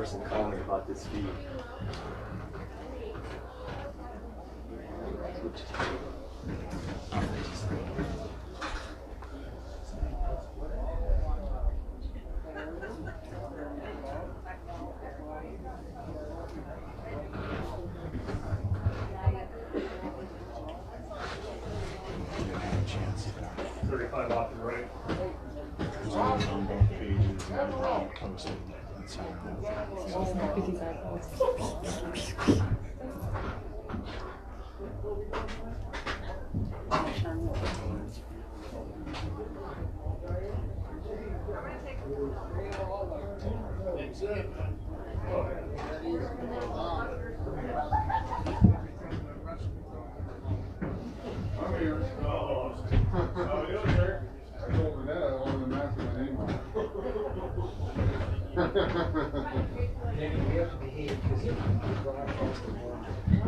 person calling about this feed. Off the right. On both pages and posted. That's how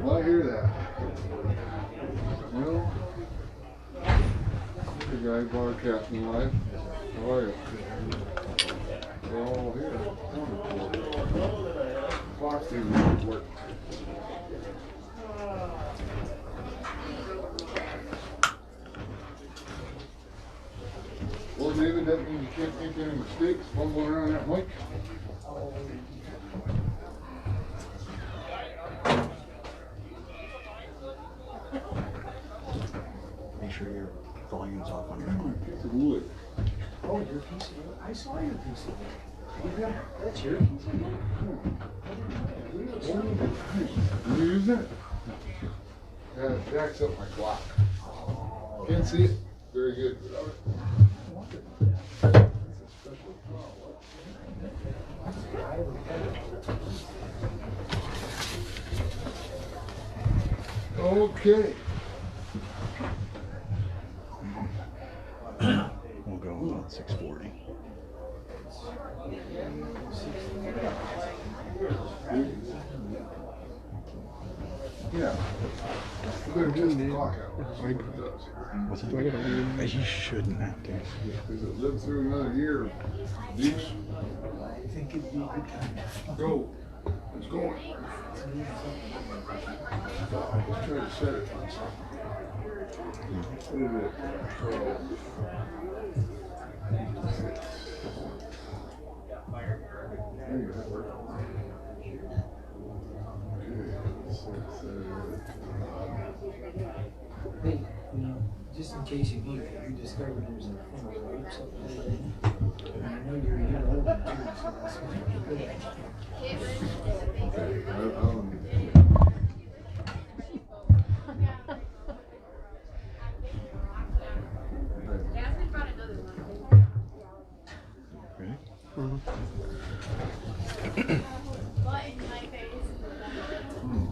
Well, I hear that. Well, the guy, bar captain life. How are you? We're all here. Wonderful. Fox team work. Well, David, that means you can't make any mistakes fumbling around that mic. make sure your volume's off on your phone. Piece of wood. Oh, your piece of wood? I saw your piece of wood. That's your piece of wood? You use it? Yeah, it backs up my clock. Can't see it very good without it. Okay. We'll go about 6:40. Yeah. We better test the clock out. See what it does here. What's that? You shouldn't have to. Does it live through another year of deeps? I think it'd be a good time. Go. It's going. Let's try to set it on something. What is it? 12. 6. There you go. Hey, just in case you discover there's a thing or something, I know you're a year older too, so that's what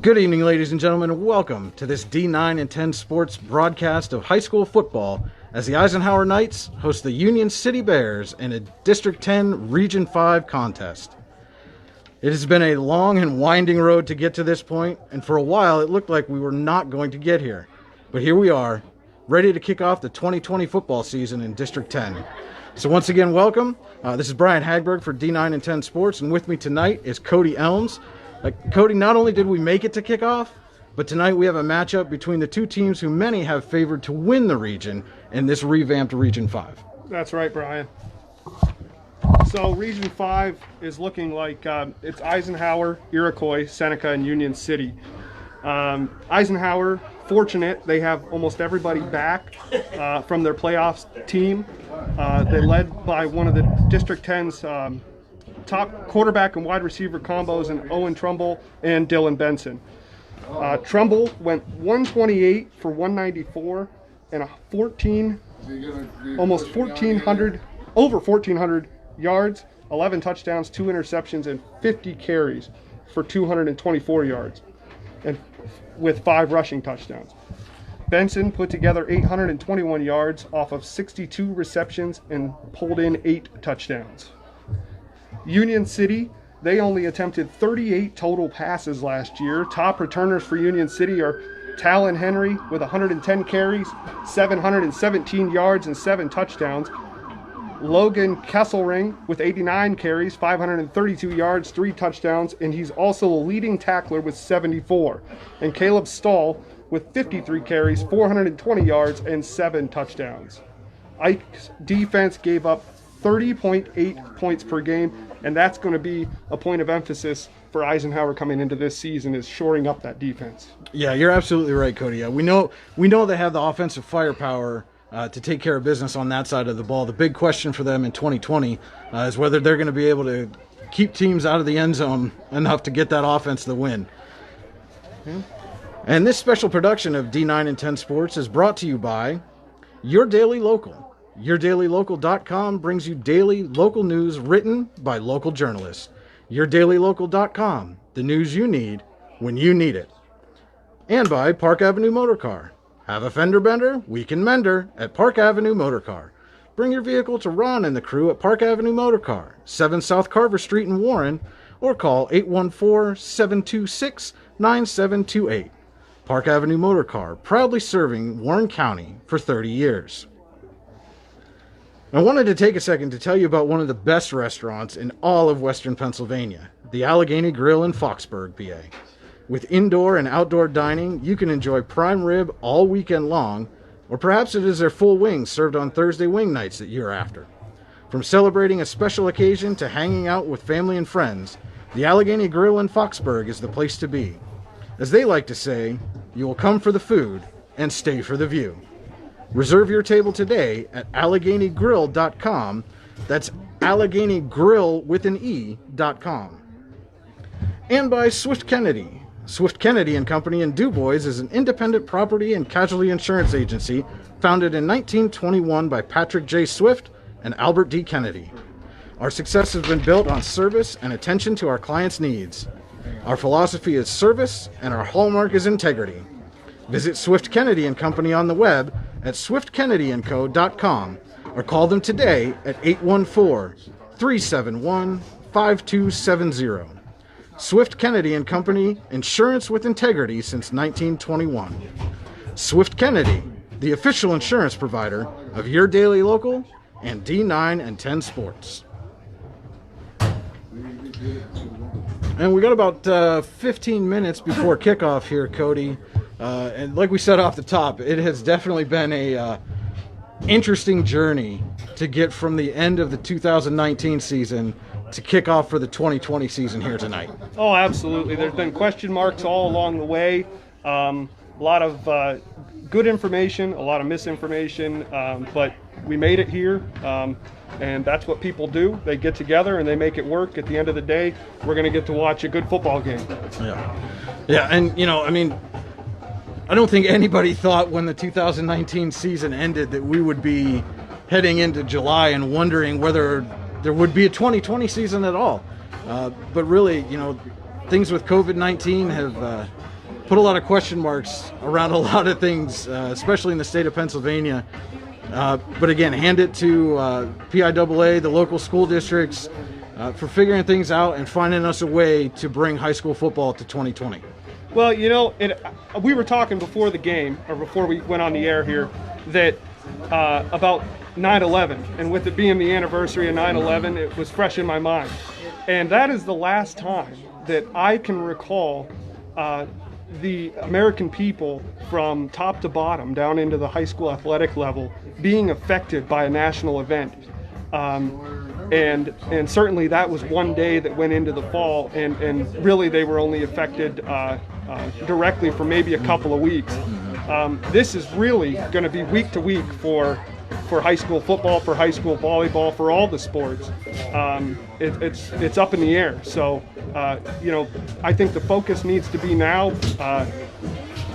Good evening, ladies and gentlemen, and welcome to this D9 and 10 sports broadcast of high school football as the Eisenhower Knights host the Union City Bears in a District 10 Region 5 contest. It has been a long and winding road to get to this point, and for a while it looked like we were not going to get here. But here we are, ready to kick off the 2020 football season in District 10. So once again, welcome. This is Brian Hagberg for D9 and 10 Sports, and with me tonight is Cody Elms. Cody, not only did we make it to kickoff, but tonight we have a matchup between the two teams who many have favored to win the region in this revamped Region 5. That's right, Brian. So Region 5 is looking like it's Eisenhower, Iroquois, Seneca, and Union City. Eisenhower, fortunate, they have almost everybody back from their playoffs team. They're led by one of the District 10's top quarterback and wide receiver combos in Owen Trumbull and Dylan Benson. Trumbull went 128 for 194 and over 1,400 yards, 11 touchdowns, 2 interceptions, and 50 carries for 224 yards, and with 5 rushing touchdowns. Benson put together 821 yards off of 62 receptions and pulled in 8 touchdowns. Union City, they only attempted 38 total passes last year. Top returners for Union City are Talon Henry with 110 carries, 717 yards, and 7 touchdowns. Logan Kesselring with 89 carries, 532 yards, 3 touchdowns, and he's also a leading tackler with 74. And Caleb Stahl with 53 carries, 420 yards, and 7 touchdowns. Ike's defense gave up 30.8 points per game, and that's going to be a point of emphasis for Eisenhower coming into this season, is shoring up that defense. Yeah, you're absolutely right, Cody. Yeah, we know they have the offensive firepower to take care of business on that side of the ball. The big question for them in 2020 is whether they're going to be able to keep teams out of the end zone enough to get that offense the win. Yeah. And this special production of D9 and 10 Sports is brought to you by Your Daily Local. YourDailyLocal.com brings you daily local news written by local journalists. YourDailyLocal.com, the news you need when you need it. And by Park Avenue Motor Car. Have a fender bender? We can mender at Park Avenue Motor Car. Bring your vehicle to Ron and the crew at Park Avenue Motor Car, 7 South Carver Street in Warren, or call 814-726-9728. Park Avenue Motor Car, proudly serving Warren County for 30 years. I wanted to take a second to tell you about one of the best restaurants in all of Western Pennsylvania, the Allegheny Grill in Foxburg, PA. With indoor and outdoor dining, you can enjoy prime rib all weekend long, or perhaps it is their full wings served on Thursday wing nights that you're after. From celebrating a special occasion to hanging out with family and friends, the Allegheny Grill in Foxburg is the place to be. As they like to say, you will come for the food and stay for the view. Reserve your table today at AlleghenyGrill.com. That's AlleghenyGrill with an E.com. And by Swift Kennedy. Swift Kennedy and Company in DuBois is an independent property and casualty insurance agency founded in 1921 by Patrick J. Swift and Albert D. Kennedy. Our success has been built on service and attention to our clients' needs. Our philosophy is service, and our hallmark is integrity. Visit Swift Kennedy and Company on the web at swiftkennedyandco.com or call them today at 814-371-5270. Swift Kennedy and Company, insurance with integrity since 1921. Swift Kennedy, the official insurance provider of Your Daily Local and D9 and 10 Sports. And we got about 15 minutes before kickoff here, Cody. And like we said off the top, it has definitely been a interesting journey to get from the end of the 2019 season to kick off for the 2020 season here tonight. Oh, absolutely. There's been question marks all along the way. A lot of good information, a lot of misinformation, but we made it here. And that's what people do. They get together and they make it work. At the end of the day, we're going to get to watch a good football game. Yeah, and I don't think anybody thought when the 2019 season ended that we would be heading into July and wondering whether there would be a 2020 season at all. But really, things with COVID-19 have put a lot of question marks around a lot of things, especially in the state of Pennsylvania. But again, hand it to PIAA, the local school districts, for figuring things out and finding us a way to bring high school football to 2020. Well, we were talking before the game, or before we went on the air here, that about 9/11, and with it being the anniversary of 9/11, it was fresh in my mind. And that is the last time that I can recall the American people from top to bottom, down into the high school athletic level, being affected by a national event. And certainly that was one day that went into the fall, and really they were only affected directly for maybe a couple of weeks. This is really going to be week to week for high school football, for high school volleyball, for all the sports. It's up in the air. So, I think the focus needs to be now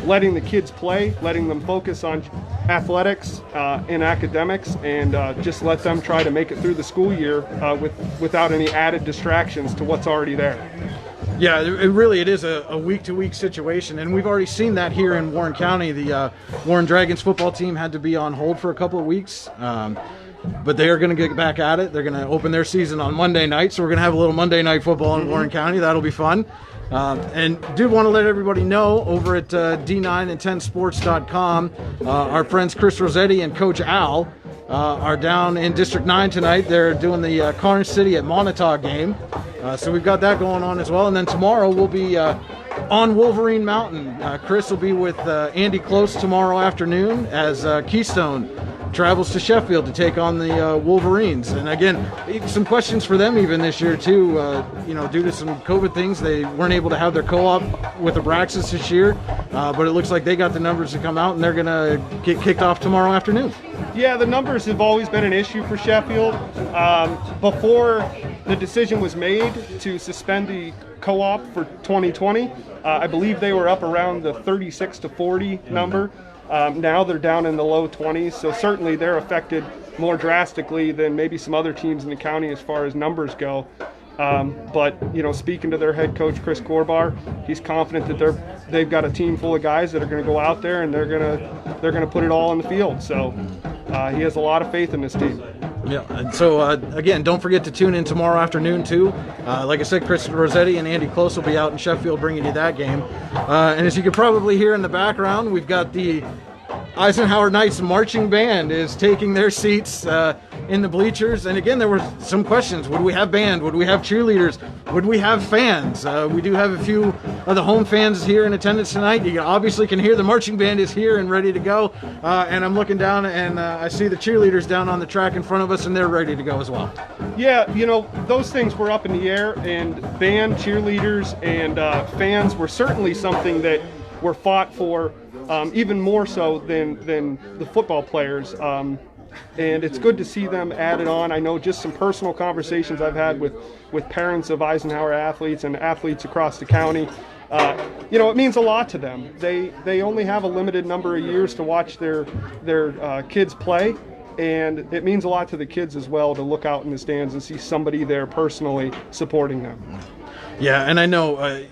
letting the kids play, letting them focus on athletics and academics, and just let them try to make it through the school year without any added distractions to what's already there. Yeah, it is a week-to-week situation, and we've already seen that here in Warren County. The Warren Dragons football team had to be on hold for a couple of weeks. but they are going to get back at it. They're going to open their season on Monday night, so we're going to have a little Monday night football in Warren County. That'll be fun. And do want to let everybody know over at D9and10sports.com, our friends Chris Rossetti and Coach Al are down in District 9 tonight. They're doing the Carnes City at Montauk game. So we've got that going on as well. And then tomorrow we'll be on Wolverine Mountain. Chris will be with Andy Close tomorrow afternoon as Keystone travels to Sheffield to take on the Wolverines. And again, some questions for them even this year too. Due to some COVID things, they weren't able to have their co-op with Abraxas this year, but it looks like they got the numbers to come out, and they're going to get kicked off tomorrow afternoon. Yeah, the numbers have always been an issue for Sheffield. Before the decision was made to suspend the co-op for 2020, I believe they were up around the 36 to 40 number. Now they're down in the low 20s, so certainly they're affected more drastically than maybe some other teams in the county as far as numbers go. But speaking to their head coach Chris Corbar, he's confident that they've got a team full of guys that are going to go out there and they're going to put it all on the field. So he has a lot of faith in this team. Yeah, and so again, don't forget to tune in tomorrow afternoon too. Like I said, Chris Rossetti and Andy Close will be out in Sheffield bringing you that game. And as you can probably hear in the background, we've got the Eisenhower Knights marching band is taking their seats in the bleachers. And again, there were some questions. Would we have band? Would we have cheerleaders? Would we have fans? We do have a few of the home fans here in attendance tonight. You obviously can hear the marching band is here and ready to go. And I'm looking down and I see the cheerleaders down on the track in front of us, and they're ready to go as well. Yeah, those things were up in the air, and band, cheerleaders, and fans were certainly something that were fought for, even more so than the football players. And it's good to see them added on. I know just some personal conversations I've had with parents of Eisenhower athletes and athletes across the county. It means a lot to them. They only have a limited number of years to watch their kids play, and it means a lot to the kids as well to look out in the stands and see somebody there personally supporting them. Yeah, and I know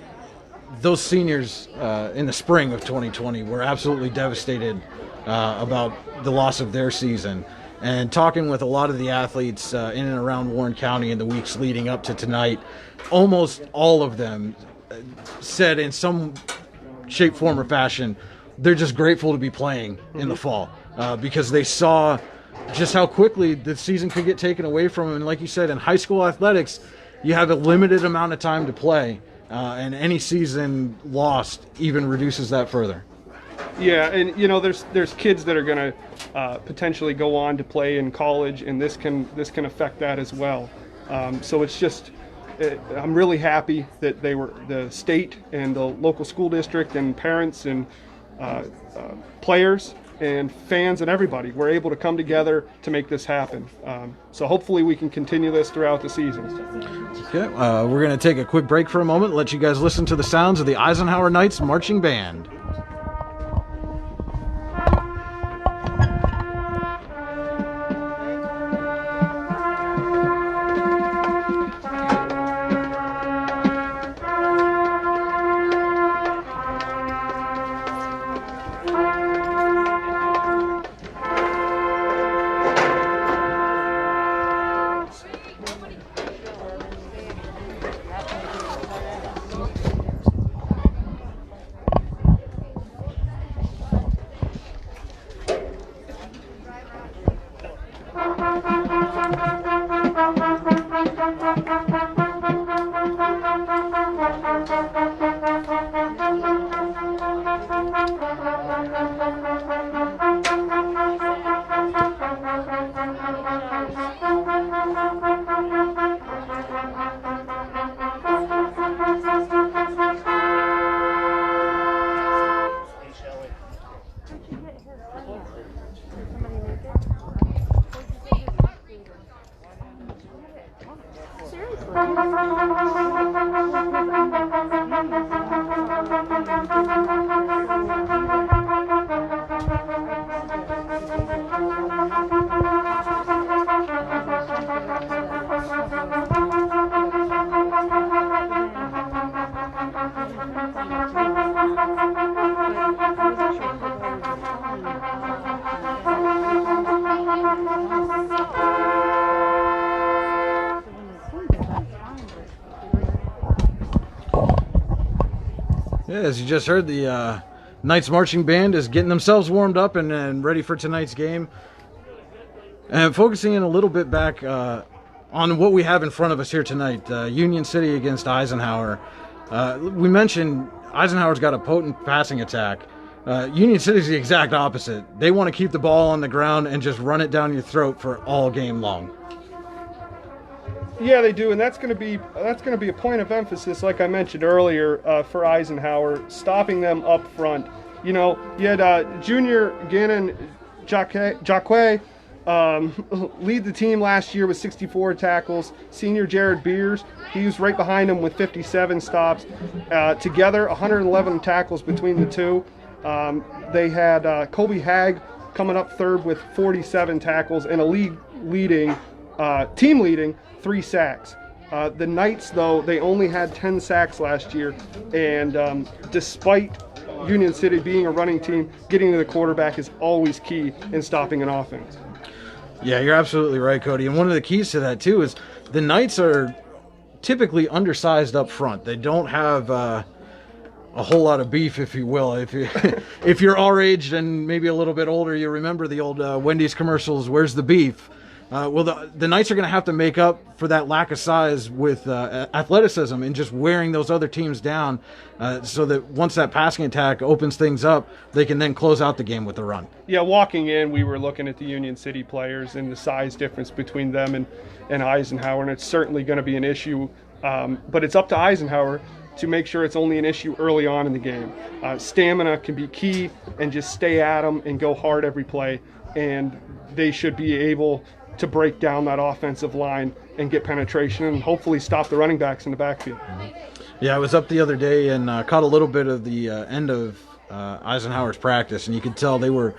those seniors in the spring of 2020 were absolutely devastated about the loss of their season. And talking with a lot of the athletes in and around Warren County in the weeks leading up to tonight, almost all of them said in some shape, form, or fashion, they're just grateful to be playing in the fall because they saw just how quickly the season could get taken away from them. And like you said, in high school athletics, you have a limited amount of time to play, and any season lost even reduces that further. Yeah, and there's kids that are going to potentially go on to play in college, and this can affect that as well. So it's just, I'm really happy that the state and the local school district and parents and players and fans and everybody were able to come together to make this happen. So hopefully we can continue this throughout the season. Okay, we're going to take a quick break for a moment, let you guys listen to the sounds of the Eisenhower Knights marching band. Seriously. Yeah, as you just heard, the Knights marching band is getting themselves warmed up and ready for tonight's game. And focusing in a little bit back on what we have in front of us here tonight, Union City against Eisenhower. We mentioned Eisenhower's got a potent passing attack. Union City's the exact opposite. They want to keep the ball on the ground and just run it down your throat for all game long. Yeah, they do, and that's going to be a point of emphasis, like I mentioned earlier, for Eisenhower, stopping them up front. You know, you had Junior Gannon Jacque lead the team last year with 64 tackles. Senior Jared Beers, he was right behind him with 57 stops. Together, 111 tackles between the two. They had Colby Hagg coming up third with 47 tackles and a team leading 3 sacks. The Knights, though, they only had 10 sacks last year, and despite Union City being a running team, getting to the quarterback is always key in stopping an offense. Yeah, you're absolutely right, Cody. And one of the keys to that, too, is the Knights are typically undersized up front. They don't have a whole lot of beef, if you will. If you're our age and maybe a little bit older, you remember the old Wendy's commercials, "Where's the beef?" Well, the Knights are going to have to make up for that lack of size with athleticism and just wearing those other teams down so that once that passing attack opens things up, they can then close out the game with the run. Yeah, walking in, we were looking at the Union City players and the size difference between them and Eisenhower, and it's certainly going to be an issue. But it's up to Eisenhower to make sure it's only an issue early on in the game. Stamina can be key, and just stay at them and go hard every play, and they should be able to break down that offensive line and get penetration and hopefully stop the running backs in the backfield. Yeah, I was up the other day and caught a little bit of the end of Eisenhower's practice, and you could tell they were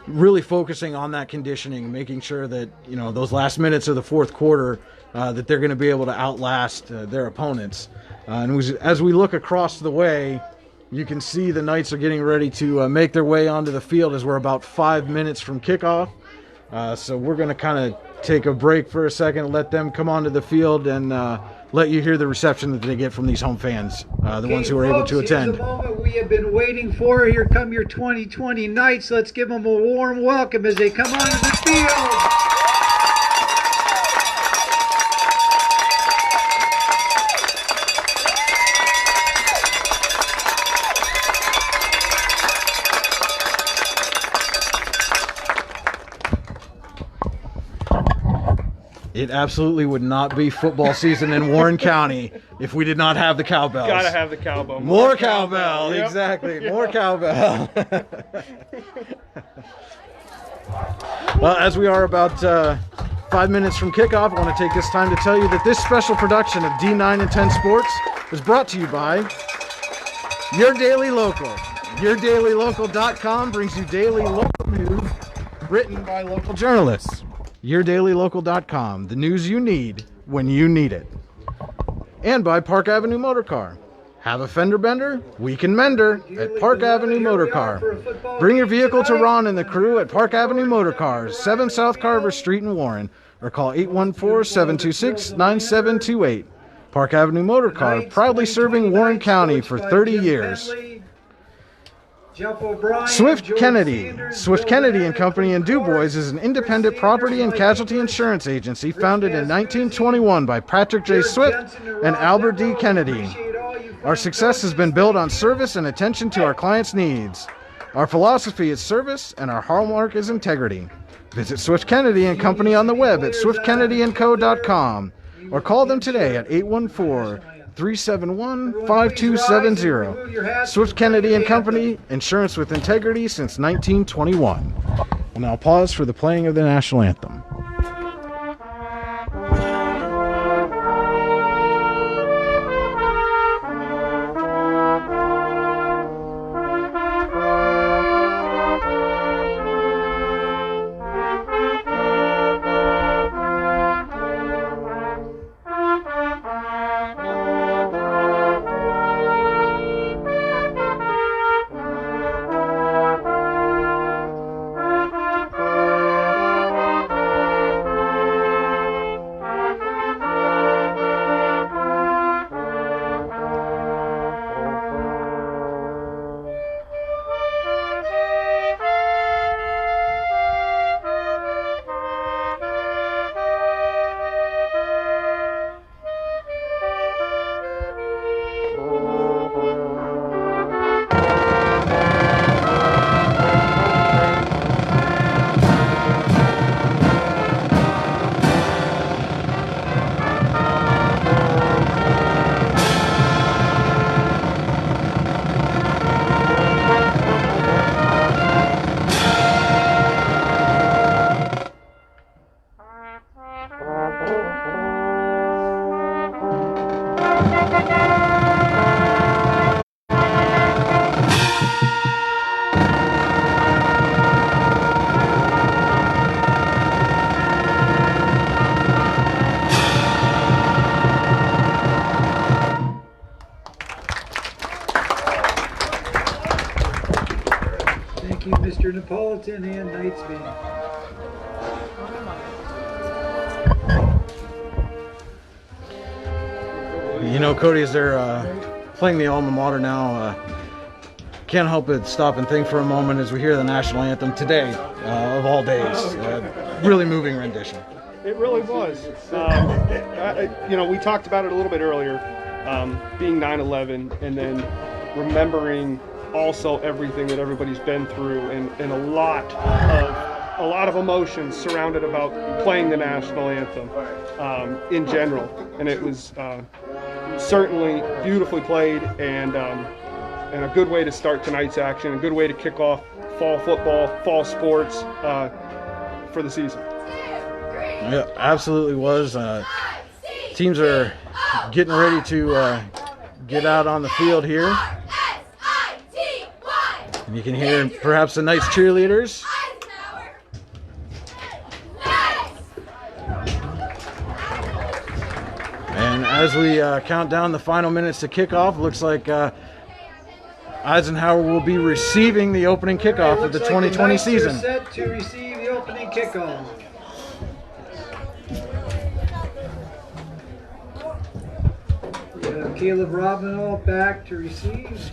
really focusing on that conditioning, making sure that, you know, those last minutes of the fourth quarter that they're going to be able to outlast their opponents. And as we look across the way, you can see the Knights are getting ready to make their way onto the field as we're about 5 minutes from kickoff. So we're going to kind of take a break for a second and let them come onto the field and let you hear the reception that they get from these home fans, the ones who are able to attend. Here's the moment we have been waiting for. Here come your 2020 Knights. Let's give them a warm welcome as they come onto the field. It absolutely would not be football season in Warren County if we did not have the cowbells. Gotta have the cowbell. More cowbell, Yep. exactly. More cowbell. Well, as we are about 5 minutes from kickoff, I want to take this time to tell you that this special production of D9 and 10 Sports is brought to you by Your Daily Local. YourDailyLocal.com brings you daily local news written by local journalists. YourDailyLocal.com, the news you need when you need it. And by Park Avenue Motor Car. Have a fender bender? We can mend her at Park Avenue Motor Car. Bring your vehicle to Ron and the crew at Park Avenue Motor Cars, 7 South Carver Street in Warren, or call 814-726-9728. Park Avenue Motor Car, proudly serving Warren County for 30 years. Swift Kennedy. Swift Kennedy and Company in DuBois is an independent property and casualty insurance agency founded in 1921 by Patrick J. Swift and Albert D. Kennedy. Our success has been built on service and attention to our clients' needs. Our philosophy is service and our hallmark is integrity. Visit Swift Kennedy and Company on the web at swiftkennedyandco.com or call them today at 814-371-5270. Swift Kennedy and Company, insurance with integrity since 1921. We'll now pause for the playing of the national anthem. you, Mr. Napolitan and Knights band. You know, Cody, as they're playing the alma mater now, can't help but stop and think for a moment as we hear the national anthem today, of all days. Really moving rendition. It really was. You know, we talked about it a little bit earlier, being 9/11, and then remembering also everything that everybody's been through, and a lot of emotions surrounded about playing the national anthem in general. And it was certainly beautifully played, and a good way to start tonight's action, a good way to kick off fall football, fall sports for the season. Yeah, absolutely was. Teams are getting ready to get out on the field here. And you can hear perhaps the Knights cheerleaders. And as we count down the final minutes to kickoff, looks like Eisenhower will be receiving the opening kickoff of the 2020 season. Set to receive the opening kickoff. We have Caleb Robinall back to receive.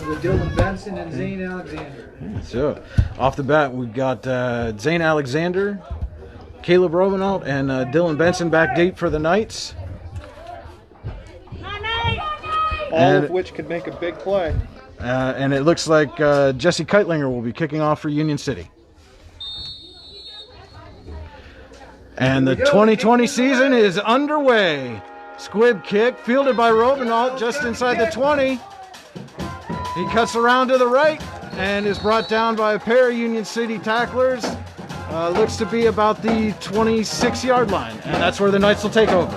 With Dylan Benson and Zane Alexander. So, off the bat, we've got Zane Alexander, Caleb Robinall, and Dylan Benson back deep for the Knights. All of which could make a big play. And it looks like Jesse Keitlinger will be kicking off for Union City. And the 2020 season is underway. Squib kick, fielded by Robinall just inside the 20. He cuts around to the right and is brought down by a pair of Union City tacklers. Looks to be about the 26-yard line, and that's where the Knights will take over.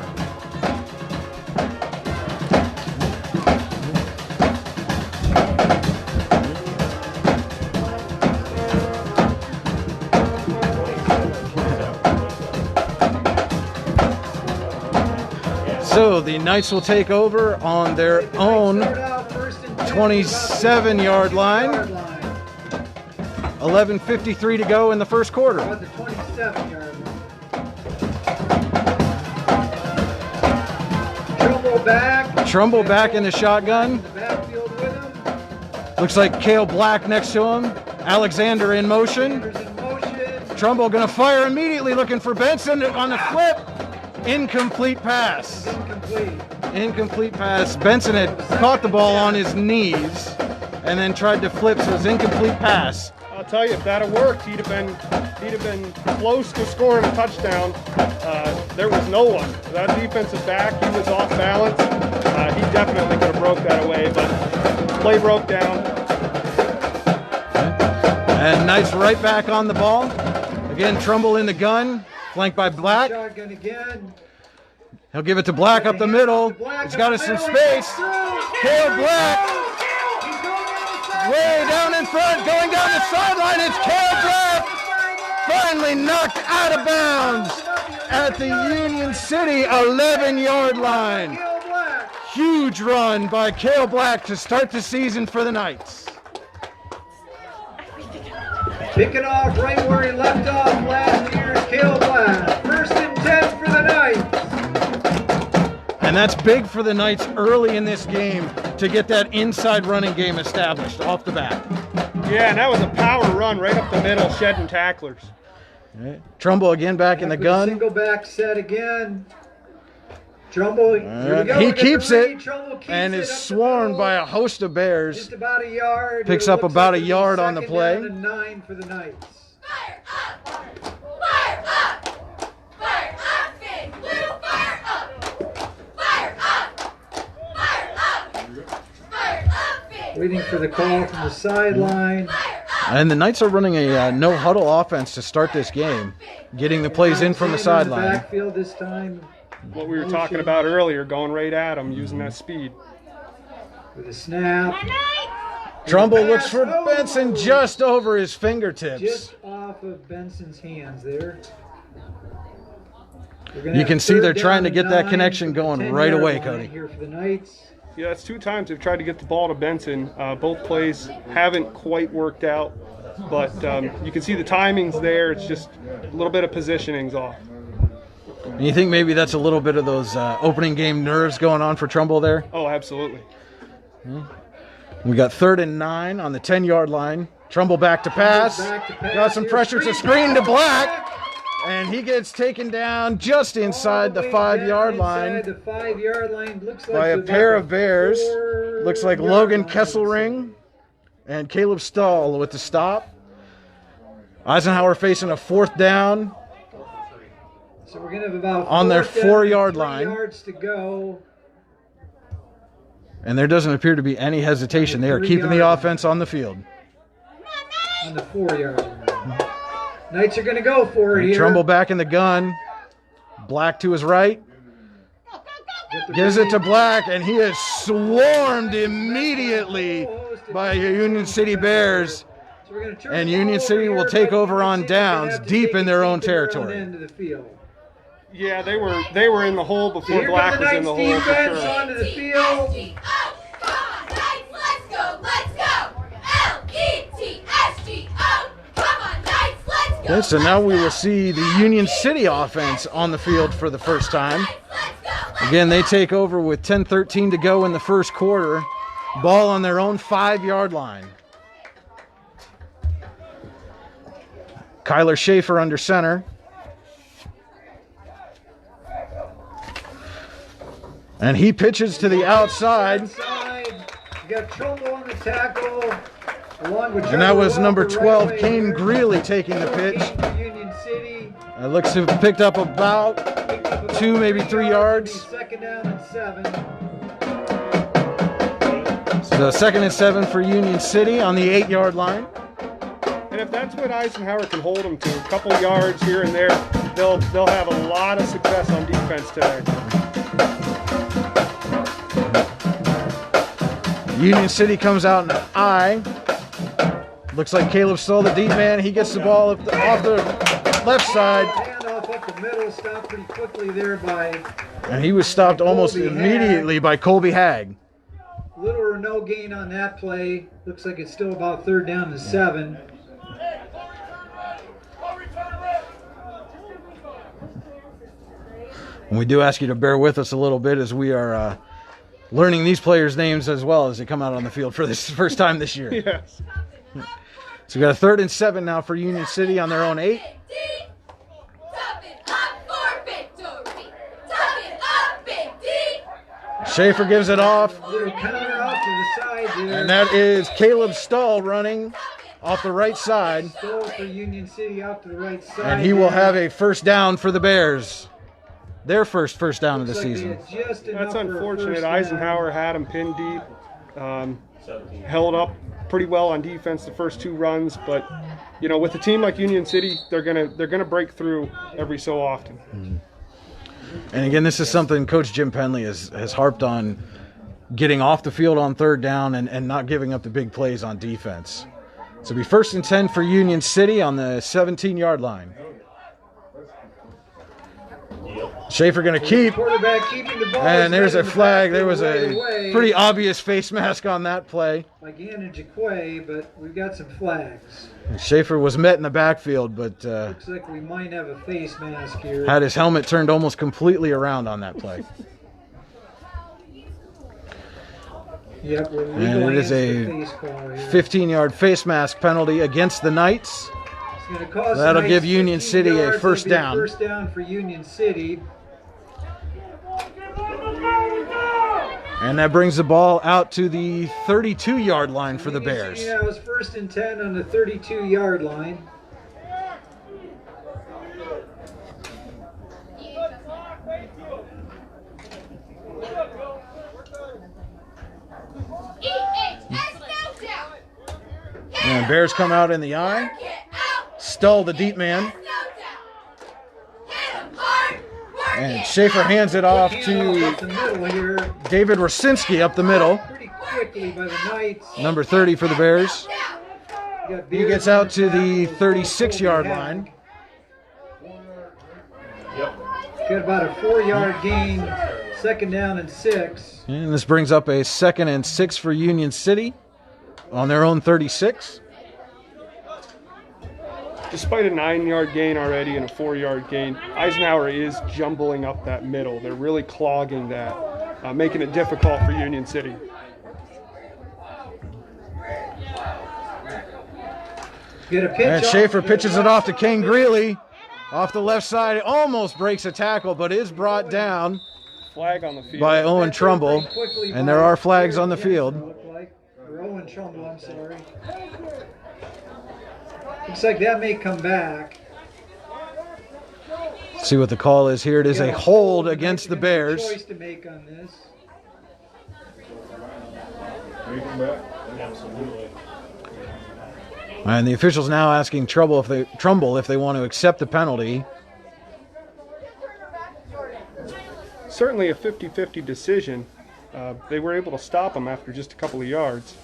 So the Knights will take over on their own 27-yard line. 11:53 to go in the first quarter. On the 27-yard line. Trumbull back in the shotgun. In the backfield with him. Looks like Cale Black next to him. Alexander in motion. Sanders in motion. Trumbull going to fire immediately, looking for Benson on the flip. Incomplete pass. Incomplete pass. Benson had caught the ball on his knees and then tried to flip, so it's incomplete pass. I'll tell you, if that had worked, he'd have been close to scoring a touchdown. There was no one. That defensive back, he was off balance. He definitely could have broke that away, but play broke down. And Knights right back on the ball. Again, Trumbull in the gun, flanked by Black. Shotgun again. He'll give it to Black up the middle. He's got us some space. Cale Black. Way down in front, going down the sideline. It's Cale Black. Finally knocked out of bounds at the Union City 11-yard line. Huge run by Cale Black to start the season for the Knights. Kicking off right where he left off last year is Cale Black. 1st and 10 for the Knights. And that's big for the Knights early in this game to get that inside running game established off the bat. Yeah, and that was a power run right up the middle, shedding tacklers. Right. Trumbull again back in the gun. Single back set again. Trumbull, here we go. He keeps it keeps and it is up the swarmed middle. by a host of Bears. Just about a yard. Picks It up looks about like a yard on the second play. down and 9 for the Knights. Fire up! Fire up! Fire up, Big Blue! Fire up! Fire up! Fire up! Fire up, Big Waiting for the call from the sideline. And the Knights are running a no huddle offense to start this game, getting the plays in from the sideline. Backfield this time. What we were talking about earlier, going right at him, using that speed. With a snap. Trumbull looks for Benson just over his fingertips. Just off of Benson's hands there. You can see they're trying to get that connection going right away, Cody. Here for the Knights. Yeah, it's 2 times they've tried to get the ball to Benson. Both plays haven't quite worked out, but you can see the timing's there. It's just a little bit of positioning's off. And you think maybe that's a little bit of those opening game nerves going on for Trumbull there? Oh, absolutely. We got 3rd and 9 on the 10-yard line. Trumbull back to pass. Got some pressure to screen to Black. And he gets taken down just inside the 5-yard line. Inside the 5-yard line. Looks like by a about pair of Bears. 4 Looks like yard Logan line. Kesselring and Caleb Stahl with the stop. Eisenhower facing a 4th down So we're gonna have about on their 4th down and 4-yard 3 line. yards to go. And there doesn't appear to be any hesitation. They are keeping the offense on the field. On the 4-yard line. Knights are gonna go for it here. Trumbull back in the gun. Black to his right. Gives it to Black, and he is swarmed immediately by Union City Bears. So we're gonna turn And the Union ball City over will here, take but over on United's gonna downs have to deep take in their it own to their territory. end of the field. Yeah, they were in the hole So before here Black come the was in the Knights hole for defense sure. onto the field. L-E-T-S-G-O. Come on, Knights, let's go. L-E-T-S-G-O. Come on, Knights, let's go. Okay, so now we will see the Union City offense on the field for the first time. Let's go. Again, they take over with 10:13 to go in the first quarter. Ball on their own 5-yard line. Kyler Schaefer under center. And he pitches to the outside. Inside. You got Trumbull on the tackle. Along with And that was Trevor number Walker 12, right away Kane here. Greeley, taking the pitch. Kane for Union City. It looks to have picked up about Picked up about 2, maybe 3 yards. Second down and 7. So 2nd and 7 for Union City on the 8-yard line. And if that's what Eisenhower can hold them to, a couple yards here and there, they'll have a lot of success on defense today. Union City comes out in an I. Looks like Caleb Stoll, the deep man. He gets the ball off the left side, Handoff up the middle, stopped pretty quickly there by and he was stopped almost Colby immediately by Colby Hagg. little or no gain on that play. Looks like it's still about 3rd down and 7. And we do ask you to bear with us a little bit as we are learning these players' names as well as they come out on the field for this first time this year. Yes. So we got a 3rd and 7 now for Union City on their own 8. Top it up for victory. Top it up, Big D. Schaefer gives it off, Little counter off to the side there. and that is Caleb Stahl running off the right side. Stoll for Union City out to the right side. And he will there. have a first down for the Bears. Their first down of the Looks like they season. had just enough That's for a unfortunate. first down. Eisenhower had him pinned deep, held up pretty well on defense the first 2 runs, but you know, with a team like Union City, they're gonna break through every so often. And again, this is something Coach Jim Penley has harped on, getting off the field on 3rd down and not giving up the big plays on defense. So it'll be 1st and 10 for Union City on the 17-yard line. Schaefer going to keep, Quarterback keeping the ball. and there's a He's flag. right in the There was backfield a right away, pretty obvious face mask on that play. like Anna Jaquay, but we've got some flags. And Schaefer was met in the backfield, but Looks like we might have a face mask here. had his helmet turned almost completely around on that play. Yep, we're And legal it is hands a for face call here. 15-yard face mask penalty against the Knights. It's gonna cost That'll the give Knights Union 15 City a yards. first It'll be down. First down for Union City. And that brings the ball out to the 32-yard line for the Union Bears. City, that was 1st and 10 on the 32-yard line. E-H-S, no doubt. And Bears come out in the eye. Work it out. Stall the deep man. No doubt. Hit 'em hard. Work And it Schaefer out. hands it off Handoff up to the middle here. David Rosinski up the middle. Pretty quickly by the Knights. Number 30 for the Bears. You got He Beers gets on out to the tackle. 36-yard Colby line. Hagg. Got about a 4-yard gain. second down and 6. And this brings up a 2nd and 6 for Union City on their own 36. Despite a 9-yard gain already and a 4-yard gain, Eisenhower is jumbling up that middle. They're really clogging that, making it difficult for Union City. Get a pitch And off. Schaefer pitches it off to Kane Greeley. Off the left side, almost breaks a tackle, but is brought down Flag on the field. by Owen Trumbull. And there are flags on the field. Or Owen Trumbull, I'm sorry. Looks like that may come back. See what the call is here. It is a hold against the Bears. Choice to make on this. And the officials now asking Trumbull if they want to accept the penalty. Certainly a 50-50 decision. They were able to stop him after just a couple of yards.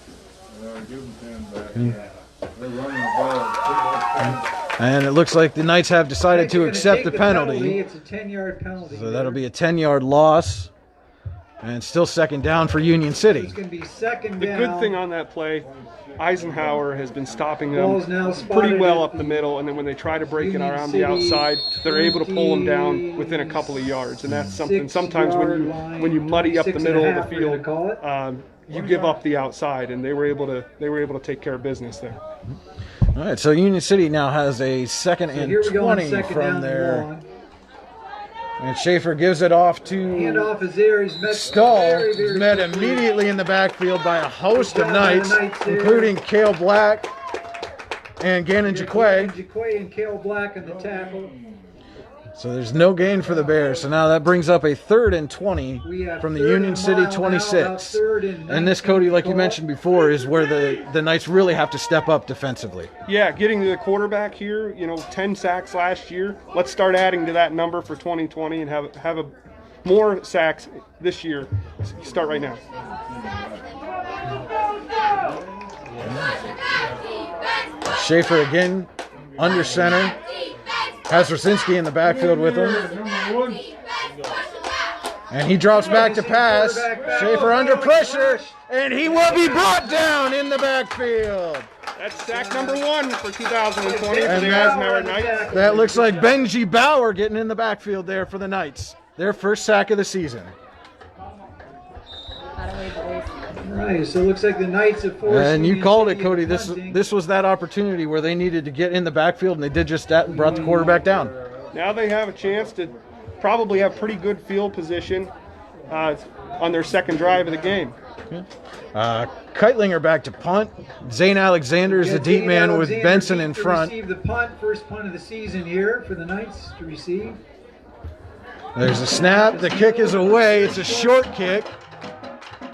And it looks like the Knights have decided to accept the penalty. It's a 10-yard penalty. So that'll be a 10-yard loss. And still second down for Union City. It's going to be second The down. good thing on that play, Eisenhower has been stopping Ball's them now pretty spotted well at up the middle, and then when they try to break it Union around City the outside, they're able to pull them down within a couple of yards, and that's something. Sometimes when you muddy up the 26 middle and a of the half, we're gonna field, call it. you give up the outside, and they were able to take care of business there. All right, so Union City now has a 2nd So and here we go on 20 second from down there. long. And Schaefer gives it off to Handoff is there. He's met Stahl. very, very Met quickly. immediately in the backfield by a host of Good job by the Knights, Knights there. including Cale Black and Gannon Jaquay. Jaquay and Cale Black on the tackle. So there's no gain for the Bears. So now that brings up a 3rd and 20 We have from the third Union and City mile now, 26. about third and And this, 19 Cody, like you call. mentioned before, is where the Knights really have to step up defensively. Yeah, getting to the quarterback here, 10 sacks last year. Let's start adding to that number for 2020 and have a more sacks this year. Start right now. Schaefer again under center. Has Rosinski in the backfield with him. And he drops back to pass. Schaefer under pressure. And he will be brought down in the backfield. That's sack number 1 for 2020 for And the Eisenhower Knights. That looks like Benji Bauer getting in the backfield there for the Knights. Their first sack of the season. All right, so it looks like the Knights have forced. And you Union called it, City Cody. into This punting. was that opportunity where they needed to get in the backfield, and they did just that and brought the quarterback down. Now they have a chance to probably have pretty good field position on their second drive of the game. Keitlinger back to punt. Zane Alexander is the deep Zane man with Alexander Benson deep in to front. receive the punt, first punt of the season here for the Knights to receive. There's a snap. The kick is away. It's a short kick.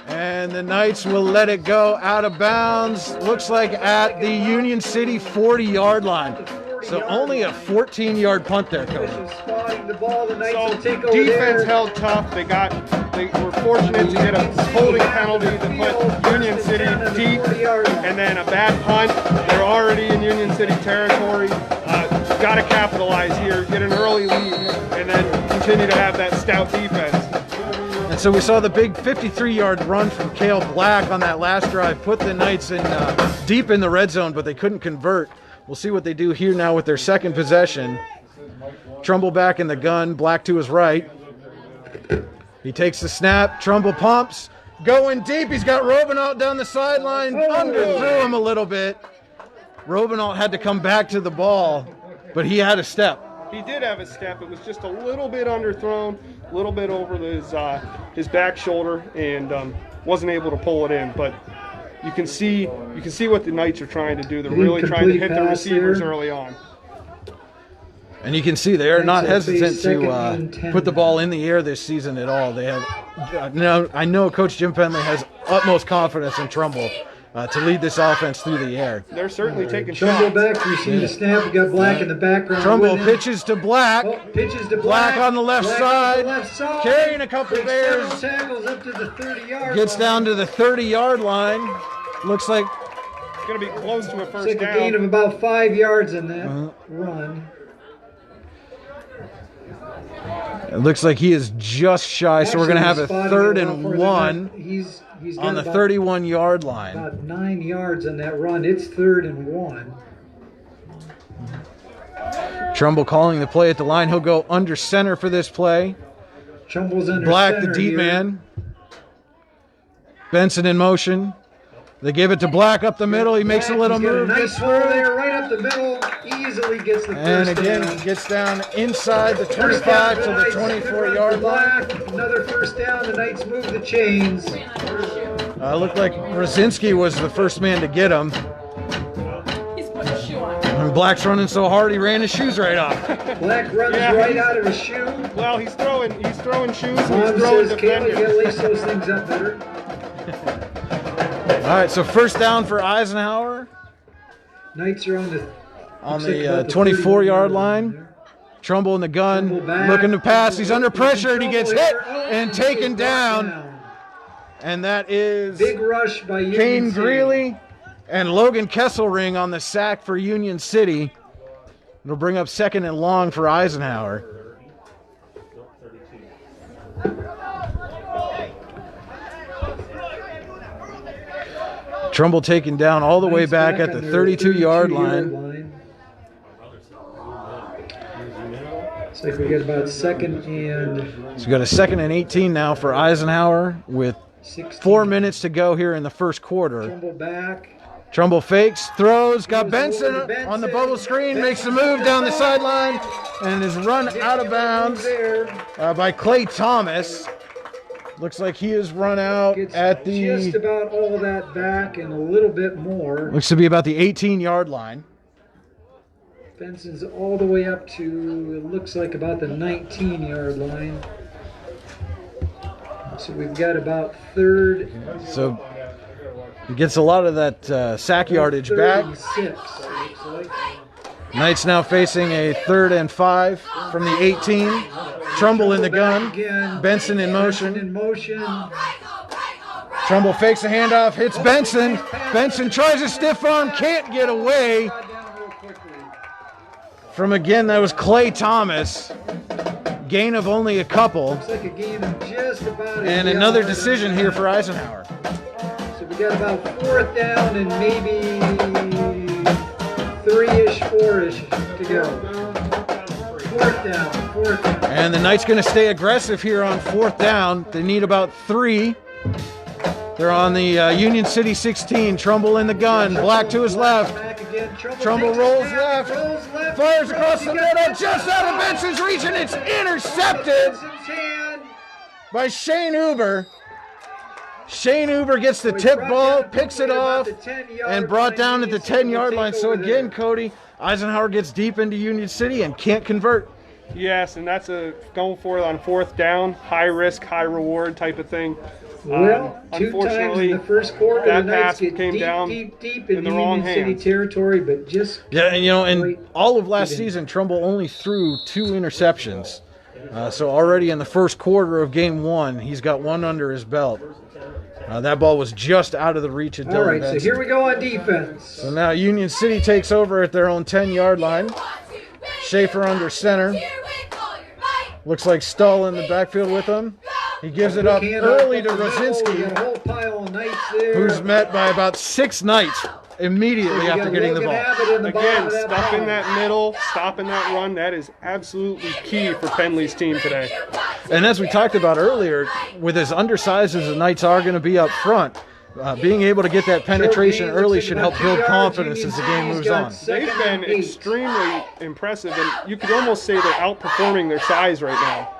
And the Knights will let it go out of bounds. Looks like at the Union City 40-yard line. So only a 14-yard punt there, Cody. Officials spotting the ball. The Knights So will take over defense there. held tough. They were fortunate to get a holding penalty that put Union City deep, and then a bad punt. They're already in Union City territory. Got to capitalize here, get an early lead, and then continue to have that stout defense. And so we saw the big 53-yard run from Cale Black on that last drive, put the Knights in deep in the red zone, but they couldn't convert. We'll see what they do here now with their second possession. Trumbull back in the gun, Black to his right. He takes the snap, Trumbull pumps, going deep. He's got Robinault down the sideline, underthrew him a little bit. Robinault had to come back to the ball, but he had a step. He did have a step. It was just a little bit underthrown, a little bit over his back shoulder, and wasn't able to pull it in. But you can see what the Knights are trying to do. They're really trying to hit the receivers early on. And you can see they're not Knights will face hesitant second and to 10 put the now. ball in the air this season at all. They have, I know Coach Jim Penley has utmost confidence in Trumbull to lead this offense through the air. They're certainly taking Trumbull shots. back to receive the snap. We got Black in the background. Trumbull with him. pitches to Black. Oh, pitches to Black on the left Black side, on the left side. carrying a couple Takes Bears. several tackles up to the 30-yard Gets line. down to the 30-yard line. Looks like It's going to be close to a Looks first like a gain of down. about 5 yards in that run. It looks like he is just shy, so we're going to have a Actually, 3rd spotting it and off for the 1 net. He's got on the about- 31-yard line. About 9 yards on that run. It's 3rd and 1. Trumbull calling the play at the line. He'll go under center for this play. Trumbull's under Black, center the deep here. man. Benson in motion. They give it to Black up the middle. He makes a Black, little he's got move. a nice Gets throw through. there, right up the middle. Easily gets the And first again, down. he gets down inside the First down 25 to the Knights. Good run 24-yard for line. Black. Another first down. The Knights move the chains. Looked like Rosinski was the first man to get him. He's putting a shoe on. And Black's running so hard he ran his shoes right off. Black runs Yeah. right out of his shoe. Well, he's throwing shoes and Mom he's throwing says, Kayla, you gotta defenders. lace those things up better. All right, so first down for Eisenhower Knights are on the on looks like the about 24-yard 31-yard line. there. Trumbull in the gun, Trumbull back. looking to pass. He's under pressure and he Trumbull gets hit here. Oh, and he taken is brought down. And that is Big rush by Union Kane City. Greeley and Logan Kesselring on the sack for Union City. It'll bring up 2nd and long for Eisenhower. Trumbull taken down all the way Knights back at the on their 32-yard line. Looks like we got about 2nd and So we got a 2nd and 18 now for Eisenhower with 16. 4 minutes to go here in the first quarter. Trumbull back. Trumbull fakes, throws, got Goes Benson over to Benson. on the bubble screen, makes the move down the sideline, and is run out of bounds There. by Clay Thomas. Looks like he is run out Gets at just the, about all that back and a little bit more. looks to be about the 18-yard line. Benson's all the way up to, it looks like about the 19-yard line. So we've got about 3rd. So he gets a lot of that sack yardage back. 36, looks like. Knights now facing a 3rd and 5 from the 18. Trumbull in the gun. Again. Benson in Benson motion. in motion. Trumbull fakes a handoff, hits Benson. Benson tries a stiff arm, can't get away. Got down real quickly. From again, that was Clay Thomas. Gain of only a couple. Looks like a game of just about a And another yard. decision here for Eisenhower. So we got about 4th down and maybe 3-ish, 4-ish to go. 4th down, 4th down. And the Knights going to stay aggressive here on 4th down. They need about 3. They're on the Union City 16. Trumbull in the gun. Black to his left. Back again. Trumbull takes rolls it back, left. rolls left. Fires across the He got middle. Just out of Benson's reach, and it's intercepted Benson's hand. by Shane Huber. Shane Huber gets the So he tip brought ball, down picks it about off, the 10-yard and brought line. down at the Union City will 10-yard take line. So over again, there. Cody, Eisenhower gets deep into Union City and can't convert. Yes, and that's a going for it on 4th down, high risk, high reward type of thing. Well, 2 times unfortunately, in the first quarter, the that Knights pass get came deep, down deep in in the wrong Union City hands. territory, but just Yeah, and and Right. all of last Even. season, Trumbull only threw 2 interceptions. So already in the first quarter of game 1, he's got 1 under his belt. That ball was just out of the reach of Dylan all right. Benson. So here we go on defense. So now Union City takes over at their own 10-yard line. Schaefer under center. Looks like Stull in the backfield with him. He gives it up Hand early up to the middle. We got a Rosinski, whole pile of Knights there. who's met by about 6 Knights immediately We after got getting the Logan ball. Abbott in the bottom Again, of that stuffing ball. that middle, stopping that run, that is absolutely key for Penley's team today. And as we talked about earlier, with as undersized as the Knights are going to be up front, being able to get that penetration Short gain, early looks should like help about build 2 yards. confidence Union as the game City's moves got on. They've 2nd been and 8. extremely impressive, and you could almost say they're outperforming their size right now.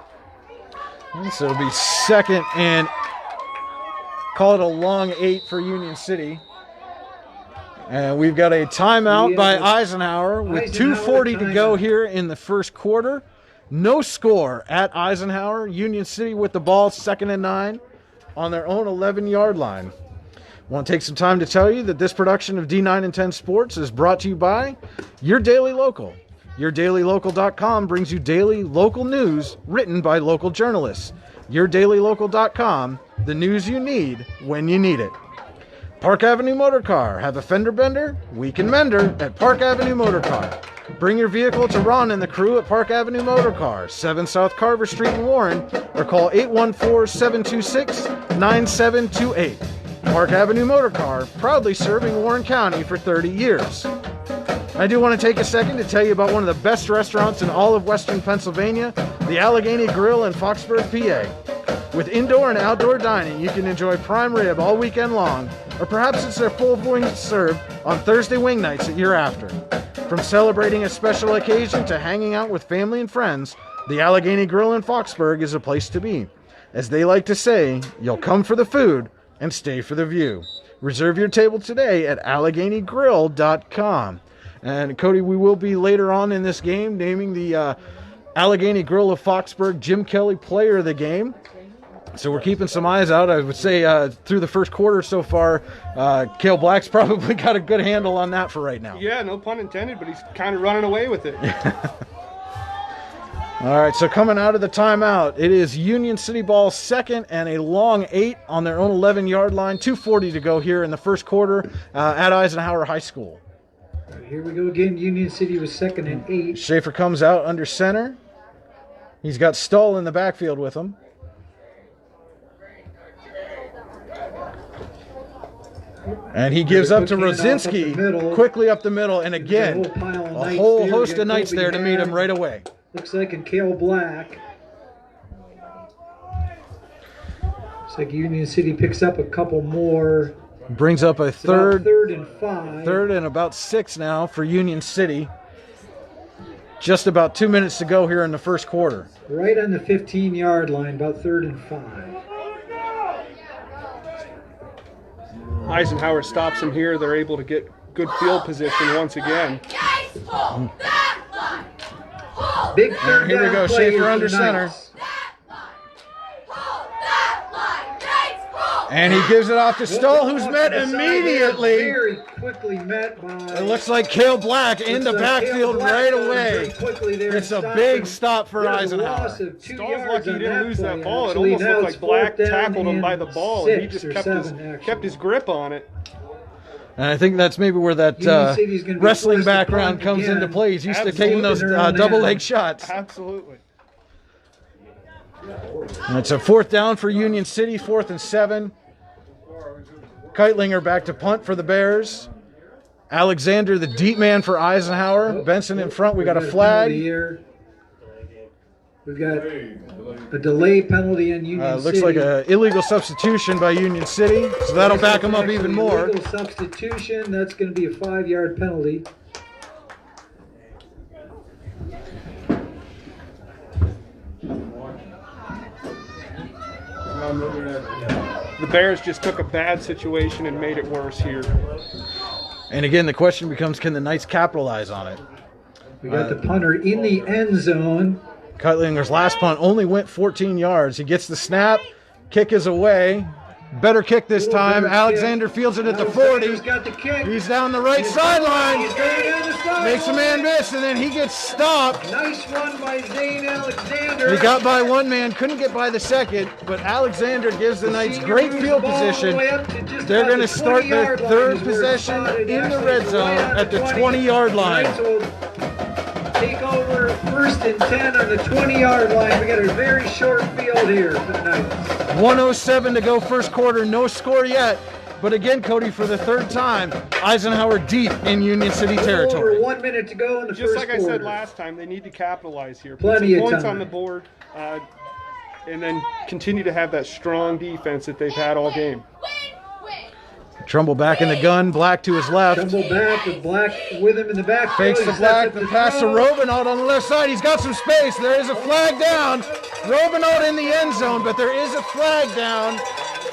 And so it'll be 2nd and call it a long 8 for Union City. And we've got a timeout Yeah, by but Eisenhower with Eisenhower 2:40 to go timeout. here in the first quarter. No score at Eisenhower. Union City with the ball, 2nd and 9 on their own 11-yard line. Want to take some time to tell you that this production of D9 and 10 Sports is brought to you by Your Daily Local. YourDailyLocal.com brings you daily local news written by local journalists. YourDailyLocal.com, the news you need when you need it. Park Avenue Motor Car. Have a fender bender? We can mender at Park Avenue Motor Car. Bring your vehicle to Ron and the crew at Park Avenue Motor Car, 7 South Carver Street in Warren, or call 814-726-9728. Park Avenue Motor Car, proudly serving Warren County for 30 years. I do want to take a second to tell you about one of the best restaurants in all of Western Pennsylvania, the Allegheny Grill in Foxburg, PA. With indoor and outdoor dining, you can enjoy prime rib all weekend long, or perhaps it's their full wings served on Thursday wing nights that you're after. From celebrating a special occasion to hanging out with family and friends, the Allegheny Grill in Foxburg is a place to be. As they like to say, you'll come for the food and stay for the view. Reserve your table today at AlleghenyGrill.com. And Cody, we will be later on in this game naming the Allegheny Grill of Foxburg Jim Kelly Player of the Game. So we're keeping some eyes out. I would say through the first quarter so far, Cale Black's probably got a good handle on that for right now. Yeah, no pun intended, but he's kind of running away with it. All right, so coming out of the timeout, it is Union City ball second and a long 8 on their own 11-yard line. 2:40 to go here in the first quarter at Eisenhower High School. Here we go again. Union City was second and 8. Schaefer comes out under center. He's got Stull in the backfield with him. And he gives up to Rosinski quickly up the middle. And again, a whole host of Knights there to meet him right away. Looks like in Cale Black. Looks like Union City picks up a couple more. Brings up a third and 5. Third and about 6 now for Union City. Just about 2 minutes to go here in the first quarter. Right on the 15-yard line, about 3rd and 5. Eisenhower stops him here. They're able to get good field position once again. Big third Here we down go, play Schaefer for under the center. Knights. And he gives it off to Stull, who's met To the side immediately. there, Very quickly met by. It looks like Cale Black in the looks like Cale backfield Black right goes away. very quickly there It's and a stops big him. stop for There's a Eisenhower. loss of 2 Stull's yards lucky he on didn't lose play, that ball. It actually. almost Now looked it's like Black 4th down tackled him by and the ball, and he 6 just or kept 7, kept his grip on it. And I think that's maybe where that Union City's gonna be wrestling forced to background punt comes again. into play. He's used to Absolutely. taking those They're on double that. leg shots. Absolutely. And it's a 4th down for Union City, 4th and 7. Keitlinger back to punt for the Bears. Alexander, the deep man for Eisenhower. Benson in front. We got a penalty flag. here. We've got a delay penalty on Union City. Looks like an illegal substitution by Union City, so that'll back them up even more. Illegal substitution. That's going to be a 5-yard penalty. The Bears just took a bad situation and made it worse here. And again, the question becomes, can the Knights capitalize on it? We got the punter in the end zone. Keitlinger's last punt only went 14 yards. He gets the snap. Kick is away. Better kick this time. Better Alexander kick. fields it at the Alexander's 40. got the kick. He's down the right sideline. He's going down the sideline. Makes a man miss, and then he gets stopped. Nice run by Zane Alexander. He got by one man, couldn't get by the second, but Alexander gives the Knights Senior great moves the field ball all the position. way up to just They're about going to the start their 20-yard line third is where it's possession spotted. in the Actually, red it's zone right on at the 20. 20-yard line. Knights will take over 1st and 10 on the 20-yard line. We got a very short field here for the Knights. 1:07 to go first quarter, no score yet. But again, Cody, for the 3rd time, Eisenhower deep in Union City territory. Over 1 minute to go in the Just first like quarter. I said last time, they need to capitalize here. Put Plenty some of points time. on the board, and then continue to have that strong defense that they've had all game. Trumbull back in the gun, Black to his left. Tumble back with Black with him in the back. Fakes the Black, the pass to Robinault on the left side. He's got some space. There is a flag down. Robinault in the end zone, but there is a flag down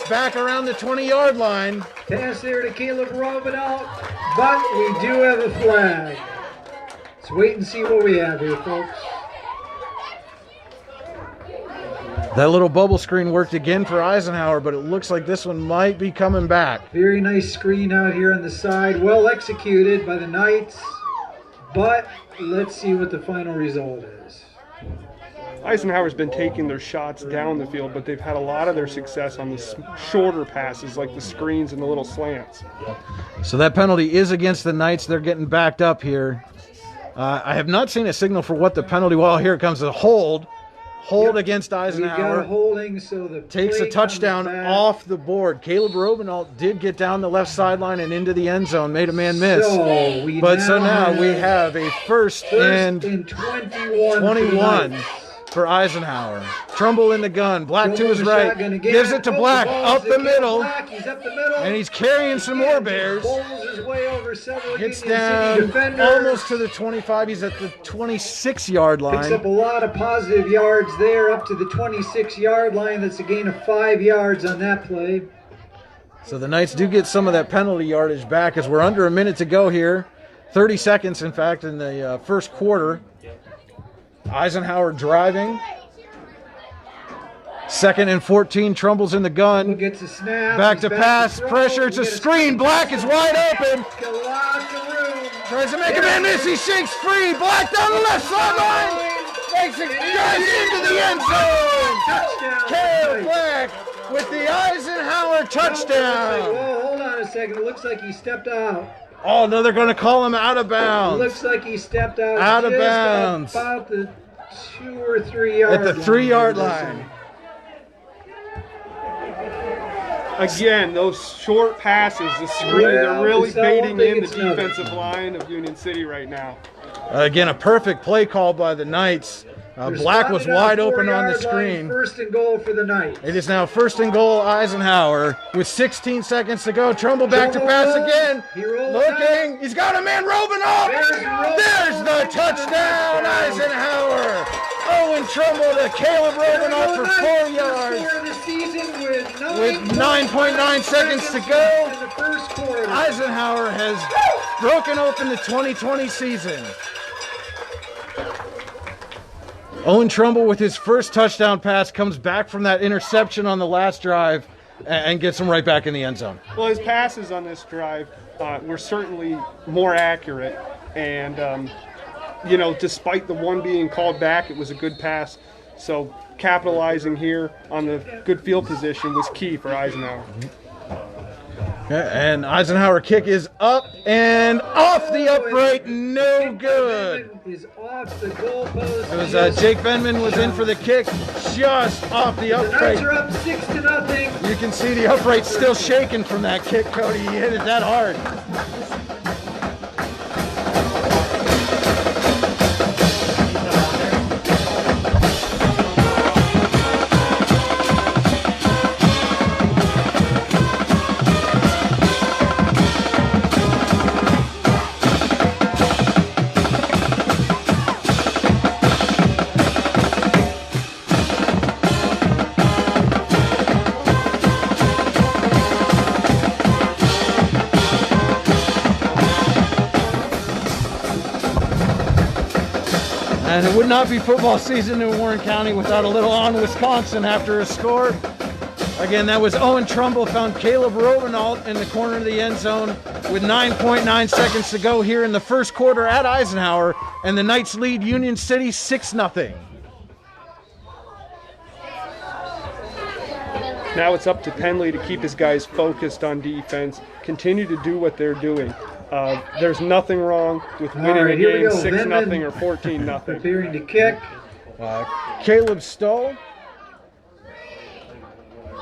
back around the 20-yard line. Pass there to Caleb Robinault, but we do have a flag. Let's wait and see what we have here, folks. That little bubble screen worked again for Eisenhower, but it looks like this one might be coming back. Very nice screen out here on the side. Well executed by the Knights, but let's see what the final result is. Eisenhower's been taking their shots down the field, but they've had a lot of their success on the shorter passes, like the screens and the little slants. So that penalty is against the Knights. They're getting backed up here. I have not seen a signal for what the penalty. Well, here comes a hold. Hold against We Eisenhower. got holding, so the Takes a play touchdown comes back. off the board. Caleb Robenalt did get down the left sideline and into the end zone, made a man miss. So now we have a first and 21 for Eisenhower. Trumbull in the gun. Black to his right. Gives it to Black up the middle. He's up the middle. And he's carrying some more Bears. Bowls his way over several Gets Union City down defenders. almost to the 25. He's at the 26-yard Picks up a line. lot of positive yards there, up to the 26-yard line. That's a gain of 5 yards on that play. So the Knights do get some of that penalty yardage back as we're under a minute to go here. 30 seconds, in fact, in the first quarter. Eisenhower driving. 2nd and 14. Trumbull's in the gun. Gets a snap. Back He's to pass. throw. Pressure. It's a screen. Black is wide open. Got lots of room. Tries to make a man miss. He shakes free. Black down the left sideline. Makes it drives into the end zone. Touchdown. Caleb Black with the Eisenhower touchdown. Whoa, hold on a second. It looks like he stepped out. Oh, no, they're going to call him out of It bounds. looks like he stepped out. Out of just bounds. About the 2 or 3 yard At the 3-yard line. Again, those short passes, the screen, Well, they're really it's not one baiting thing, in the it's another. defensive line of Union City right now. Again, a perfect play call by the Knights. They're Black was spotted wide on open on the 4-yard line, screen. First and goal for the Knights. It is now 1st and goal, Eisenhower, with 16 seconds to go. Trumbull back to Trumbull pass rolls. again. He rolls Looking. He's got a man. Robenalt. There's the touchdown, Eisenhower. Owen Trumbull to Caleb Robenalt for 4 yards. With 9.9 seconds to go, in the first quarter. Eisenhower has broken open the 2020 season. Owen Trumbull with his first touchdown pass comes back from that interception on the last drive and gets him right back in the end zone. Well, his passes on this drive were certainly more accurate, and despite the one being called back, it was a good pass. So capitalizing here on the good field position was key for Eisenhower. And Eisenhower kick is up and off the upright, no good. Is off the goalpost. It was Jake Benman was in for the kick, just off the The Knights upright. are up 6-0. You can see the upright still shaking from that kick, Cody. He hit it that hard. And it would not be football season in Warren County without a little on Wisconsin after a score. Again, that was Owen Trumbull found Caleb Robenalt in the corner of the end zone with 9.9 seconds to go here in the first quarter at Eisenhower, and the Knights lead Union City 6-0. Now it's up to Penley to keep his guys focused on defense, continue to do what they're doing. There's nothing wrong with winning right, a here we game go. 6-0 Venman or 14-0. Preparing to kick. Caleb Stoll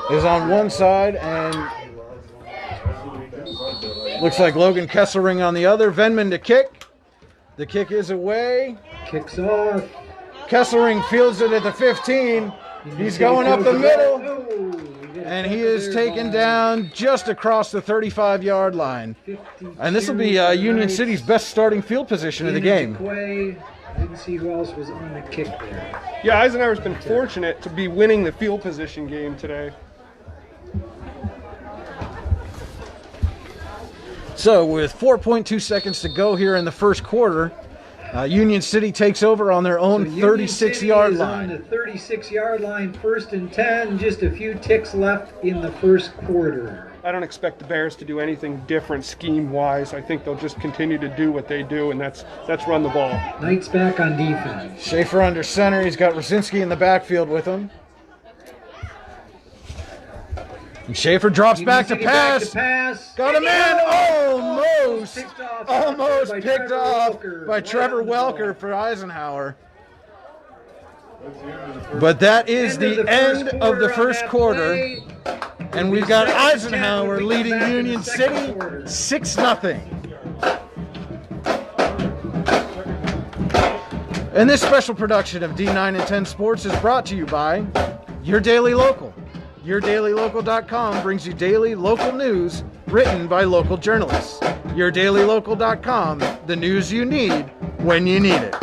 is on one side, and looks like Logan Kesselring on the other. Venman to kick. The kick is away. Kicks off. Kesselring fields it at the 15. He's going up the middle, and he is taken down just across the 35-yard line. And this will be Union City's best starting field position of the game. Didn't see who else was on the kick there. Yeah, Eisenhower's been fortunate to be winning the field position game today. So with 4.2 seconds to go here in the first quarter, Union City takes over on their own 36-yard line. On the 36-yard line, 1st and 10, just a few ticks left in the first quarter. I don't expect the Bears to do anything different scheme-wise. I think they'll just continue to do what they do, and that's run the ball. Knights back on defense. Schaefer under center. He's got Rosinski in the backfield with him. And Schaefer drops back to pass. Got him in. Almost picked off by Trevor Welker for Eisenhower. But that is the end of the first quarter. And we've got Eisenhower leading Union City 6-0. And this special production of D9 and 10 Sports is brought to you by Your Daily Local. YourDailyLocal.com brings you daily local news written by local journalists. YourDailyLocal.com, the news you need when you need it.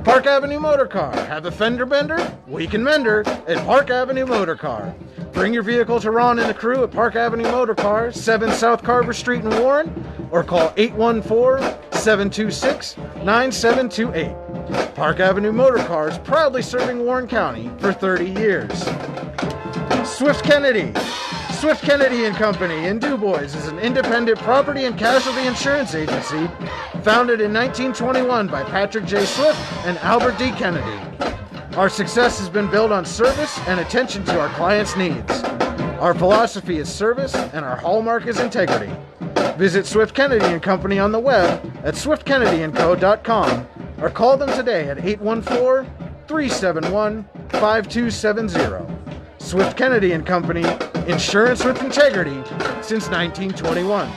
Park Avenue Motor Car. Have a fender bender? We can mend her at Park Avenue Motor Car. Bring your vehicle to Ron and the crew at Park Avenue Motor Car, 7 South Carver Street in Warren, or call 814-726-9728. Park Avenue Motor Cars, proudly serving Warren County for 30 years. Swift Kennedy. Swift Kennedy and Company in DuBois is an independent property and casualty insurance agency founded in 1921 by Patrick J. Swift and Albert D. Kennedy. Our success has been built on service and attention to our clients' needs. Our philosophy is service and our hallmark is integrity. Visit Swift Kennedy and Company on the web at swiftkennedyandco.com or call them today at 814-371-5270. Swift Kennedy and Company, insurance with integrity since 1921.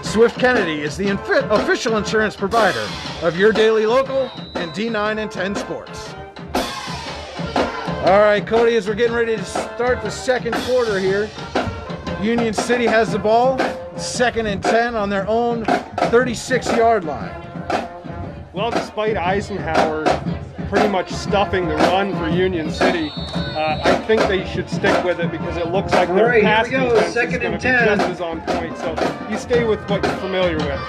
Swift Kennedy is the official insurance provider of Your Daily Local and D9 and 10 Sports. All right, Cody, as we're getting ready to start the second quarter here, Union City has the ball, 2nd and 10 on their own 36-yard line. Well, despite Eisenhower pretty much stuffing the run for Union City, I think they should stick with it because it looks like their pass defense is going to be just as on point. So you stay with what you're familiar with.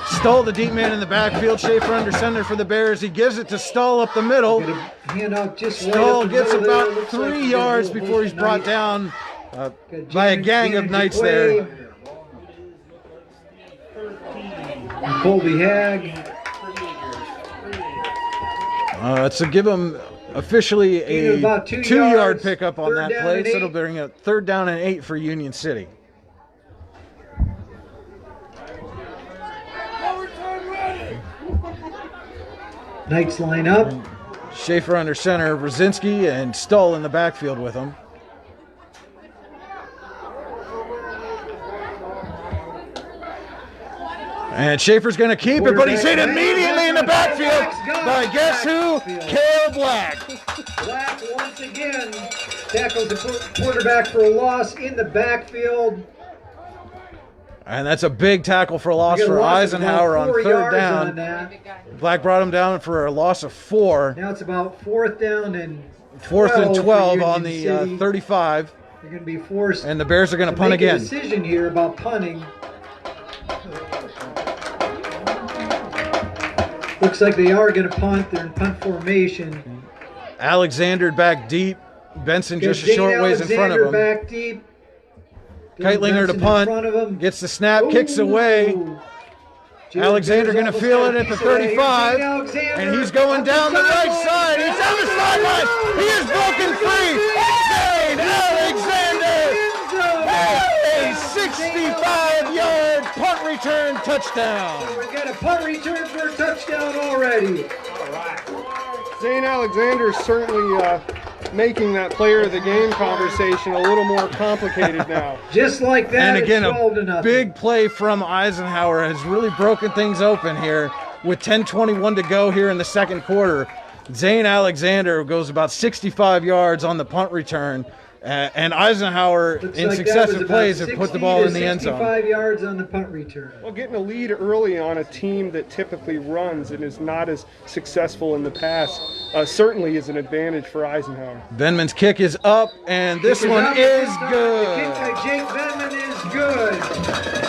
Stull, the deep man in the backfield. Schaefer under center for the Bears. He gives it to Stull up the middle. Stull gets about 3 yards before he's brought down by a gang of Knights there. Colby Hagg. To give him officially a 2-yard pickup on that play, so it'll bring a 3rd down and 8 for Union City. Knights line up. Schaefer under center, Brzezinski and Stull in the backfield with him. And Schaefer's going to keep it, but he's hit immediately in the backfield by guess who? Cale Black. Black once again tackles the quarterback for a loss in the backfield. And that's a big tackle for a loss for Eisenhower on 3rd down. Black brought him down for a loss of 4. Now it's about 4th down and 12 on the 35. They're going to be forced. And the Bears are going to punt again. Make a decision here about punting. Looks like they are going to punt. They're in punt formation. Alexander back deep. Benson just a short ways in front of him. Back deep. Keitlinger to punt. Gets the snap, kicks away. Alexander going to feel it at the 35. And he's going down the right side. He's down the sideline. He is broken free. Zane Alexander. A 65-yard punt return touchdown. We got a punt return for a touchdown already. Zane Alexander certainly making that player of the game conversation a little more complicated now. Just like that, and again, a big play from Eisenhower has really broken things open here with 10:21 to go here in the second quarter. Zane Alexander goes about 65 yards on the punt return. And Eisenhower, in successive plays, have put the ball in the end zone. 65 yards on the punt return. Well, getting a lead early on a team that typically runs and is not as successful in the past certainly is an advantage for Eisenhower. Venman's kick is up, and this one is good. The kick by Jake Venman is good.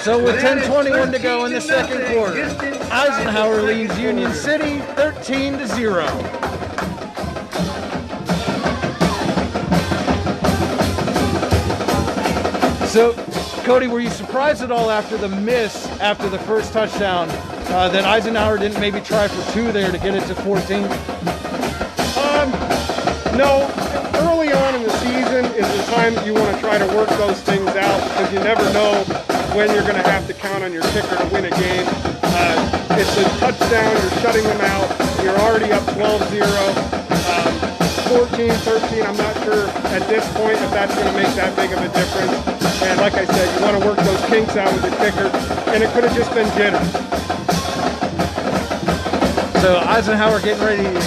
So with 10:21 to go in the second quarter, Eisenhower leads Union City 13-0. So Cody, were you surprised at all after the miss after the first touchdown that Eisenhower didn't maybe try for 2 there to get it to 14? No. Early on in the season is the time that you want to try to work those things out because you never know when you're going to have to count on your kicker to win a game. It's a touchdown, you're shutting them out, you're already up 12-0. 14, 13, I'm not sure at this point if that's going to make that big of a difference. And like I said, you want to work those kinks out with your kicker, and it could have just been jitters. So Eisenhower getting ready to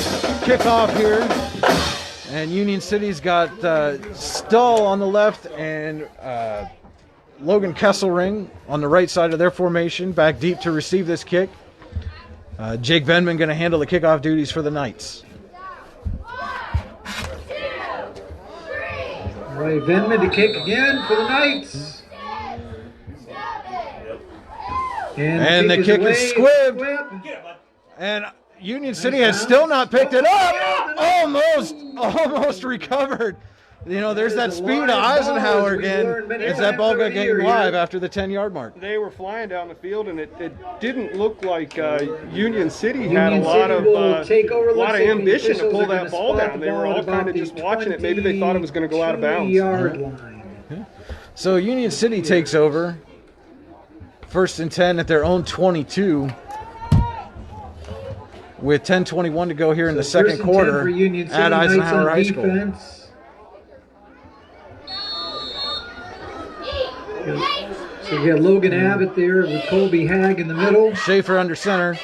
kick off here. And Union City's got Stull on the left and Logan Kesselring on the right side of their formation, back deep to receive this kick. Jake Venman going to handle the kickoff duties for the Knights. All right, Venman to kick again for the Knights. And the kick is squibbed. And Union City has still not picked it up. Almost recovered. You know, there's that speed of Eisenhower again. As that ball got getting live after the 10-yard mark. They were flying down the field, and it didn't look like Union City had a lot of ambition to pull that ball down. They were all kind of just watching it. Maybe they thought it was going to go out of bounds. Okay. So Union City takes over. 1st and 10 at their own 22. With 10:21 to go here in the second quarter at Eisenhower High School. So we got Logan Abbott there with Colby Hagg in the middle. Schaefer under center.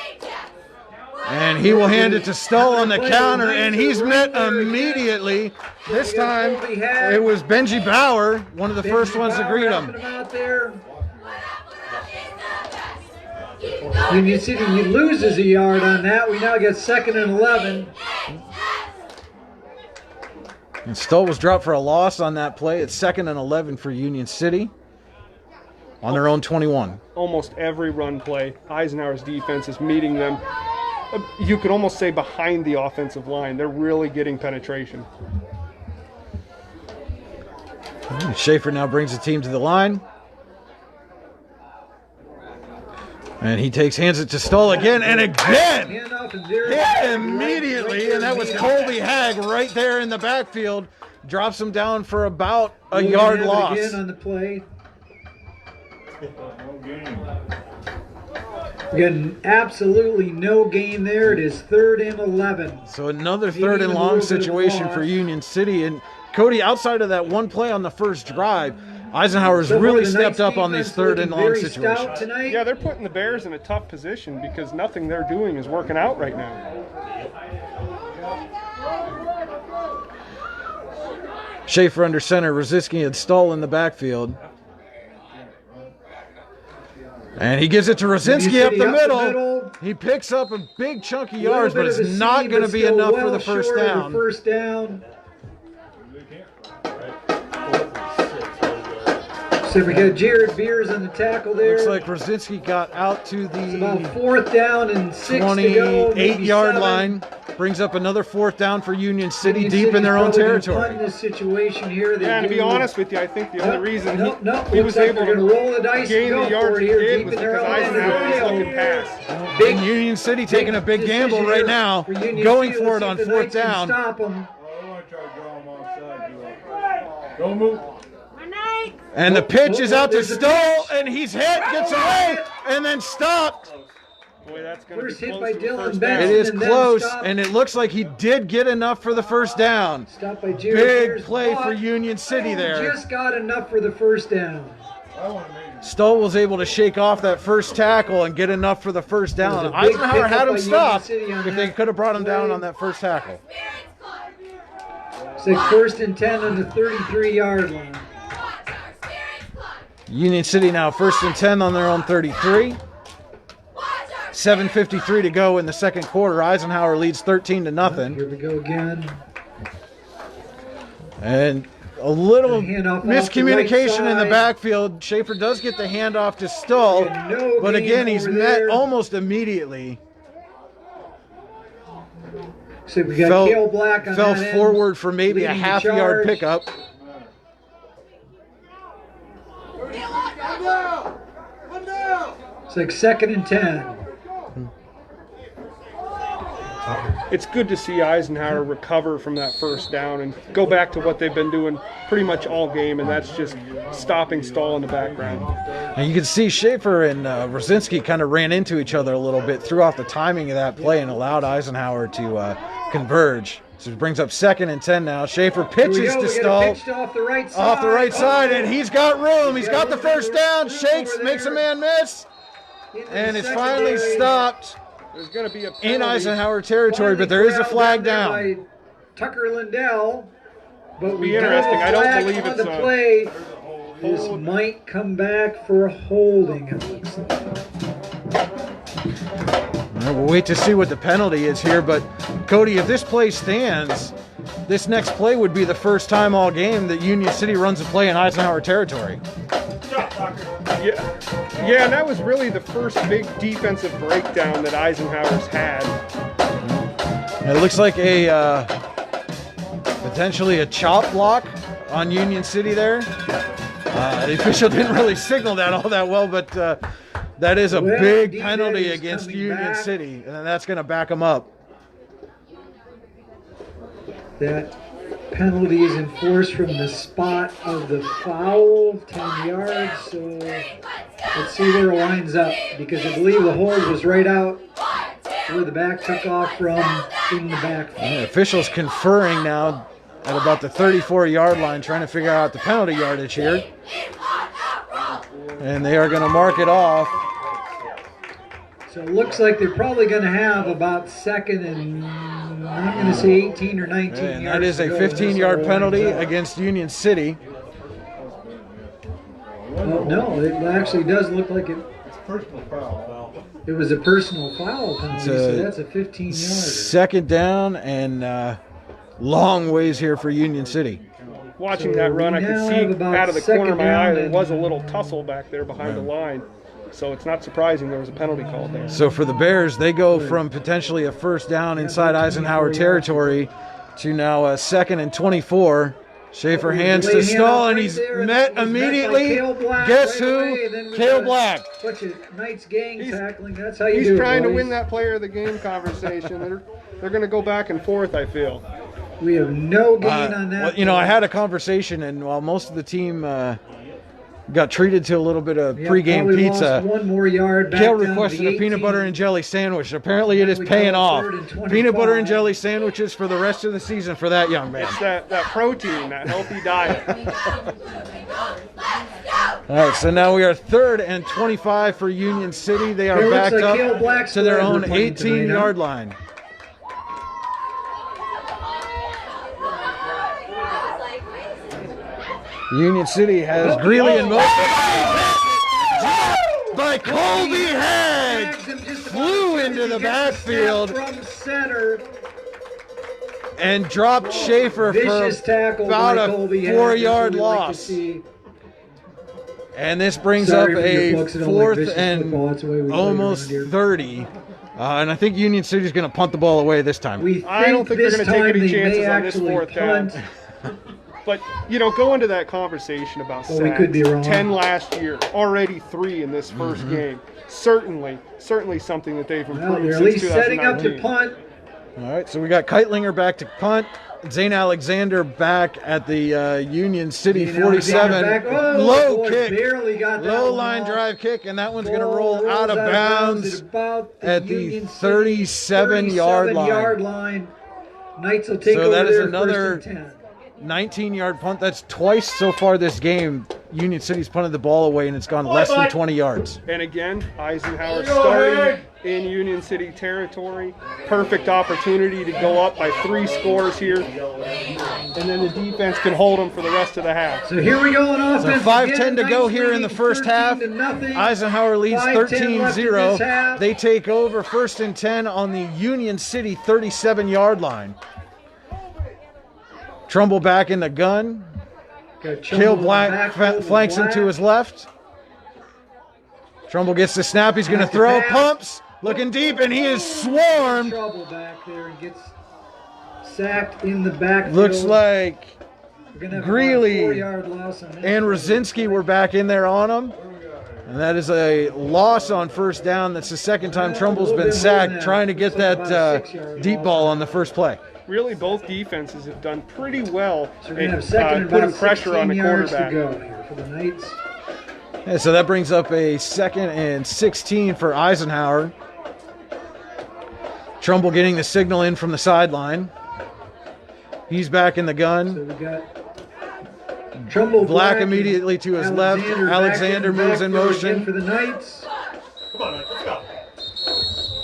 And he will hand it to Stull on the counter, and he's met immediately. This time it was Benji Bauer, one of the first ones to greet him. Union City loses a yard on that. We now get 2nd and 11. And Stull was dropped for a loss on that play. It's 2nd and 11 for Union City on their own 21. Almost every run play, Eisenhower's defense is meeting them. You could almost say behind the offensive line. They're really getting penetration. Schaefer now brings the team to the line. And he hands it to Stull again and again. Hit immediately, and that was Colby Hagg right there in the backfield. Drops him down for about a yard loss. Again on the play. Again, absolutely no gain there. It is 3rd and 11. So another 3rd and long situation for Union City. And Cody, outside of that one play on the first drive, Eisenhower's really stepped up on these 3rd and long situations. Yeah, they're putting the Bears in a tough position because nothing they're doing is working out right now. Schaefer under center, Rosiski and Stull in the backfield. And he gives it to Rosinski up the middle. He picks up a big chunk of yards, but it's not going to be enough for the first down. So we got Jared Beers on the tackle there. Looks like Rosinski got out to the about 4th down and 6 to go. 28-yard line. Brings up another 4th down for Union City deep in their own territory. This situation here, and to be honest with you, I think the only reason he was able to roll the dice gain the yards he did was because Eisenhower was looking past. Big Union City taking a big gamble right now, going for it on 4th down. Stop him. Don't move. And the pitch is out to Stull, and he's hit, gets away, and then stopped. Boy, that's going First to be hit close by to the Dylan first Benson. down. It is close, and it looks like he did get enough for the first down. Stopped by Jared Big Beers. play for Union City there. Just got enough for the first down. Stull was able to shake off that first tackle and get enough for the first down. Eisenhower had him stopped if they could have brought him down on that first tackle. It's like 1st and 10 on the 33-yard line. Union City now 1st and 10 on their own 33. 7:53 to go in the second quarter. Eisenhower leads 13-0. Here we go again. And a little miscommunication in the side. backfield. Schaefer does get the handoff to Stull, but again, he's met almost immediately. So we got Cale Black on fell that end, forward for maybe a leading the half-yard charge. pickup. It's like 2nd and 10. It's good to see Eisenhower recover from that first down and go back to what they've been doing pretty much all game, and that's just stopping stall in the background. And you can see Schaefer and Rosinski kind of ran into each other a little bit, threw off the timing of that play, and allowed Eisenhower to converge. So it brings up 2nd and 10 now. Schaefer pitches to Stahl Off the right side. off the right side, and he's got room. He's got the first down. Shakes, makes a man miss, and it's finally stopped. There's going to be a In penalty. Eisenhower territory, but there is a flag down. By Tucker Lindell. But we Be interesting. I don't flag believe on it's the a play. This might come back for a holding. It looks like. All right, we'll wait to see what the penalty is here, but Cody, if this play stands, this next play would be the first time all game that Union City runs a play in Eisenhower territory. Yeah, and that was really the first big defensive breakdown that Eisenhower's had. And it looks like a potentially a chop block on Union City there. The official didn't really signal that all that well, but that is a Well, big DJ penalty is against coming Union back. City, and that's going to back them up. That penalty is enforced from the spot of the foul, 10 yards. So let's see where it lines up, because I believe the hold was right out where the back took off from in the back. The officials conferring now at about the 34-yard line, trying to figure out the penalty yardage here. And they are going to mark it off. So it looks like they're probably going to have about 2nd and, I'm going to say 18 or 19 And yards. that is a to go. 15-yard penalty That's all. against Union City. Oh, no, it actually does look like it. It was a personal foul penalty, so that's a 15-yarder. Second down and long ways here for Union City. Watching So that run, I we could now see have about out of the corner of second my eye down there and- was a little tussle back there behind the line. So it's not surprising there was a penalty called there. So for the Bears, they go from potentially a first down inside Eisenhower territory to now a 2nd and 24. Schaefer hands to Stahl, and he's met immediately. Guess who? Cale Black. Bunch of Knights gang tackling. That's how you do He's it, trying to boys. win that player of the game conversation. They're going to go back and forth, I feel. We have no gain on that. Well, you know, I had a conversation, and while most of the team got treated to a little bit of Yeah, pregame probably lost pizza, one more yard. Back Cale down to requested the a peanut butter 18. and jelly sandwich. Apparently, it is We paying go off. 3rd and 25. Peanut butter and jelly sandwiches for the rest of the season for that young man. It's that protein, that healthy diet. All right, so now we are 3rd and 25 for Union City. They are It looks backed like Cale up Black's to their squad own we're playing tonight, 18-yard huh? line. Union City has Greeley in motion. By Colby Head. Drags him just about Flew as into he the gets the backfield snap from center. And dropped Schaefer Vicious for tackle about by a Colby Head. 4-yard That's what we like to loss. see. And this brings Sorry up for you a folks that don't like 4th vicious and football. That's the way we play almost around here. 30. And I think Union City's going to punt the ball away this time. We think I don't think they're this going to take time any they chances may on this actually 4th down. punt. But, you know, go into that conversation about Well, we sacks. could be wrong. 10 last year, already 3 in this first game. Certainly something that they've improved Well, they're at since least setting up to 2019. punt. All right, so we got Keitlinger back to punt. Zane Alexander back at the Union City Zane 47. Alexander back. Oh, Low boy, kick. barely got that Low one line off. drive kick, and that one's going to Ball roll out of rolls bounds at about at the Union City 37-yard line. 37-yard line. Knights will take So over that is their another 1st and 10. 19-yard punt. That's twice so far this game. Union City's punted the ball away, and it's gone less than 20 yards. And again, Eisenhower starting in Union City territory. Perfect opportunity to go up by 3 scores here. And then the defense can hold them for the rest of the half. So here we go on So offense. 5:10 to Again, go Knights here in the leading first half. 13-0. Eisenhower leads 5:10 left in this 13-0. half. They take over 1st and 10 on the Union City 37-yard line. Trumbull back in the gun. Got Trumbull Cale in the Black backfield with flanks him Black. to his left. Trumbull gets the snap. He's going to Back to throw. pass. Pumps. Looking deep, and he is swarmed. Trouble back there and gets sacked in the backfield. Looks like We're gonna have Greeley about a 4-yard loss on that. and Rosinski were back in there on him. And that is a loss on first down. That's the second time Trumbull's been sacked trying to get that deep ball on the first play. Really, both defenses have done pretty well So we're going to have at second and putting about pressure on 16 the yards quarterback. to go here for the Knights. Yeah, so that brings up a 2nd and 16 for Eisenhower. Trumbull getting the signal in from the sideline. He's back in the So gun. we got Trumbull Black immediately to his left. Alexander moves in motion. for the Knights. Come on, let's go.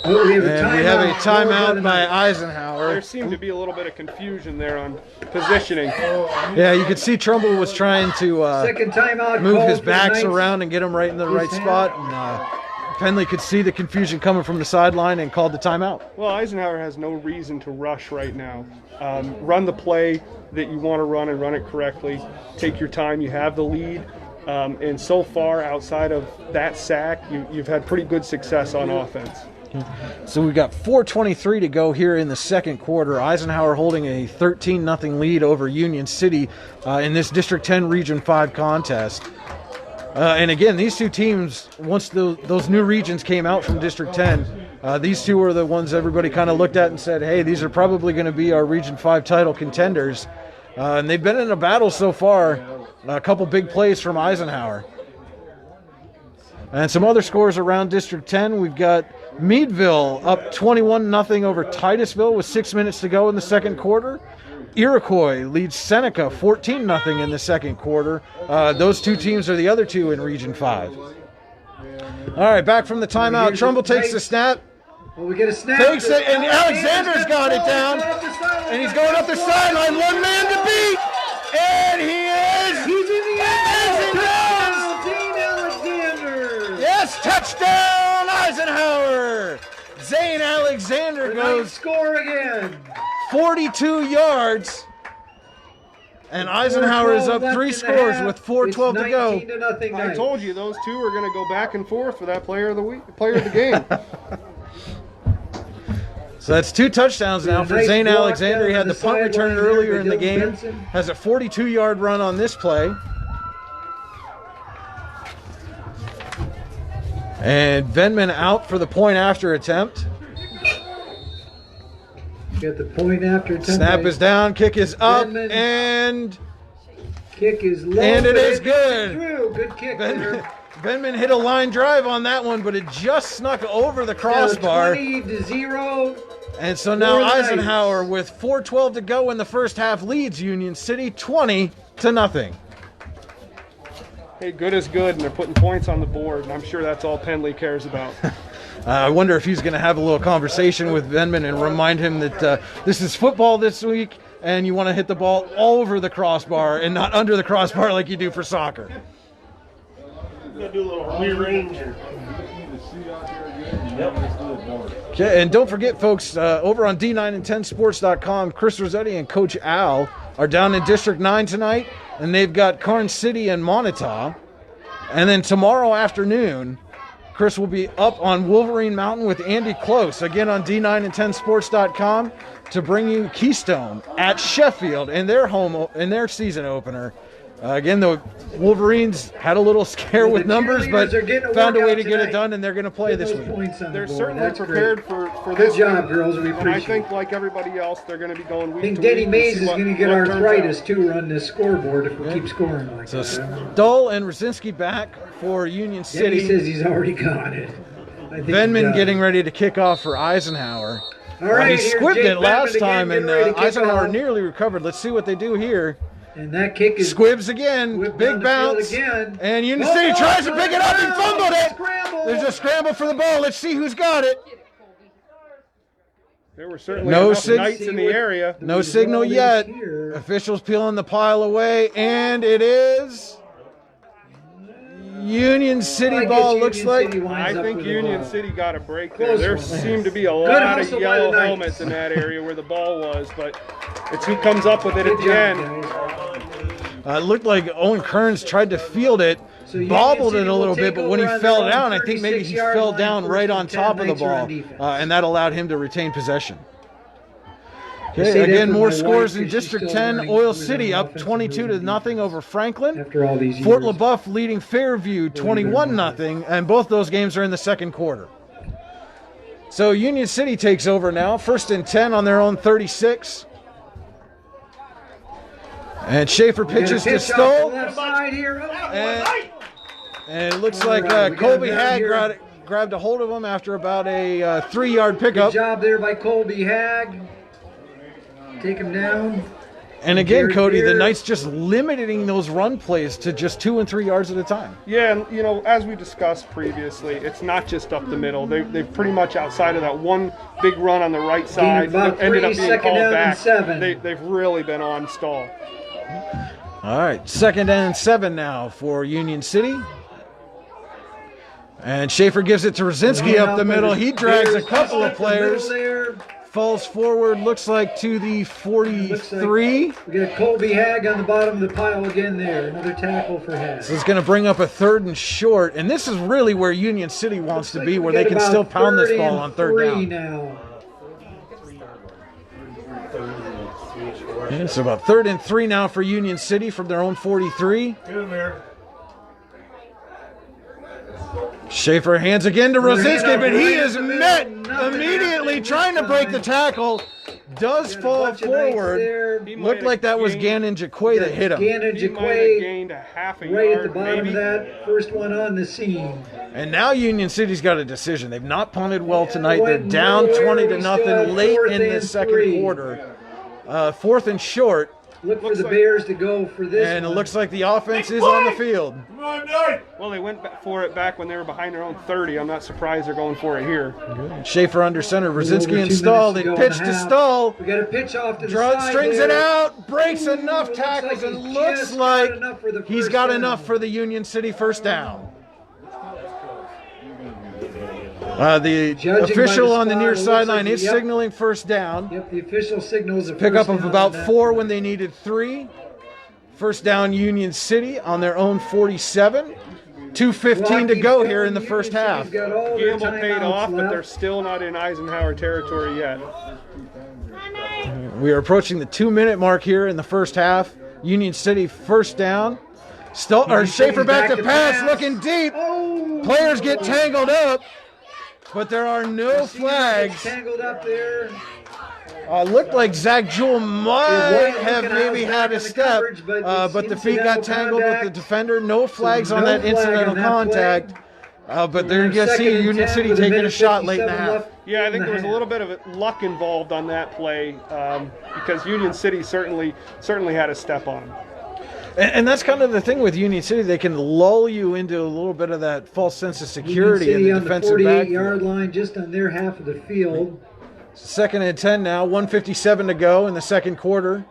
Oh, we have a And timeout. we have a called by timeout the by Knights. Eisenhower. There seemed to be a little bit of confusion there on positioning. Yeah, you could see Trumbull was trying to Second timeout. move called his for the backs Knights. around and get him right in the right His spot. And Penley could see the confusion coming from the sideline and called the timeout. Well, Eisenhower has no reason to rush right now. Run the play that you want to run and run it correctly. Take your time. You have the lead. And so far, outside of that sack, you've had pretty good success on offense. So we've got 4:23 to go here in the second quarter. Eisenhower holding a 13-0 lead over Union City in this District 10 Region 5 contest. And again, these two teams, once those new regions came out from District 10, these two were the ones everybody kind of looked at and said, hey, these are probably going to be our Region 5 title contenders. And they've been in a battle so far. A couple big plays from Eisenhower. And some other scores around District 10. We've got Meadville up 21-0 over Titusville with 6 minutes to go in the second quarter. Iroquois leads Seneca 14-0 in the second quarter. Those two teams are the other two in Region 5. All right, back from the timeout. Trumbull takes the snap. Well, we get a snap. Takes it, and Alexander's got it down. And he's going up the sideline. One man to beat. And he is. He's in the Yes, end he zone. Dean Alexander. Yes, touchdown, Eisenhower. Zane Alexander The Knights goes score again. 42 yards. And Eisenhower is up 3 scores with 4:12 to go. 19-0 I Knights. told you those two are going to go back and forth for that player of the week, player of the game. So that's 2 touchdowns now for Nice Zane block Alexander. He down had the the punt return sideline earlier there in the by game. Dylan Benson. Has a 42-yard run on this play. And Venman out for the point after attempt. Got the point after attempt. Snap is down, kick is up, Venman. and Kick is low. And it but is it good. Through. Good kick there. Venman hit a line drive on that one, but it just snuck over the crossbar. 20-0. And so now for the Knights. Eisenhower, with 4:12 to go in the first half, leads Union City 20-0. Hey, good is good, and they're putting points on the board, and I'm sure that's all Penley cares about. I wonder if he's going to have a little conversation with Venman and remind him that this is football this week, and you want to hit the ball over the crossbar and not under the crossbar like you do for soccer. We're gonna do a little rearranger. Okay, and don't forget, folks, over on D9and10sports.com, Chris Rossetti and Coach Al are down in District 9 tonight, and they've got Karn City and Montauk. And then tomorrow afternoon, Chris will be up on Wolverine Mountain with Andy Close, again on D9and10sports.com, to bring you Keystone at Sheffield in their season opener. Again, the Wolverines had a little scare with numbers, but found a way to get it done, and they're going to play this week. They're certainly prepared for Good this job, week, girls. We and I appreciate think, it. like everybody else, they're going to be going I week think to Denny week. Mays is going to get what turns arthritis out. too on this scoreboard if we keep scoring like So that. Stoll and Rosinski back for Union Denny City. says he's already got it. I think Venman he's getting ready to kick off for Eisenhower. All right, He here's squibbed Jake it last Venman again, time, getting and ready to kick Eisenhower off. nearly recovered. Let's see what they do here. And that kick is Squibs again, whipped big down the field bounce, again. and Union Oh, City tries to pick it up and scramble, fumbled it. scramble. There's a scramble for the ball. Let's see who's got it. There were certainly No enough sig- Knights in the area. No result signal is yet. here. Officials peeling the pile away, and it is Union I City guess ball. Union Looks like City winds I up think with the Union ball. City got a break Close there. There one. seemed to be a Good lot of hustle by the yellow Knights. helmets in that area where the ball was, but it's who comes up with it at Good the job, end. guys. it looked like Owen Kearns tried to field it, So Union bobbled City it a will little take bit, but when he over on fell their own down, I think maybe he 36-yard fell line, down first right and on 10. top of the Knights are on ball, defense. and that allowed him to retain possession. say Okay, that again, for more my scores wife, in 'cause she's District still 10. learning Oil who's an City up offensive 22-0 over Franklin. after all these years. Fort LaBeouf leading Fairview 21-0, and both those games are in the second quarter. So Union City takes over now, 1st and 10 on their own 36. And Schaefer We got a pitches to pitch off Stoll, the left side here. and it looks All like right, we got Colby him down Hag here. grabbed a hold of him after about a 3-yard pickup. Good job there by Colby Hag. Take him down. And again, Garrett Cody, the here. Knights just limiting those run plays to just 2 and 3 yards at a time. Yeah, and you know, as we discussed previously, it's not just up the middle. They've pretty much outside of that one big run on the right side about that ended up 3, being second called down and back. 7. They've really been on stall. All right, 2nd and 7 now for Union City. And Schaefer gives it to Rosinski up the middle. He drags a couple of players. Falls forward, looks like to the 43. We got Colby Hag on the bottom of the pile again there. Another tackle for Hag. This is going to bring up a 3rd and short. And this is really where Union City wants to be, where they can still pound this ball on 3rd down. Now. And it's about 3rd and 3 now for Union City from their own 43. Schaefer hands again to Rosinski, but he is met immediately trying to break the tackle. Does fall forward. Looked like that was Gannon Jaquay that hit him. Gannon He might have gained Jaquay a half a right yard, at the bottom maybe. of that first one on the scene. And now Union City's got a decision. They've not punted well tonight. They're Went down nowhere. 20 to We still nothing have late 4th in the and second 3. quarter. 4th and short, Look for Looks the like- Bears to go for this and it one. looks like the offense is on the field. Well, they went for it back when they were behind their own 30. I'm not surprised they're going for it here. Schaefer under center. Over Rosinski 2 installed. minutes to It go in pitched the to half. Stahl. We got a pitch off to the Draw, side strings there. it out, breaks Ooh, enough looks tackles, like and he's looks just like got enough for the he's first got down. enough for the Union City first down. The Judging by official the on the spot, near it looks sideline like is yep. signaling first down. Yep, the official signals a Pickup first of down about on that 4 play. when they needed 3. First down Union City on their own 47. 2:15 to go here in the first half. Got all their Gamble paid timeouts off, but left. they're still not in Eisenhower territory yet. We are approaching the 2-minute mark here in the first half. Union City first down. Schaefer back to pass, looking deep. Oh, Players get tangled up, but there are no flags. tangled up there. Looked like Zach Jewell might have looking maybe out had a back in the step, coverage, but but it's the feet got incidental tangled with the contact. defender. No flags on no that flag on incidental that contact. But they're going to Second see and Union 10 City with a taking a minute shot late in the 57 half. left Yeah, I in think the there was a half. little bit of luck involved on that play because Union City certainly had a step on them. And that's kind of the thing with Union City. They can lull you into a little bit of that false sense of security in Union City the on the defensive 48-yard backfield. line, just on their half of the field. 2nd and 10 now, 1:57 to go in the second quarter.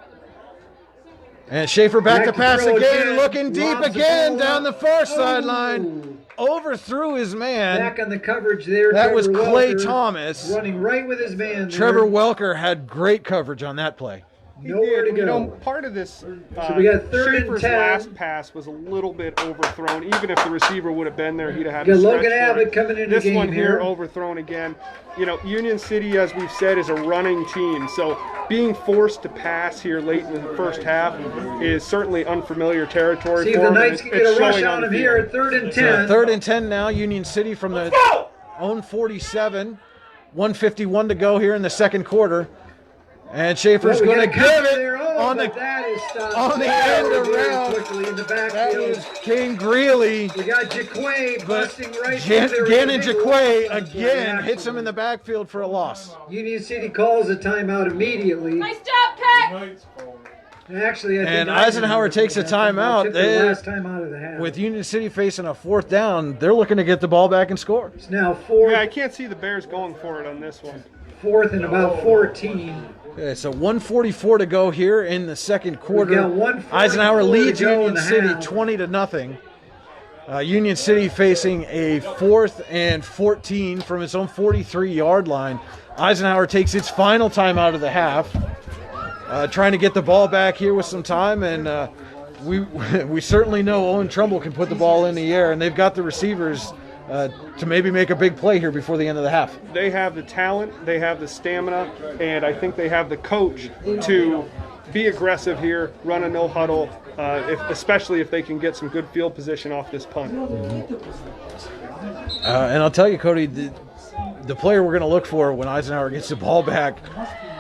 And Schaefer back to to pass throw again, looking deep Lobs the again ball down the up. far sideline. Overthrew his man. Back on the coverage there. That Trevor was Clay Welker Thomas. running right with his man there. Trevor Welker had great coverage on that play. Nowhere to You know, go. part of this, we got 3rd and Schaefer's 10. last pass was a little bit overthrown. Even if the receiver would have been there, he'd have had Got to stretch Logan for Abbott it. coming into This the game one here here. overthrown again. You know, Union City, as we've said, is a running team. So being forced to pass here late in the first half is certainly unfamiliar territory See if for the them. Knights and can get it's a rush showing on the him here field. at 3rd and 10. 3rd and 10 now, Union City from the own 47. 1:51 to go here in the second quarter. And Schaefer's Well, we going to got a give cover it there. Oh, on but the that is stopped on the very, end very around. quickly in the That backfield. was King Greeley. We got Jaquay But busting right through there. Gannon Big Jaquay loss. again hits him in the backfield for a loss. Union City calls a timeout immediately. Nice job, Peck. Actually, I think And Eisenhower takes a timeout. Took their They- last time out of the half. With Union City facing a 4th down, they're looking to get the ball back and score. It's now fourth, Yeah, I can't see the Bears going for it on this one. 4th and about 14. Okay, so 1:44 to go here in the second quarter. got 1:44 Eisenhower leads to go in Union the City half. 20-0. Union City facing a 4th and 14 from its own 43-yard line. Eisenhower takes its final time out of the half, trying to get the ball back here with some time, and we certainly know Owen Trumbull can put the ball in the air, and they've got the receivers to maybe make a big play here before the end of the half. They have the talent, they have the stamina, and I think they have the coach to be aggressive here, run a no huddle, especially if they can get some good field position off this punt. And I'll tell you, Cody, the player we're going to look for when Eisenhower gets the ball back,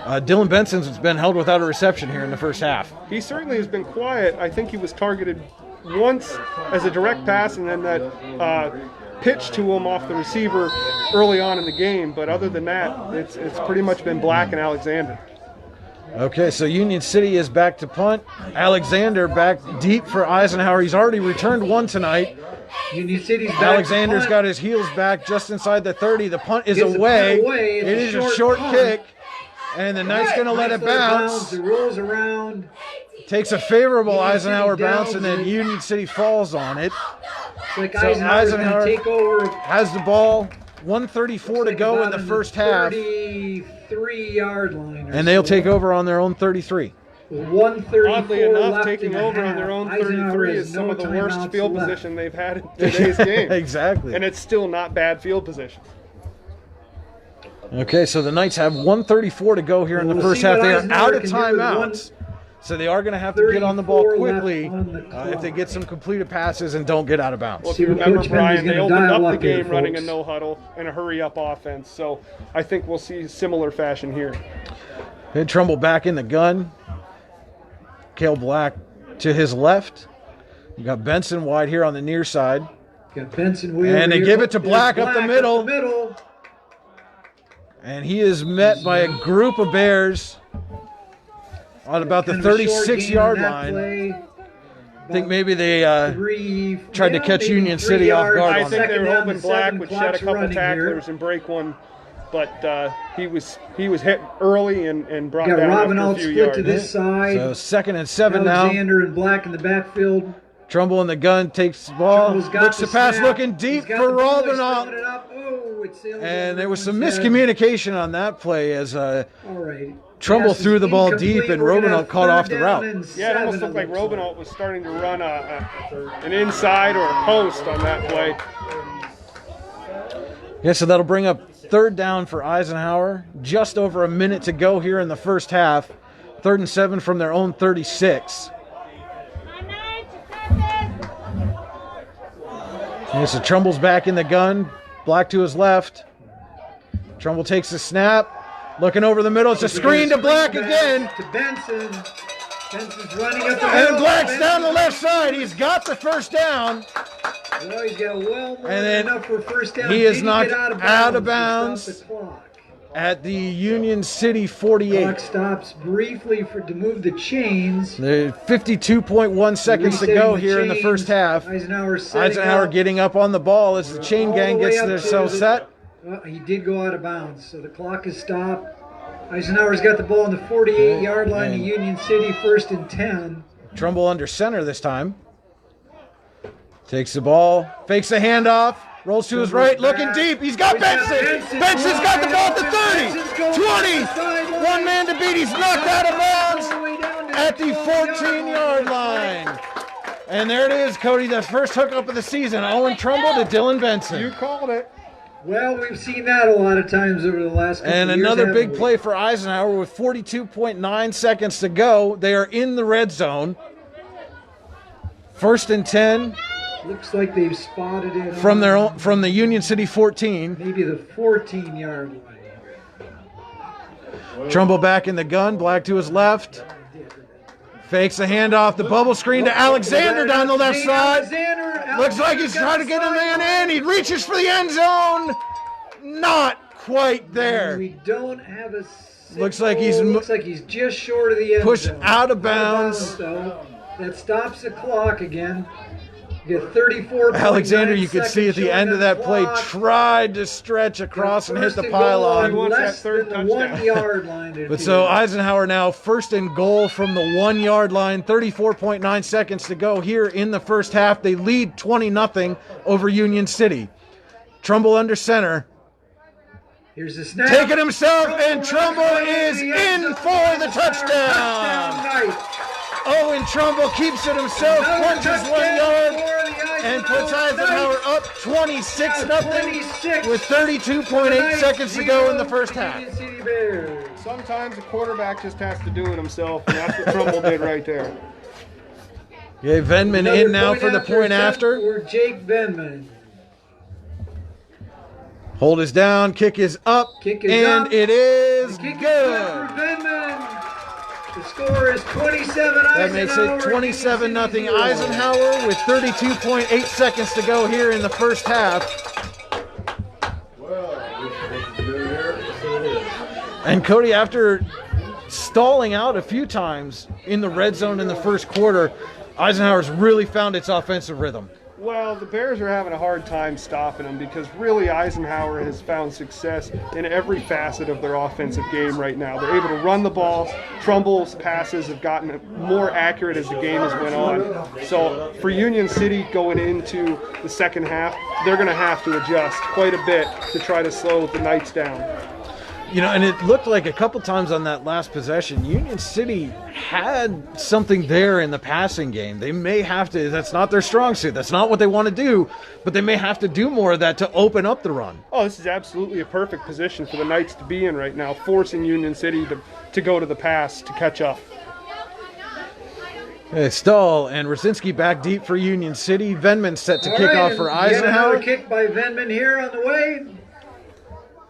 Dylan Benson's been held without a reception here in the first half. He certainly has been quiet. I think he was targeted once as a direct pass, and then that pitch to him off the receiver early on in the game. But other than that, it's pretty much been Black and Alexander. Okay, so Union City is back to punt. Alexander back deep for Eisenhower. He's already returned one tonight. Union City's back. Alexander's got his heels back just inside the 30. The punt is away. It's It is a short kick, and the Knight's going to let it bounce. It rolls around. Takes a favorable Union Eisenhower City bounce, and then downs it. Union City falls on it. It's like So Eisenhower's Eisenhower going to take over. has the ball. 1:34 to go in the first half, 33-yard line. and they'll take over on their own 33. 134 Oddly enough, left taking in the over on half. their own Eisenhower 33 has is some no of the worst timeouts field left. position they've had in today's game. Exactly. And it's still not bad field position. Okay, so the Knights have 1:34 to go here in the We'll first see half. what They are Eisenhower out of can do with timeouts, so they are going to have to get on the ball 1:34 left quickly on the clock. if they get some completed passes and don't get out of bounds. Well, if See you what remember, Coach Brian, Bendy's they gonna opened dial up the up here, game running a folks. no huddle and a hurry up offense. So I think we'll see similar fashion here. Okay, Trumbull back in the gun. Cale Black to his left. You got Benson wide here on the near side. Got Benson Wheeler And they here. give it to There's Black up the middle. middle. And he is met by a group of Bears on about the Kind of a short 36-yard gain on that line. play. I think maybe they tried to catch maybe Union 3 City off yards. guard I on think that. they were Second down hoping to Black 7, would shed a clock's couple running here. tacklers and break one, but he was hit early and brought Got down Robin after a out few split yards. to this side. So 2nd and 7 now. Alexander and Black in the backfield. Trumbull in the gun, takes the ball, Trumbull's got looks the pass, snap. looking He's deep got for the ball, he's Robinot. throwing it up. Oh, it sails And over there was some everyone's head. miscommunication on that play as All right. Trumbull Pass is threw the ball incomplete. deep and We're gonna Robinot have caught off the third route. down and Yeah, it almost 7, looked like looks Robinot was starting to run an inside or a post on that play. Yeah, so that'll bring up 3rd down for Eisenhower. Just over a minute to go here in the first half. 3rd and 7 from their own 36. Yeah, so Trumbull's back in the gun. Black to his left. Trumbull takes the snap. Looking over the middle. It's a screen to Black again. To Benson. Benson's running up the middle. And Black's down the left side. He's got the first down. Well, he's got well more And than then enough for first down. he Did is knocked get out of to bounds. stop the clock? At the Union City Clock 48. stops briefly to move the chains. There's 52.1 seconds to go here in the first half. Eisenhower getting up on the ball as the chain gang gets themselves set. Well, he did go out of bounds, so the clock is stopped. Eisenhower's got the ball on the 48-yard line to Union City, 1st and 10. Trumbull under center this time. Takes the ball, fakes the handoff, rolls to his right, looking deep. He's got Benson. Benson's got the ball at the 30, 20. One man to beat. He's knocked out of bounds at the 14-yard line. And there it is, Cody, the first hookup of the season. Owen Trumbull to Dylan Benson. You called it. Well, we've seen that a lot of times over the last couple And of years. another haven't big we? play for Eisenhower with 42.9 seconds to go. They are in the red zone. 1st and 10 Looks like they've spotted it from the Union City 14. maybe the 14-yard line. Trumbull back in the gun, Black to his left. Fakes the handoff, the bubble screen to Alexander down the left side. Looks like he's trying to get a man in. He reaches for the end zone. Not quite there. We don't have a Looks like he's just short of the end pushed zone. out of bounds. Though. That stops the clock again. You get 34. Alexander, you could see at the end of that play, tried to stretch across and hit the pylon. He wants that Less third than the touchdown. 1-yard line. But so Eisenhower now 1st and goal from the 1-yard line, 34.9 seconds to go here in the first half. They lead 20-0 over Union City. Trumbull under center. Here's the snap. Taking himself, and Trumbull is in for the touchdown. Night. Owen Trumbull keeps it himself, Another punches 1 touchdown yard. for the and puts Eisenhower up 26-0 26 with 32.8 seconds to go in the first half. Union City Bears. Sometimes a quarterback just has to do it himself, and that's what Trumbull did right there. Okay, Venman Another in now for the point attempt after. For Jake Venman. Hold is down, kick is up, Kick is and up. it is The kick is good. good for Venman. The score is 27 That makes it Eisenhower, 27-0 Union City 0. Eisenhower with 32.8 seconds to go here in the first half. Well, we should do here. And Cody, after stalling out a few times in the red zone in the first quarter, Eisenhower's really found its offensive rhythm. Well, the Bears are having a hard time stopping them because really Eisenhower has found success in every facet of their offensive game right now. They're able to run the ball. Trumbull's passes have gotten more accurate as the game has went on. So for Union City going into the second half, they're going to have to adjust quite a bit to try to slow the Knights down. You know, and it looked like a couple times on that last possession, Union City had something there in the passing game. They may have to, that's not their strong suit. That's not what they want to do, but they may have to do more of that to open up the run. Oh, this is absolutely a perfect position for the Knights to be in right now, forcing Union City to go to the pass to catch up. Okay, Stahl and Rosinski back deep for Union City. Venman set to All kick right, off for and yet Eisenhower. another kick by Venman here on the way.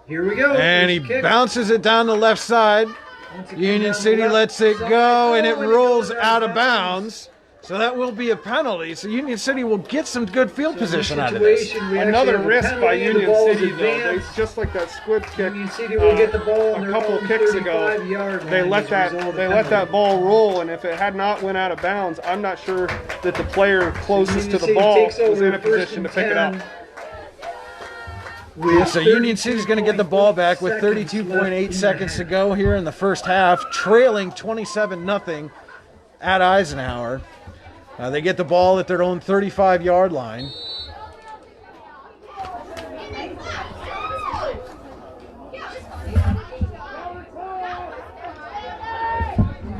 Here we go. And he There's a kick. bounces it down the left side. Once again, Union down the City left lets it side. go, and it Oh, rolls goes out of bounds. So that will be a penalty. So Union City will get some good field position out of this. Situation, we Another actually have a risk by penalty. The Union ball is City, though. They, advanced. just like that squib kick Union City will get the ball on a their couple own kicks ago. 35-yard They line let as a that result of they let that penalty. ball roll, and if it had not went out of bounds, I'm not sure that the player closest Union to the City ball takes was over in a first position to and pick it 10. up. So Union City's going to get the ball back with 32.8 seconds to go here in the first half, trailing 27-0 at Eisenhower. They get the ball at their own 35-yard line.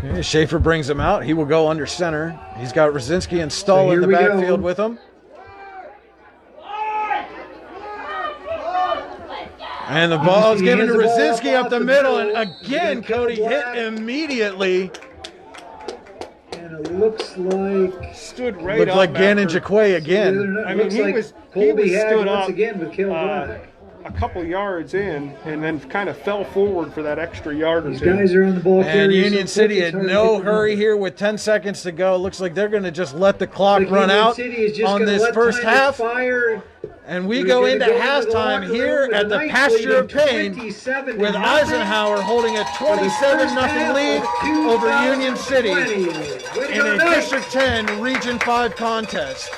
Okay, Schaefer brings him out. He will go under center. He's got Rosinski and Stahl in here the we go. backfield with him. And the ball is He given to hands the ball Rosinski off up the the middle, middle. and again, He's gonna Cody kill hit Black. immediately. And it looks like Stood right Looked up like Gannon after- Jakwe again. I mean, looks he like was Colby had stood once up, again with Caleb uh, Black. a couple yards in, and then kind of fell forward for that extra yard or These two. guys are on the ball And carriers, Union so City it's had hard to no get the hurry ball. here with 10 seconds to go. Looks like they're going to just let the clock Like run Union out City is just on gonna this let first time half. expire. And we We're go gonna into go into the halftime locker here room at the with the Pasture of Knights Pain leading 27-0 with Eisenhower holding a 27-0 lead over Union City in a District 10 Region 5 contest.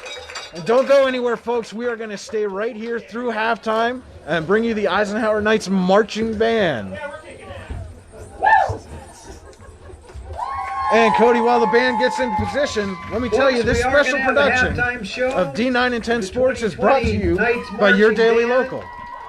And don't go anywhere, folks. We are going to stay right here through halftime and bring you the Eisenhower Knights marching band. And Cody, while the band gets in position, let me tell you, this special production of D9 and 10 Sports is brought to you by Your Daily Local.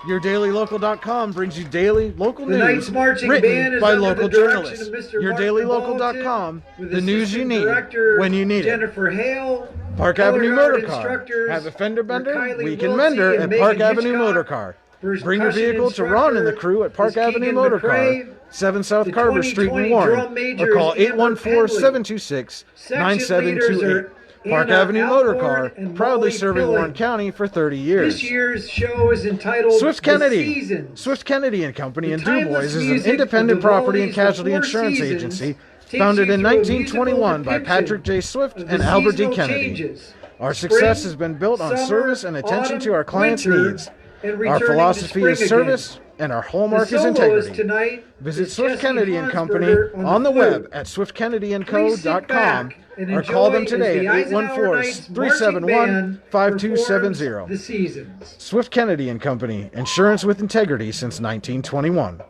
YourDailyLocal.com brings you daily local The Knights news marching band written is by under local the direction journalists. of Mr. YourDailyLocal.com, with the news you Assistant need Director when you need it. Jennifer Hale, Park Color Avenue Guard Motor Car. instructors Have a fender bender? Kylie We can Wiltsey mender and at Megan Park Avenue Hitchcock. Motor Car. First Bring your percussion vehicle to Ron and the crew at Park instructor Avenue is Motor Keegan Car, McCrae. 7 South The Carver Street in 2020 Warren, drum major or call is Amber 814-726-9728. Section leaders are Park Anna Avenue Motor Alcorn Car, and proudly Molly serving Pilling. Warren County for 30 years. This year's show is entitled Swift The Kennedy. Seasons. Swift Kennedy and Company The in Du Bois timeless is an music independent of the property and Volleys, casualty the Four insurance Seasons, agency takes founded you in through a musical 1921 by depiction Patrick J. Swift of and the Albert D. seasonal Kennedy. changes. Our Spring, success has been built on summer, service and attention to our autumn, clients' winter, needs. and Our returning to philosophy spring is service, and our hallmark The is soloist integrity. tonight Visit is Swift Jesse Kennedy and Company Hansberger on the flute. web at Please sit swiftkennedyandco.com back and or call them enjoy today as at the Eisenhower Knights marching band 814-371-5270. performs The Seasons. Swift Kennedy and Company, insurance with integrity since 1921.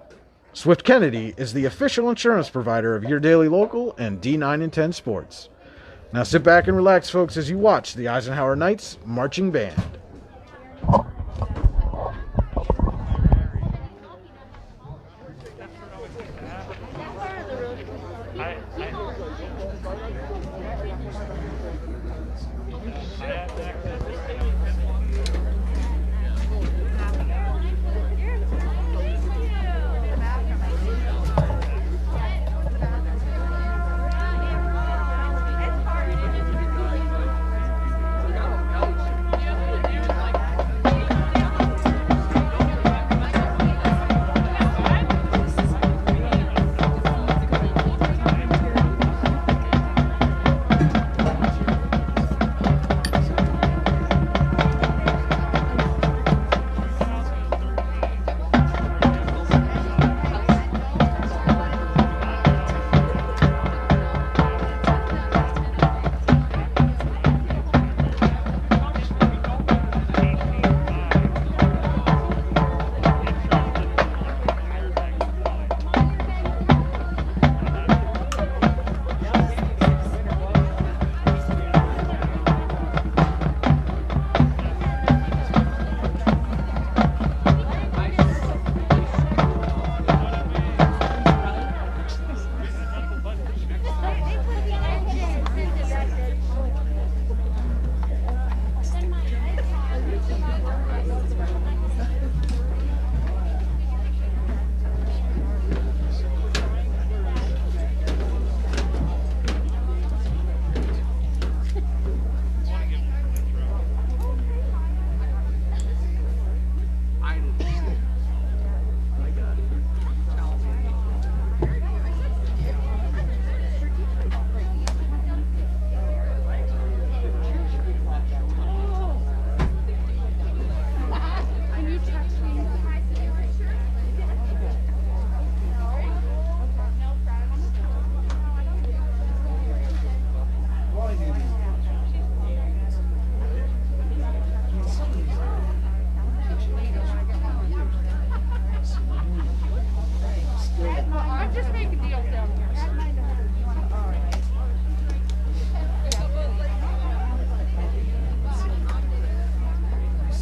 Swift Kennedy is the official insurance provider of Your Daily Local and D9 and 10 Sports. Now sit back and relax, folks, as you watch the Eisenhower Knights marching band.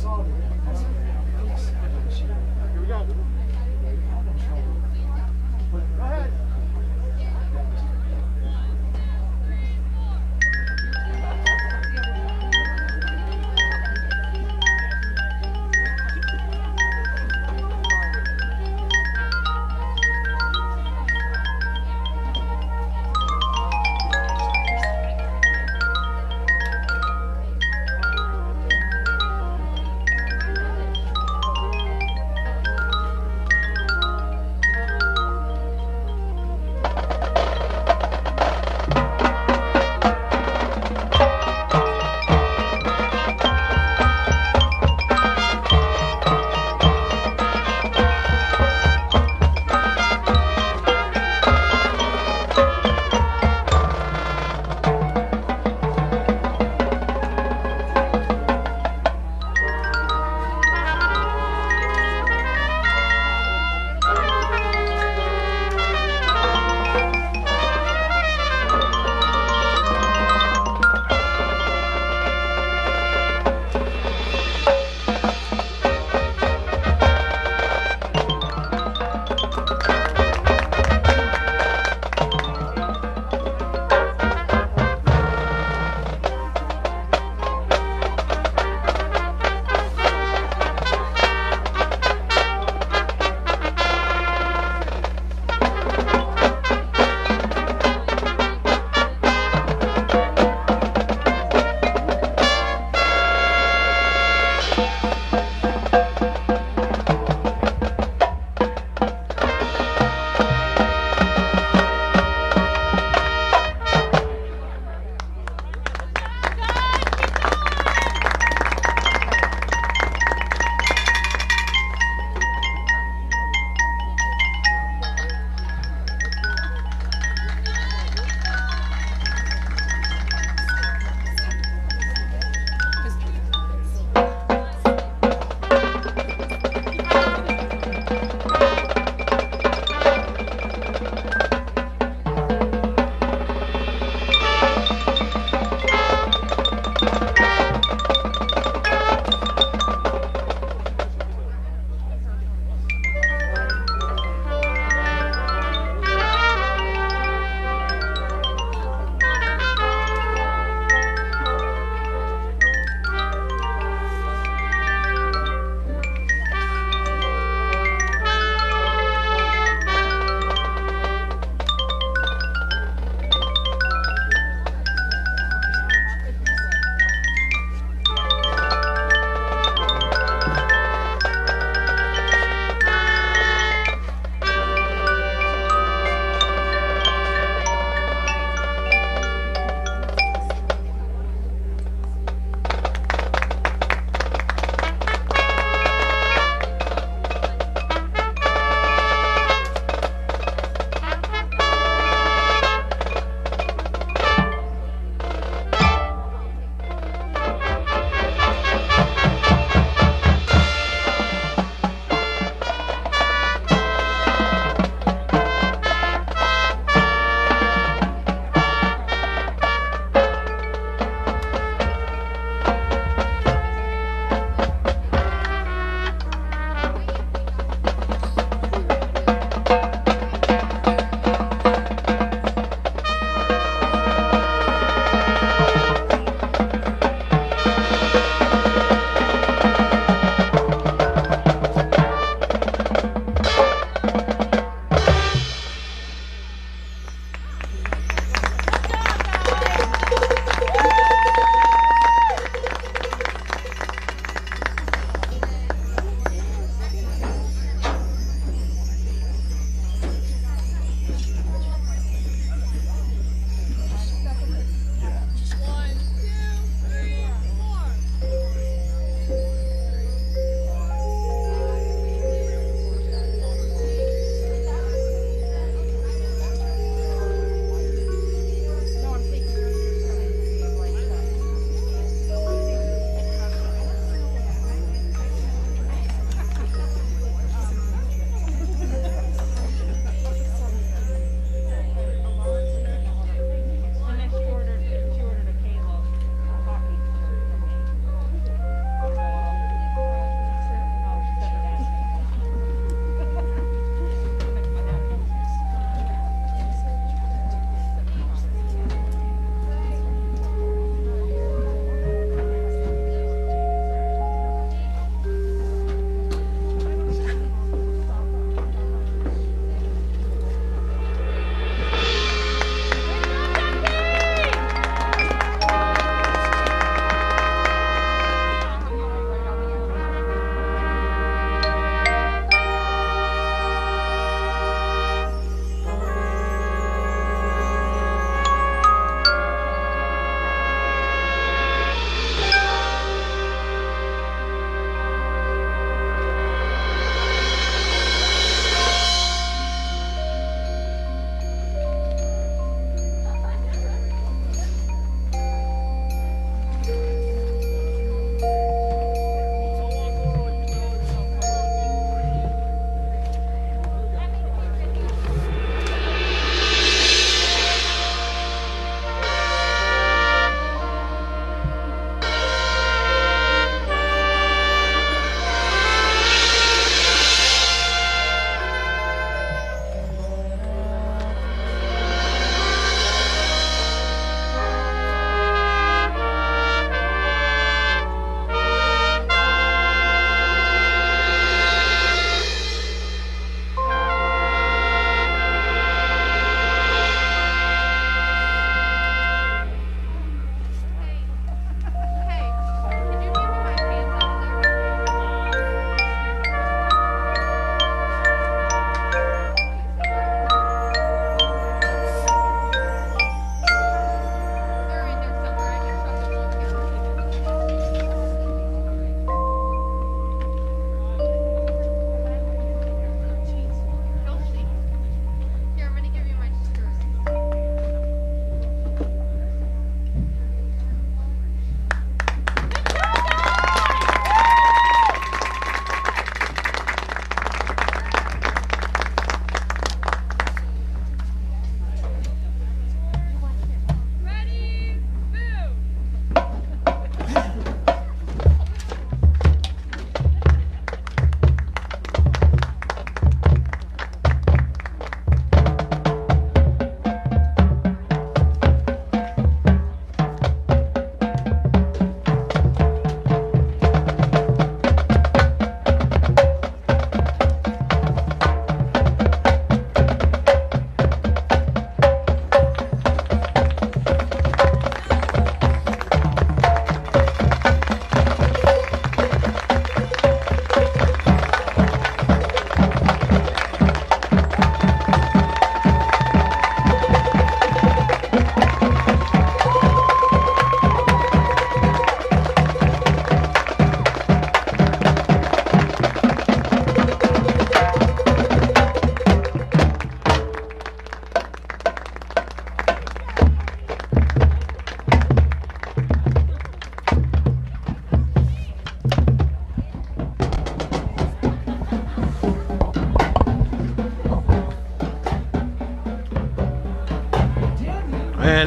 Here we go. Go ahead.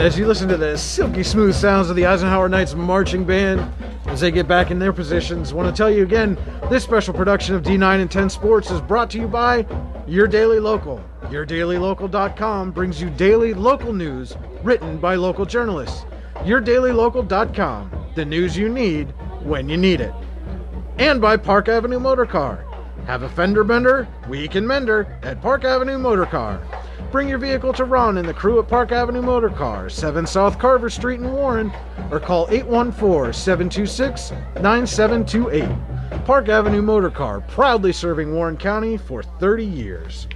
as you listen to the silky smooth sounds of the Eisenhower Knights marching band as they get back in their positions, I want to tell you again, this special production of D9 and 10 Sports is brought to you by Your Daily Local. YourDailyLocal.com brings you daily local news written by local journalists. YourDailyLocal.com, the news you need when you need it. And by Park Avenue Motor Car. Have a fender bender? We can mend her at Park Avenue Motor Car. Bring your vehicle to Ron and the crew at Park Avenue Motor Car, 7 South Carver Street in Warren, or call 814-726-9728. Park Avenue Motor Car, proudly serving Warren County for 30 years.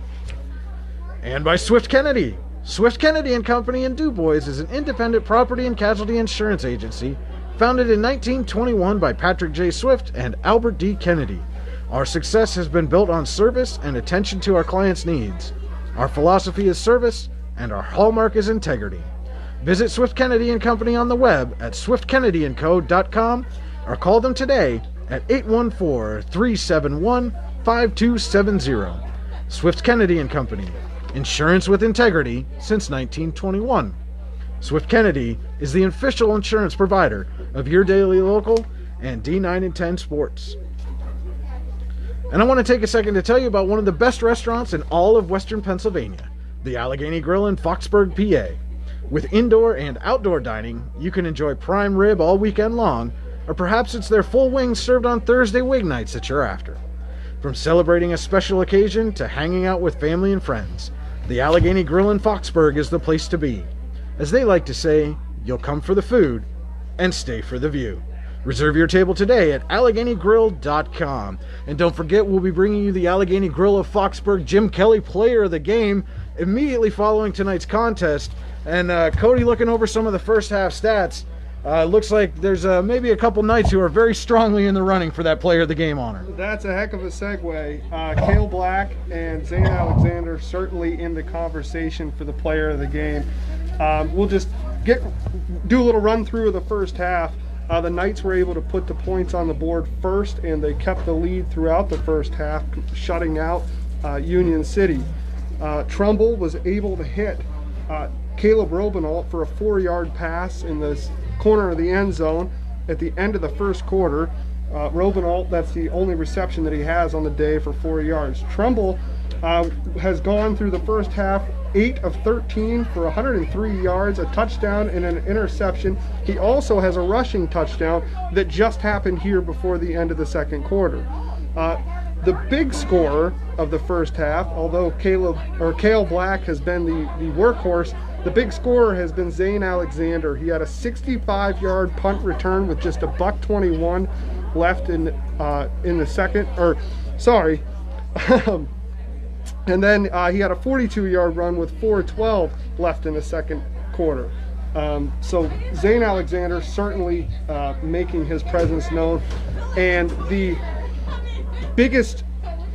And by Swift Kennedy. Swift Kennedy and Company in DuBois is an independent property and casualty insurance agency founded in 1921 by Patrick J. Swift and Albert D. Kennedy. Our success has been built on service and attention to our clients' needs. Our philosophy is service, and our hallmark is integrity. Visit Swift Kennedy and Company on the web at swiftkennedyandco.com or call them today at 814-371-5270. Swift Kennedy and Company. Insurance with integrity since 1921. Swift Kennedy is the official insurance provider of Your Daily Local and D9 and 10 Sports. And I want to take a second to tell you about one of the best restaurants in all of Western Pennsylvania, the Allegheny Grill in Foxburg, PA. With indoor and outdoor dining, you can enjoy prime rib all weekend long, or perhaps it's their full wings served on Thursday wing nights that you're after. From celebrating a special occasion to hanging out with family and friends, the Allegheny Grill in Foxburg is the place to be. As they like to say, you'll come for the food and stay for the view. Reserve your table today at AlleghenyGrill.com. And don't forget, we'll be bringing you the Allegheny Grill of Foxburg Jim Kelly Player of the Game immediately following tonight's contest. And Cody, looking over some of the first half stats, looks like there's maybe a couple Knights who are very strongly in the running for that Player of the Game honor. That's a heck of a segue. Cale Black and Zane Alexander certainly in the conversation for the Player of the Game. We'll just do a little run through of the first half. The Knights were able to put the points on the board first, and they kept the lead throughout the first half, shutting out Union City. Trumbull was able to hit Caleb Robinault for a 4-yard pass in the corner of the end zone at the end of the first quarter. Robinault, that's the only reception that he has on the day for 4 yards. Trumbull has gone through the first half 8 of 13 for 103 yards, a touchdown and an interception. He also has a rushing touchdown that just happened here before the end of the second quarter. The big scorer of the first half, although Cale Black has been the workhorse, the big scorer has been Zane Alexander. He had a 65-yard punt return with just $1.21 left in the second, and then he had a 42-yard run with 4:12 left in the second quarter. So Zane Alexander certainly making his presence known. And the biggest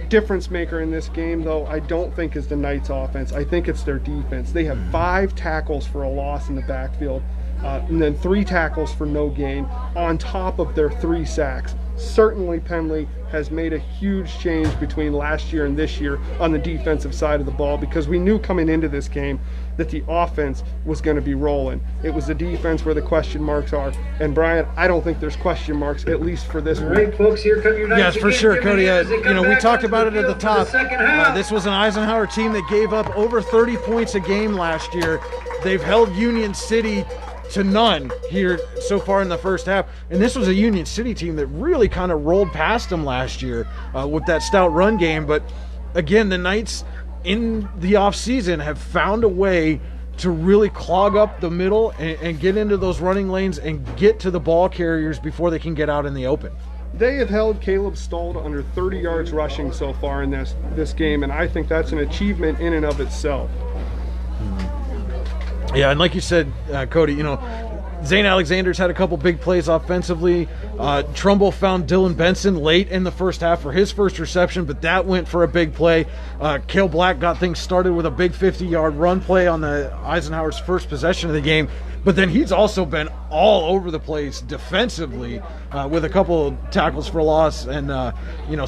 difference maker in this game, though, I don't think is the Knights offense. I think it's their defense. They have 5 tackles for a loss in the backfield, and then 3 tackles for no gain on top of their 3 sacks. Certainly Penley has made a huge change between last year and this year on the defensive side of the ball, because we knew coming into this game that the offense was going to be rolling. It was the defense where the question marks are. And Brian, I don't think there's question marks, at least for this All week. right, folks, here come your Knights. Yes, for again. sure, Give me Cody. hands as they come We back talked onto about it at the field for top. second half. This was an Eisenhower team that gave up over 30 points a game last year. They've held Union City to none here so far in the first half. And this was a Union City team that really kind of rolled past them last year with that stout run game. But again, the Knights in the offseason have found a way to really clog up the middle and get into those running lanes and get to the ball carriers before they can get out in the open. They have held Caleb Stoll to under 30 yards rushing so far in this game, and I think that's an achievement in and of itself. Yeah, and like you said, Cody, Zane Alexander's had a couple big plays offensively. Trumbull found Dylan Benson late in the first half for his first reception, but that went for a big play. Cale Black got things started with a big 50-yard run play on the Eisenhower's first possession of the game. But then he's also been all over the place defensively with a couple of tackles for loss and,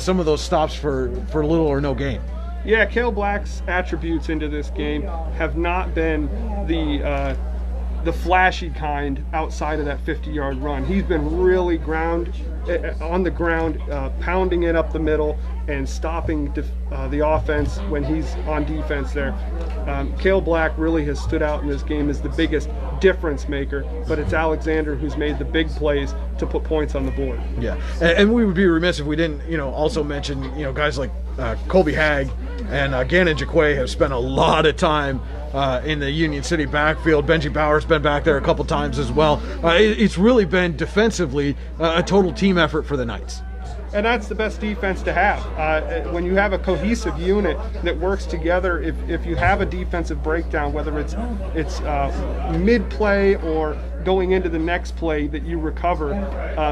some of those stops for little or no gain. Yeah, Cale Black's attributes into this game have not been the the flashy kind outside of that 50-yard run. He's been really on the ground, pounding it up the middle and stopping the offense when he's on defense there. Cale Black really has stood out in this game as the biggest difference maker, but it's Alexander who's made the big plays to put points on the board. Yeah, and we would be remiss if we didn't, also mention, guys like Colby Hagg and Gannon Jaquay have spent a lot of time in the Union City backfield. Benji Bauer's been back there a couple times as well. It's really been defensively a total team effort for the Knights. And that's the best defense to have. When you have a cohesive unit that works together, if you have a defensive breakdown, whether it's mid-play or going into the next play that you recover,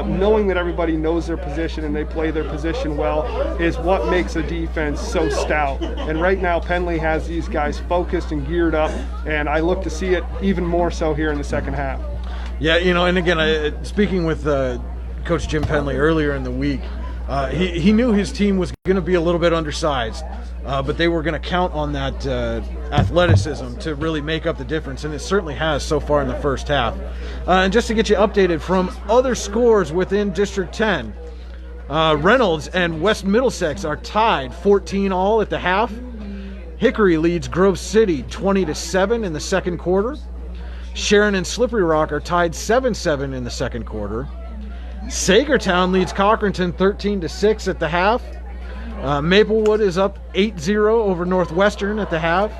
knowing that everybody knows their position and they play their position well is what makes a defense so stout. And right now, Penley has these guys focused and geared up, and I look to see it even more so here in the second half. Yeah, and again, speaking with Coach Jim Penley earlier in the week, he knew his team was going to be a little bit undersized, but they were going to count on that athleticism to really make up the difference, and it certainly has so far in the first half. And just to get you updated from other scores within District 10, Reynolds and West Middlesex are tied 14 all at the half. Hickory leads Grove City 20-7 in the second quarter. Sharon and Slippery Rock are tied 7-7 in the second quarter. Sagertown leads Cochranton 13-6 at the half. Maplewood is up 8-0 over Northwestern at the half.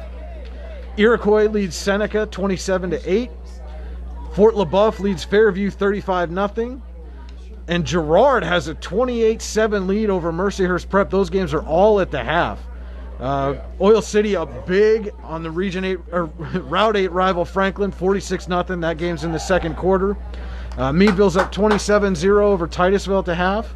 Iroquois leads Seneca 27-8. Fort LaBeouf leads Fairview 35-0. And Girard has a 28-7 lead over Mercyhurst Prep. Those games are all at the half. Oil City up big on the Region 8 or Route 8 rival Franklin, 46-0. That game's in the second quarter. Meadville's up 27-0 over Titusville at the half.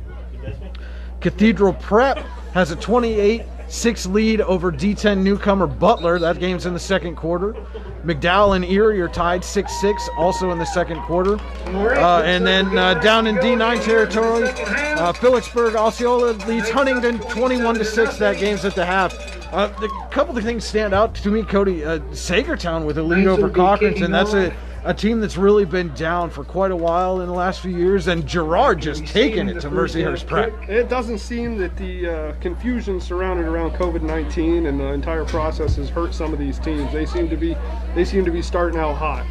Cathedral Prep has a 28-6 lead over D10 newcomer Butler. That game's in the second quarter. McDowell and Erie are tied 6-6, also in the second quarter. And then down in D9 territory, Phillipsburg Osceola leads Huntington 21-6. That game's at the half. A couple of things stand out to me, Cody. Sagertown with a lead over Cochranton. That's a team that's really been down for quite a while in the last few years, and Girard just taking it to Mercyhurst Prep. It doesn't seem that the confusion surrounded around COVID-19 and the entire process has hurt some of these teams. They seem to be starting out hot.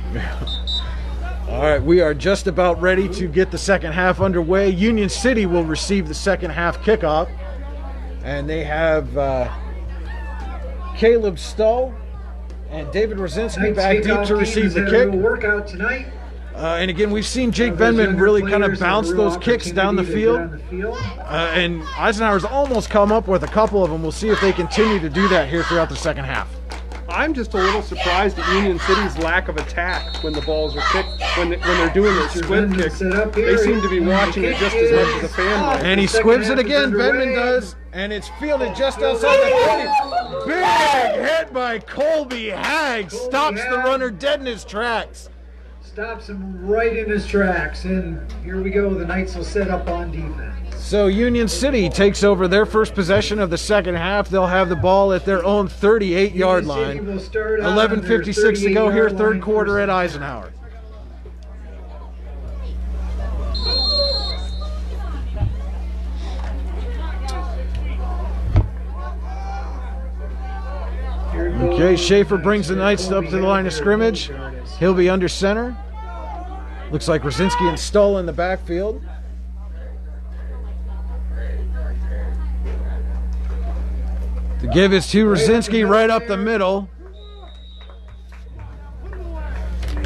All right, we are just about ready to get the second half underway. Union City will receive the second half kickoff, and they have Caleb Stull and David Rosinski back deep to receive the kick. Workout tonight. And again, we've seen Jake Benman really kind of bounce those kicks down the field. And Eisenhower's almost come up with a couple of them. We'll see if they continue to do that here throughout the second half. I'm just a little surprised at Union City's lack of attack when the balls are kicked, when they're doing their squib kicks. They seem to be watching it just as much as a fan might. And he squibs it again, Benman does, and it's fielded just outside the 30. Big hit by Colby Hagg, stops the runner dead in his tracks. Stops him right in his tracks, and here we go. The Knights will set up on defense. So Union City takes over their first possession of the second half. They'll have the ball at their own 38-yard line. 11:56 to go here, third quarter at Eisenhower. Okay, Schaefer brings the Knights up to the line of scrimmage. He'll be under center. Looks like Rosinski and Stull in the backfield. The give is to Rosinski right up the middle.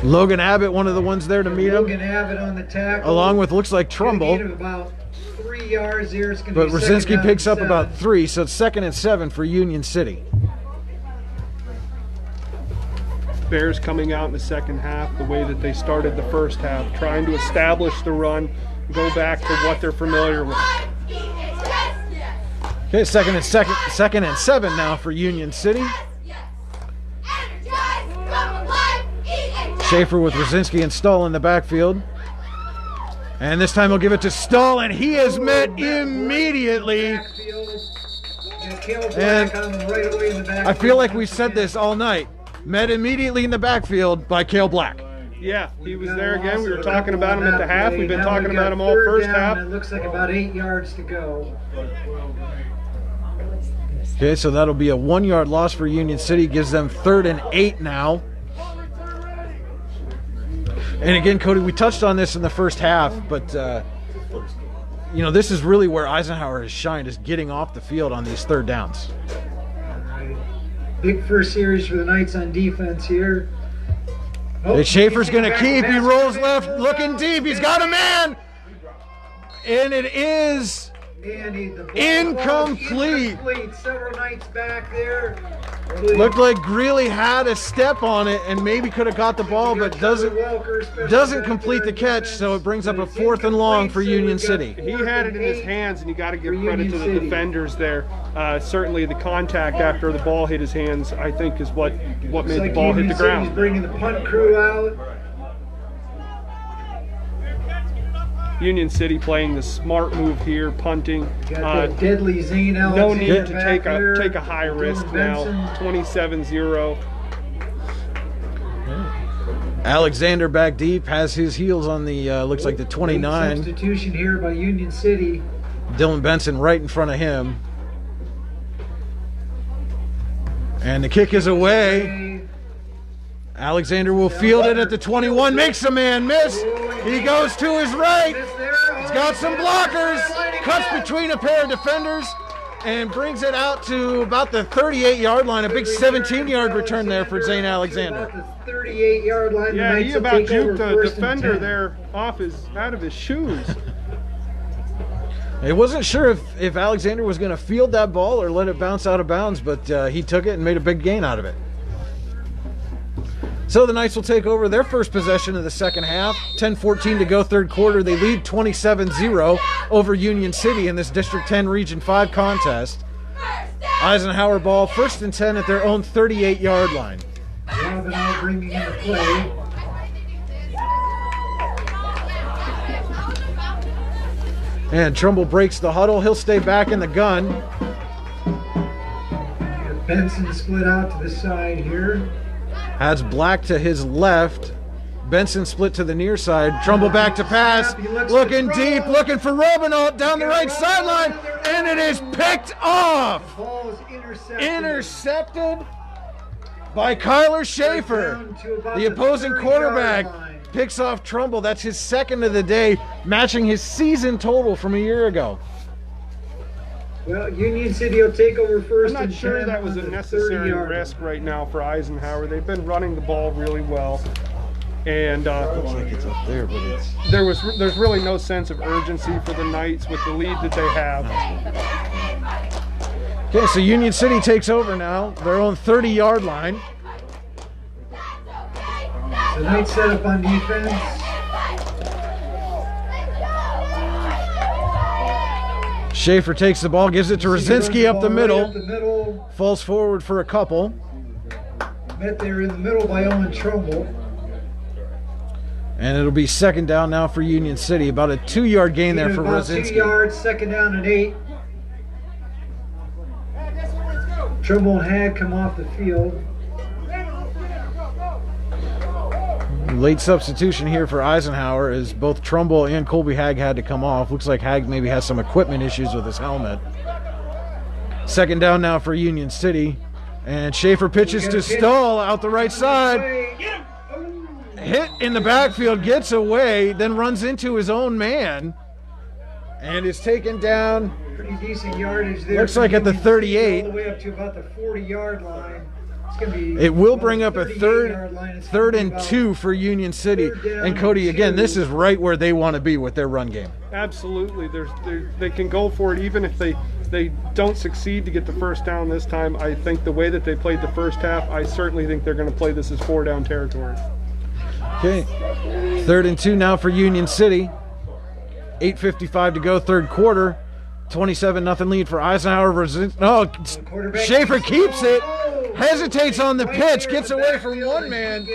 Logan Abbott, one of the ones there to meet him. Logan Abbott on the tackle. Along with, looks like Trumbull. About 3 yards here. It's But Rosinski picks up about 3, so it's 2nd and 7 for Union City. Bears coming out in the second half the way that they started the first half, trying to establish the run, go back to what they're familiar with. Okay, second and 7 now for Union City. Schaefer with Rosinski and Stull in the backfield. And this time he'll give it to Stull, and he is met immediately. And I feel like we said this all night. Met immediately in the backfield by Cale Black. Yeah, he was Got a there again. We loss were of a talking couple about on him at that the half. play. We've been Now talking we about got him all third first down, half. and it looks like about 8 yards to go. Okay, so that'll be a 1-yard loss for Union City. Gives them 3rd and 8 now. And again, Cody, we touched on this in the first half, but this is really where Eisenhower has shined, is getting off the field on these 3rd downs. Alright. Big first series for the Knights on defense here. Hey, Schaefer's going to back keep. He pass. rolls left, looking deep. He's got a man. And it is And the ball incomplete. incomplete. Several Knights back there. Looked like Greeley had a step on it and maybe could have got the ball, but doesn't complete the catch, so it brings up a 4th and long for Union City. He had it in his hands, and you got to give credit to the defenders there. Certainly, the contact after the ball hit his hands, I think, is what made the ball hit the He's ground. bringing the punt crew out. Union City playing the smart move here, punting. Got that deadly Zane Alexander No need to back there. take a high risk now. Benson. 27-0. Alexander back deep, has his heels on the, looks like the Late 29. substitution here by Union City. Dylan Benson right in front of him. And the kick is away. Alexander will field it at the 21, makes a man miss. He goes to his right. He's got some blockers, cuts between a pair of defenders, and brings it out to about the 38-yard line. A big 17-yard return there for Zane Alexander. About the 38-yard line. Yeah, The he Knights will about take over juked the 1st and defender 10. there out of his shoes. I wasn't sure if Alexander was going to field that ball or let it bounce out of bounds, but he took it and made a big gain out of it. So the Knights will take over their first possession of the second half. 10-14 to go, 3rd quarter. They lead 27-0 over Union City in this District 10 Region 5 contest. Eisenhower ball, 1st and 10 at their own 38-yard line. Robin now bringing in the play. And Trumbull breaks the huddle. He'll stay back in the gun. And Benson split out to the side here. Has Black to his left. Benson split to the near side. Trumbull back to pass. Looking deep, looking for Robinault down the right sideline. And it is picked off. Ball is intercepted. Intercepted by Kyler Schaefer. Down to about The opposing 30-yard quarterback line. picks off Trumbull. That's his 2nd of the day, matching his season total from a year ago. Well, Union City will take over 1st I'm not and sure 10 that was a on the necessary 30-yard risk right now for Eisenhower. They've been running the ball really well, and Looks like it's up there, but it's... there's really no sense of urgency for the Knights with the lead that they have. Okay, so Union City takes over now, their own 30-yard line. The Knights set up on defense. Schaefer takes the ball, gives it to Rosinski up the Right middle. up the middle. Falls forward for a couple. Met there in the middle by Owen Trumbull. And it'll be 2nd down now for Union City. About a 2-yard gain there for About 2 Rosinski. yards, 2nd down and 8. Trumbull and Hag come off the field. Late substitution here for Eisenhower as both Trumbull and Colby Hag had to come off. Looks like Hag maybe has some equipment issues with his helmet. 2nd down now for Union City. And Schaefer pitches to Stahl out the right side. Hit in the backfield, gets away, then runs into his own man. And is taken down. Pretty decent yardage there. Looks like at the Union City, 38. All the way up to about the 40-yard line. It's gonna be It will about bring up a 38-yard line. It's gonna third be and about 2 for Union City. 3rd down And Cody, and again, 2. this is right where they want to be with their run game. Absolutely, they can go for it even if they don't succeed to get the 1st down this time. I think the way that they played the first half, I certainly think they're going to play this as 4-down territory. Okay, 3rd and 2 now for Union City. 8:55 to go, 3rd quarter. 27-0 lead for Eisenhower. No, Schaefer keeps it, hesitates on the pitch, gets away from one man,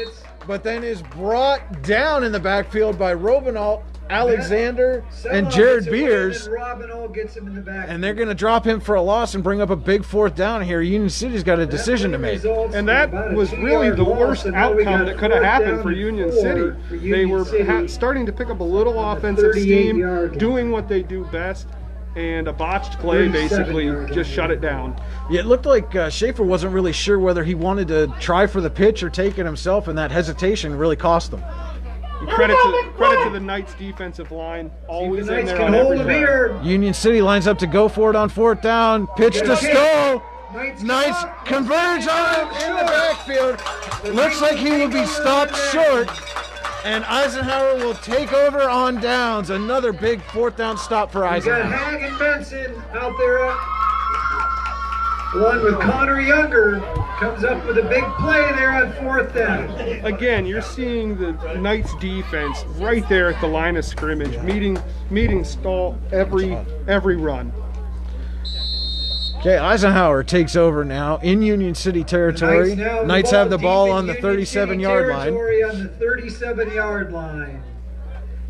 but then is brought down in the backfield by Robinault Alexander and Somehow Jared gets away, Beers. and then Robinall gets him in the back. And they're going to drop him for a loss and bring up a big 4th down here. Union City's got a decision to make. And that was really the worst outcome that could have happened for Union City. They were starting to pick up a little offensive steam, doing what they do best, and a botched play basically just shut it down. Yeah, it looked like Schaefer wasn't really sure whether he wanted to try for the pitch or take it himself, and that hesitation really cost them. And credit to the Knights defensive line, always in there on every drive. Union City lines up to go for it on 4th down. Pitch to Stoll. Knights converge on him in the backfield. Looks like he will be stopped short. And Eisenhower will take over on downs. Another big 4th down stop for We got Eisenhower. Hag and Benson out there. One with Connor Younger comes up with a big play there on 4th down. Again, you're seeing the Knights defense right there at the line of scrimmage, meeting Stahl every run. Okay, Eisenhower takes over now in Union City territory. Knights have the ball on the 37-yard line. On the 37-yard line.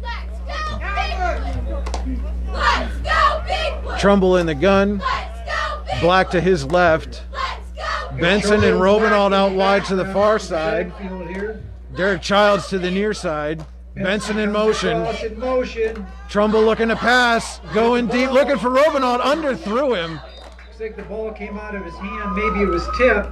Let's go, big boy! Let's go, big boy! Trumbull in the gun. Let's go, big Black boy! to his left. Let's go, big Benson and Robinald out wide to the far side. Backfield here. Derek Childs to the near side. Benson in motion. Cross in motion. Trumbull looking to pass. Going deep, looking for Robinald. Underthrew him. Looks like the ball came out of his hand. Maybe it was tipped.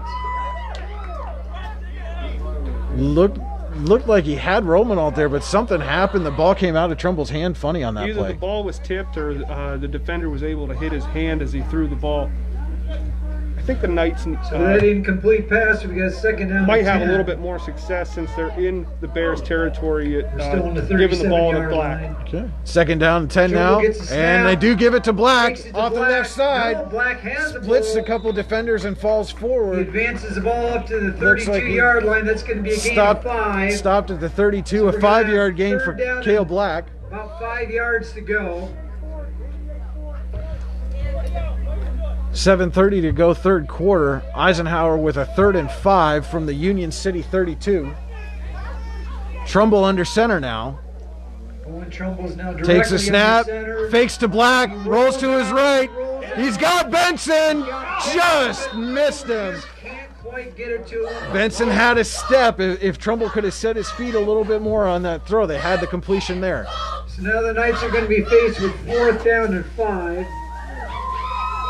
Looked like he had Robinald there, but something happened. The ball came out of Trumbull's hand funny on that Either play. the ball was tipped or the defender was able to hit his hand as he threw the ball. I think the Knights So that incomplete pass. We got 2nd down. might and have a 10. little bit more success since they're in the Bears' territory at We're still on the giving the ball to 37-yard Black. line. Okay. 2nd down and 10 now. Trumbull gets a snap. And they do give it to Black Takes it to off the Black. left side. No, Black has the Splits ball. a couple defenders and falls He forward. advances the ball up to the Looks like he 32-yard line. That's going to be a gain of 5. Stopped at the 32, So a we're gonna 5-yard gain third for down Cale and- Black. About 5 yards to go. 7:30 to go, 3rd quarter. Eisenhower with a 3rd and 5 from the Union City 32. Trumbull under center now. Owen Trumbull's now directly Takes a snap, under center. fakes to Black, rolls to his right. He's got Benson, just missed him. Can't quite get it to him. Benson had a step. If Trumbull could have set his feet a little bit more on that throw, they had the completion there. So now the Knights are going to be faced with 4th down and 5.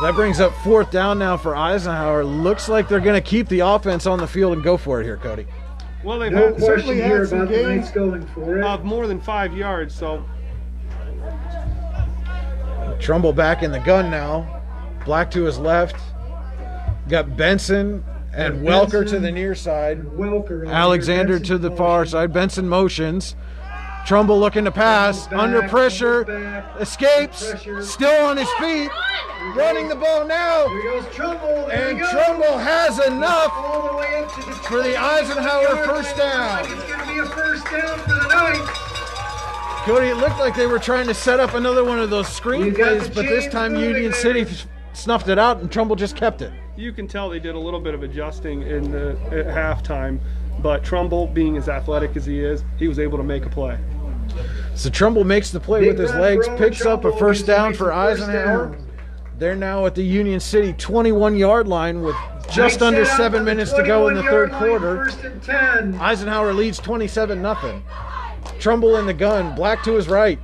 That brings up 4th down now for Eisenhower. Looks like they're going to keep the offense on the field and go for it here, Cody. Well, they've No question certainly here had some about the Knights gains going for it. of more than 5 yards, so Trumbull back in the gun now. Black to his left. Got Benson and Welker to Benson the near side. Welker on Alexander here. to the Benson far motion. side. Benson motions. Trumbull looking to pass. Back, Under pressure. back. Escapes. Pressure. Still on his feet. Running the ball now. Here goes Trumbull. There And he goes. Trumbull has enough All the way up to the for the Eisenhower first down. It's going to be a first down for the Knights. Cody, it looked like they were trying to set up another one of those You screen got plays, the but this chains time moving Union there. City snuffed it out and Trumbull just kept it. you can tell they did a little bit of adjusting at halftime. But Trumbull, being as athletic as he is, he was able to make a play. So Trumbull makes the play Big with his run legs, for Owen picks up a Trumbull. first He's down makes for the first Eisenhower. down. They're now at the Union City 21-yard line with just Knights under set up 7 on the minutes to go in the third 21-yard line, quarter. First and 10. Eisenhower leads 27-0. Trumbull in the gun, Black to his right.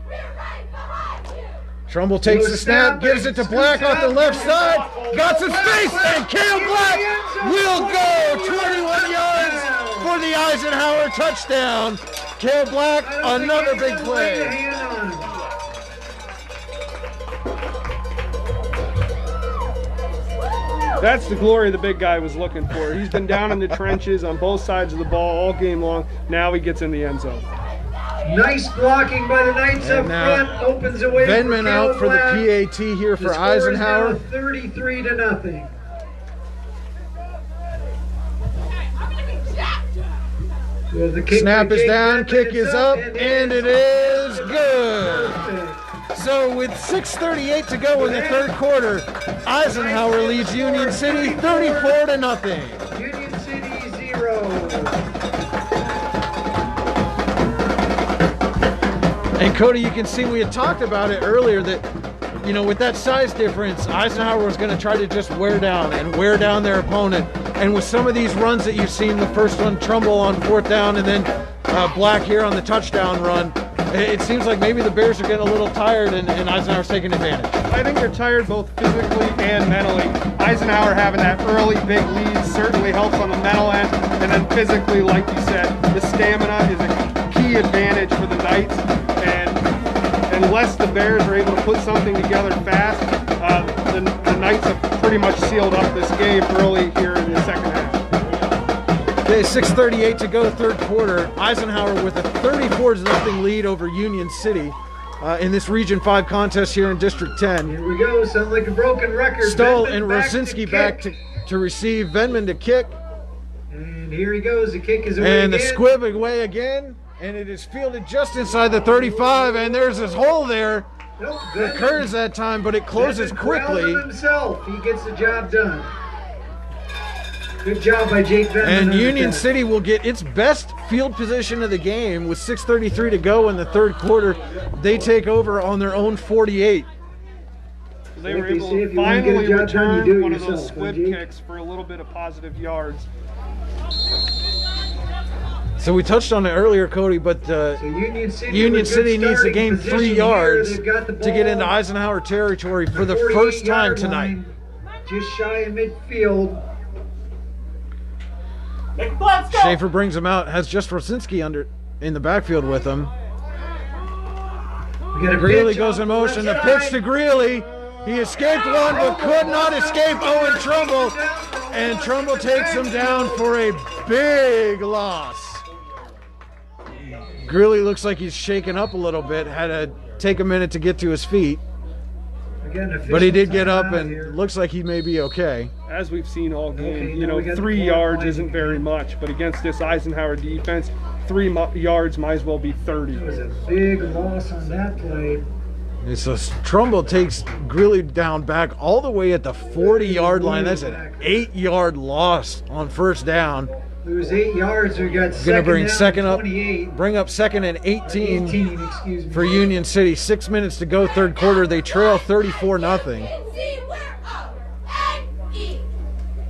Trumbull takes the snap, gives it to Black off the left side, got some space, and Cale Black will go 21 yards for the Eisenhower touchdown. Cale Black, another big play. That's the glory the big guy was looking for. He's been down in the trenches on both sides of the ball all game long. Now he gets in the end zone. Nice blocking by the Knights up And now front. Opens away Venman out for the PAT here for Eisenhower. 33-0. Well, the kick Snap by is Jake down, Venman kick is up, and it is good. Perfect. So with 6:38 to go in the third quarter, Eisenhower leads Union City 34-0. Union City 0. And Cody, you can see we had talked about it earlier that, you know, with that size difference, Eisenhower was going to try to just wear down their opponent. And with some of these runs that you've seen, the first one, Trumbull on 4th down, and then Black here on the touchdown run, it seems like maybe the Bears are getting a little tired and Eisenhower's taking advantage. I think they're tired both physically and mentally. Eisenhower having that early big lead certainly helps on the mental end, and then physically, like you said, the stamina is a key advantage for the Knights, and unless the Bears are able to put something together fast, the Knights have pretty much sealed up this game early here in the second half. Okay, 6:38 to go, third quarter. Eisenhower with a 34-0 lead over Union City in this Region 5 contest here in District 10. Here we go. Sounds like a broken record. Stoll Venman and back Rosinski to back kick. to receive. Venman to kick. And here he goes. The kick is away And the again. squib away again. And it is fielded just inside the 35. And there's this hole there. Nope, It Venman- occurs that time, but it closes Venman corrals quickly. him himself. He gets the job done. Good job by Jake Venman. And on the Union catch. City will get its best field position of the game with 6:33 to go in the third quarter. They take over on their own 48. They Like were they able say, to if you wanna get a finally job done, you return do it one of those yourself, squib huh, Jake? kicks for a little bit of positive yards. So we touched on it earlier, Cody, but So Union City, Union with good City needs to starting gain position 3 here. yards They've got the to get into ball. Eisenhower territory for the 48 first time yard tonight. line, just shy of midfield. Schaefer brings him out, has just Rosinski under in the backfield with him. We got a Greeley pitch goes off in motion, the left pitch side. to Greeley. He escaped one, but could not escape Owen Trumbull. And Trumbull takes him down for a big loss. Greeley looks like he's shaken up a little bit, had to take a minute to get to his feet. Again, But he did get up official timeout and here. looks like he may be okay. As we've seen all game, Okay, you now know, we got the 3 ball yards line isn't very again. much, but against this Eisenhower defense, 3 yards might as well be 30. It was a big loss on that play. And so Trumbull takes Greeley down back all the way at the 40-yard line. That's an 8-yard loss on first down. Lose 8 yards. We got Gonna second bring down second up, 28. bring up second and 18 excuse me. for Union City. 6 minutes to go, third quarter. They trail 34-0. See, we're O-N-E.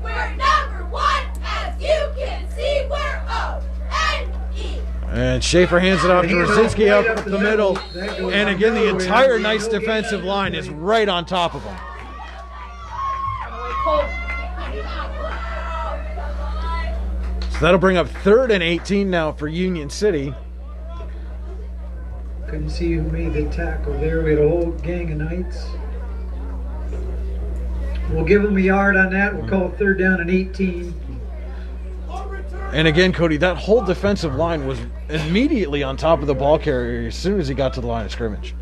We're number 1, as you can see, we're O-N-E. And Schaefer hands it off to Hands off Rosinski right up the middle. That goes And on again, the nowhere. entire No Knights gain. defensive line is right on top of them. So that'll bring up third and 18 now for Union City. Couldn't see who made the tackle there. We had a whole gang of Knights. We'll give them a yard on that. We'll call it third down and 18. And again, Cody, that whole defensive line was immediately on top of the ball carrier as soon as he got to the line of scrimmage.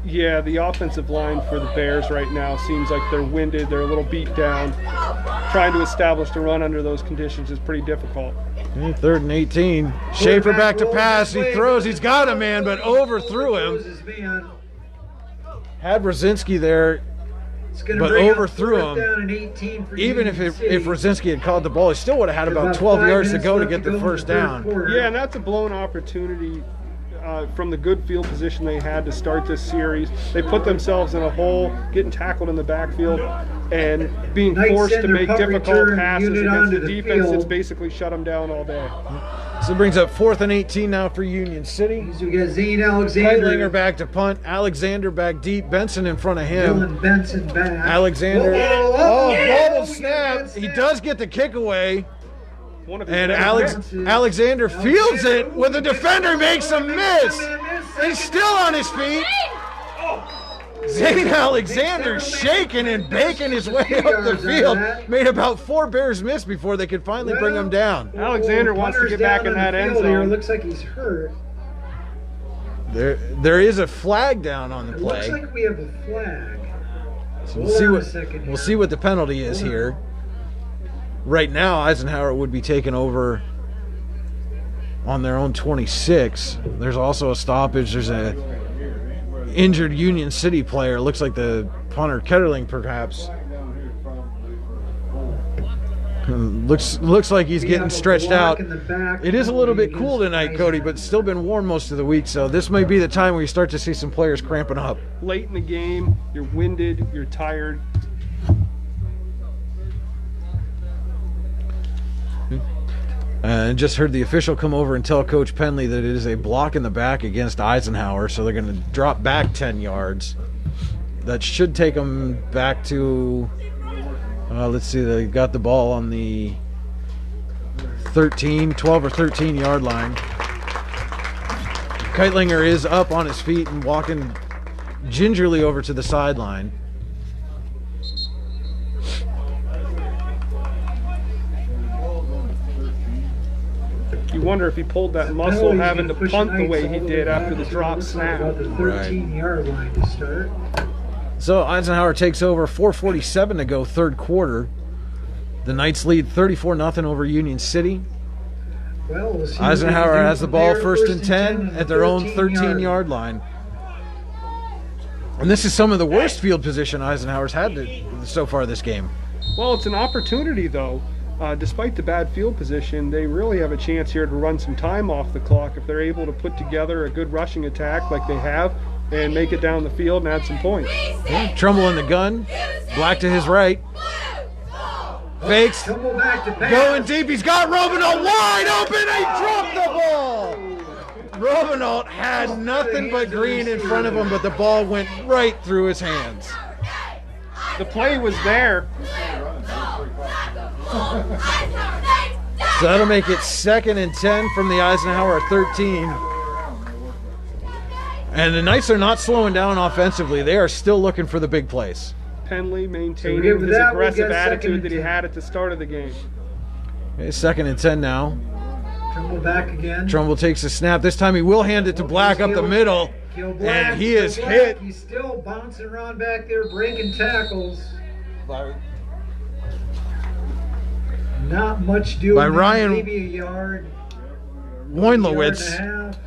Yeah, the offensive line for the Bears right now seems like they're winded. They're a little beat down. Trying to establish the run under those conditions is pretty difficult. Okay, third and 18. Schaefer back to pass. He throws. He's got a man, but overthrew Throws him. his man. Had Rosinski there. It's gonna But bring up overthrew fourth him. down and 18 for Even Union if City. Rosinski had caught the ball, he still would have had about 12 5 yards to minutes go to left get the go in first third down. quarter. Yeah, and that's a blown opportunity from the good field position they had to start this series. They put themselves in a hole, getting tackled in the backfield, and being Knights forced send to their make punt difficult return passes unit against onto the the defense that's field. basically shut them down all day. So it brings up fourth and 18 now for Union City. So we got Zane Alexander. Keitlinger back to punt. Alexander back deep. Benson in front of him. Dylan Benson back. Alexander. Whoa, Oh, yeah, bobble we got snap. Benson. He does get the kick away. One of his And best- Alexander fields it with the defender, makes a miss. He's still on his feet. Zane Alexander shaking and baking his way up the field. Made about 4 Bears miss before they could finally bring him down. Alexander wants to Punter's get back down in on that the end field here. zone. Looks like he's hurt. There is a flag down on the It looks play. like we have a flag. So Hold on a second we'll here. see what the penalty is here. Right now, Eisenhower would be taken over on their own 26. There's also a stoppage. There's a injured Union City player. Looks like the punter Ketterling, perhaps. Looks like he's We getting have a stretched block out. in the back It is a little bit penalty cool against tonight, Cody, but it's still been warm most of the week, so this may be the time where you start to see some players cramping up. Late in the game, you're winded, you're tired. And just heard the official come over and tell Coach Penley that it is a block in the back against Eisenhower, so they're going to drop back 10 yards. That should take them back to, let's see, they got the ball on the 12 or 13 yard line. Keitlinger is up on his feet and walking gingerly over to the sideline. You wonder if he pulled that muscle Penalty's having to gonna push punt the Knights way all he the way did back after the to drop looks like snap. about the 13-yard line to start. So Eisenhower takes over, 4:47 to go, third quarter. The Knights lead 34-0 over Union City. Well, we'll see what Eisenhower they do has the from ball there, first and 10 on the at their own 13-yard 13-yard line. And this is some of the worst field position Eisenhower's had so far this game. Well, it's an opportunity, though. Despite the bad field position, they really have a chance here to run some time off the clock if they're able to put together a good rushing attack like they have and make it down the field and add some points. Trumbull in the gun, Black to his right. Fakes, Tumble back to pass. going deep, he's got Robinault wide open, he dropped the ball! Robinault had nothing but green in front of him, but the ball went right through his hands. The play was there. So that'll make it 2nd and 10 from the Eisenhower 13. And the Knights are not slowing down offensively. They are still looking for the big plays. Penley So maintaining give his that, we'll aggressive get second attitude and that he 10. had at the start of the game. Okay, 2nd and 10 now. Tumble back again. Trumbull takes a snap. This time he will hand it to Black up the middle. Gil Black, And he is Gil Black, hit. He's still bouncing around back there, breaking tackles. Not much doing. By there, Ryan maybe a yard. Wojnlowicz. Yard and a half.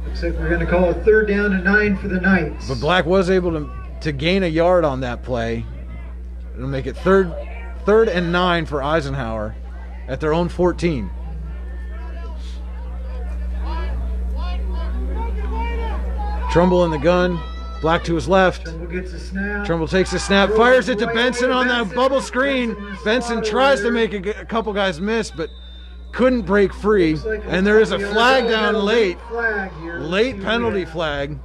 Looks like we're going to call it 3rd down and 9 for the Knights. But Black was able to gain a yard on that play. It'll make it 3rd and 9 for Eisenhower at their own 14. Trumbull in the gun, Black to his left. Trumbull gets a snap. Trumbull takes a snap, fires it to Benson on that bubble screen. Benson tries to make a couple guys miss, but couldn't break free. Looks like And there is a we flag got down a late. Flag here. Let's see Late what penalty we have. flag.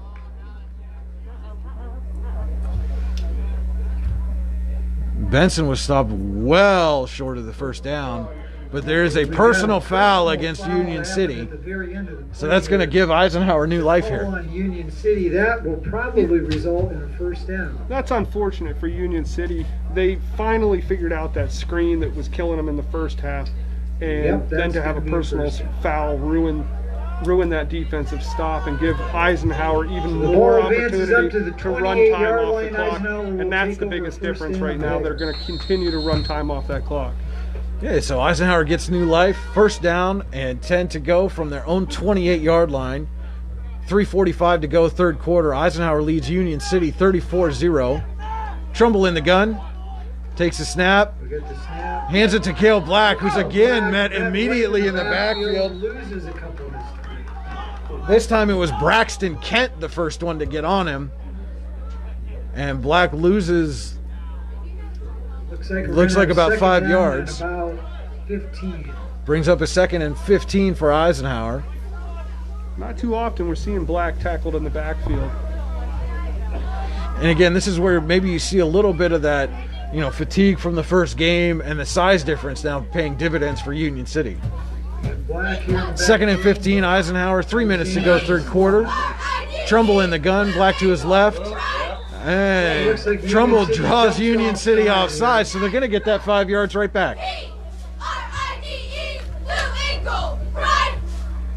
Benson was stopped well short of the first down, but there is a We got personal a foul personal against foul Union that City. happened at the very end of the So play that's going to here. give Eisenhower new life Call here. on Union City. That will probably result in a first down. That's unfortunate for Union City. They finally figured out that screen that was killing them in the first half. And Yep, then that's to have a gonna be a personal first down. foul ruin that defensive stop and give Eisenhower even The more ball advances opportunity up to the to run 28-yard time off line. the clock. Eisenhower will And that's take the over biggest first difference down right now. there. They're going to continue to run time off that clock. Yeah, so Eisenhower gets new life. First down and 10 to go from their own 28-yard line. 3:45 to go, third quarter. Eisenhower leads Union City 34-0. Trumbull in the gun. Takes a snap. We get the snap. Hands it to Cale Black, who's again Black, met that immediately right in the backfield. Loses a couple of his. This time it was Braxton Kent, the first one to get on him. And Black loses. Looks like about 5 down yards. and About 15. Brings up a 2nd and 15 for Eisenhower. Not too often we're seeing Black tackled in the backfield. And again, this is where maybe you see a little bit of that, fatigue from the first game and the size difference now paying dividends for Union City. And Black here in the 2nd and back. 15, Eisenhower, 3 minutes to go, third quarter. Trumbull in the gun, Black to his left. And Looks like Union Trumbull City draws jumps Union off City side offside, so they're going to get that 5 yards right back. R-I-D-E, blue ankle, right,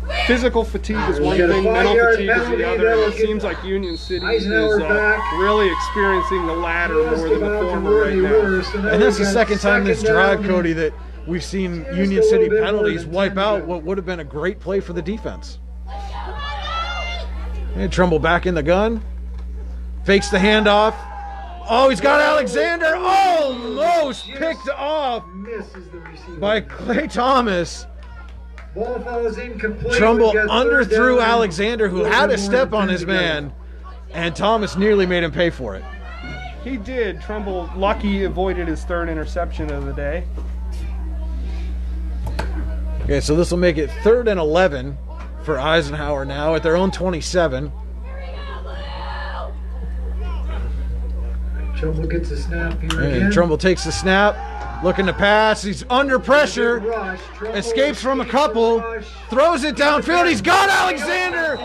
where? Physical fatigue is We one got a thing, mental 5-yard fatigue is penalty the other. that'll And it get seems like Union City Eisenhower is back. really experiencing the latter Just more than the about to former where right they now. were, so now And that's we the got second time this second drive, down. Cody, that we've seen Just Union a little City bit more penalties than wipe 10 out to go. what would have been a great play for the defense. And Trumbull back in the gun. Fakes the handoff. Oh, he's got Alexander. Almost Close, just picked off misses the receiver. by Clay Thomas. Ball falls incomplete. Trumbull We've got underthrew third down. Alexander, who had a step on his man, and Thomas nearly made him pay for it. He did. Trumbull, lucky, avoided his third interception of the day. Okay, so this will make it 3rd and 11 for Eisenhower now at their own 27. Trumbull gets a snap here And again. Trumbull takes the snap, looking to pass. He's under pressure, Rush. Trumbull escapes from a escapes the couple, rush. throws it downfield. He's got Alexander.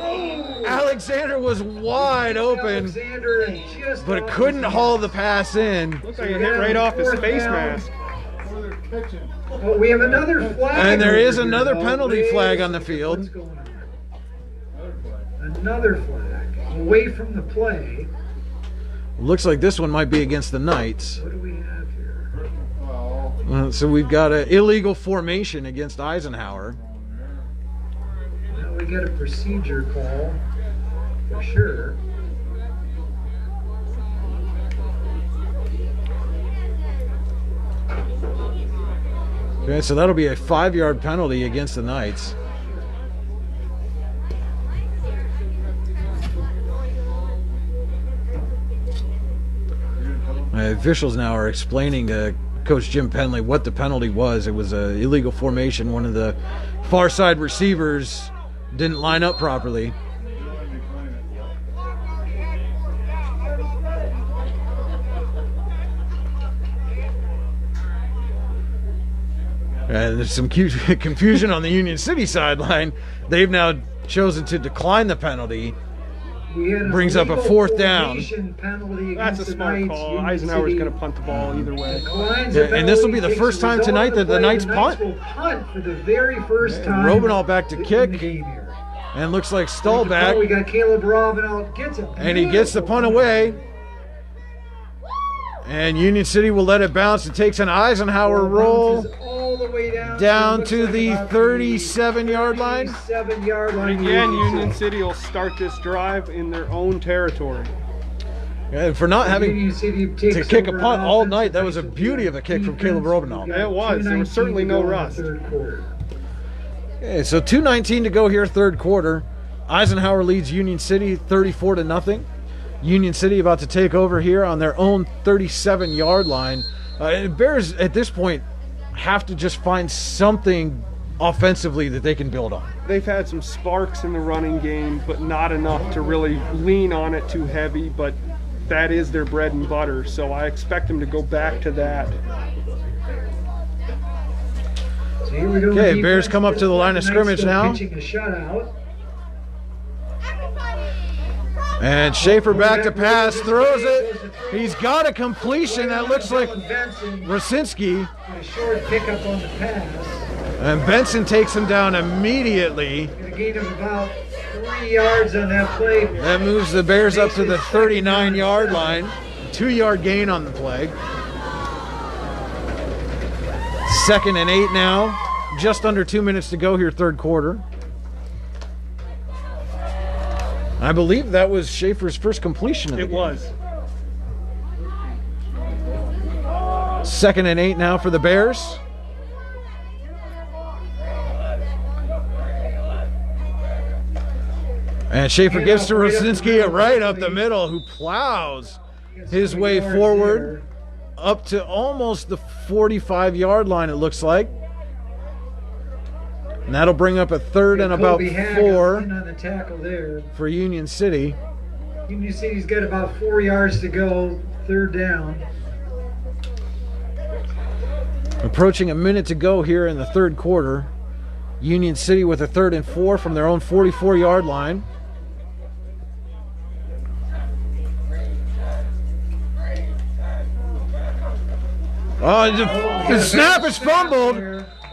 Alexander was wide open, Alexander just but couldn't haul the pass in. Looks like it hit right off his face mask. Oh, we have another flag. And there is over here. another Oh, penalty wait flag a on the second. field. What's going on? Another flag away from the play. Looks like this one might be against the Knights. What do we have here? So we've got an illegal formation against Eisenhower. Now we get a procedure call for sure. Okay, so that'll be a 5-yard penalty against the Knights. Officials now are explaining to Coach Jim Penley what the penalty was. It was an illegal formation. One of the far side receivers didn't line up properly. And there's some confusion on the Union City sideline. They've now chosen to decline the penalty. We had an Brings up a illegal 4th down. formation penalty That's a against the smart Knights. call. Union Eisenhower's City going to punt the ball either way. declines Yeah, the and this will penalty, be the takes first time result tonight of that the play. Knights Knights punt. will punt for the very first time. Robenall back to in kick. the game here. And looks like We Stallback. got Caleb Robenall gets it. And he gets the punt away. And Union City will let it bounce. It takes an Eisenhower roll all the way down so it to looks the like about 37-yard line. 37-yard line. Again, Union City will start this drive in their own territory. And for not having Union City takes to kick a over punt on all offense. night, that was a beauty of a kick from Caleb Robenall. We've got It was. There was 2:19 certainly to no go in the rust. third quarter. Okay, so 2:19 to go here, third quarter. Eisenhower leads Union City 34-0. Union City about to take over here on their own 37-yard line. Bears at this point have to just find something offensively that they can build on. They've had some sparks in the running game, but not enough to really lean on it too heavy, but that is their bread and butter, so I expect them to go back to that. So here we go. Okay, Defense Bears come up to the line of Knights scrimmage still now. Pitching a shutout. And Schaefer back to pass, throws it. He's got a completion that looks like Benson, Rosinski. a short pickup on the pass. And Benson takes him down immediately. Got a gain of about 3 yards on that play. That moves the Bears up to the 39-yard line. 2-yard gain on the play. 2nd and 8 now. Just under 2 minutes to go here, third quarter. I believe that was Schaefer's first completion of the It game. was. 2nd and 8 now for the Bears. And Schaefer gives to Rosinski right up the middle, who plows his way forward up to almost the 45-yard line, it looks like. And that'll bring up a 3rd and about Kobe Hag 4 in on the tackle there. for Union City. Union City's got about 4 yards to go. 3rd down. Approaching a minute to go here in the third quarter. Union City with a 3rd and 4 from their own 44-yard line. Oh, the snap is fumbled.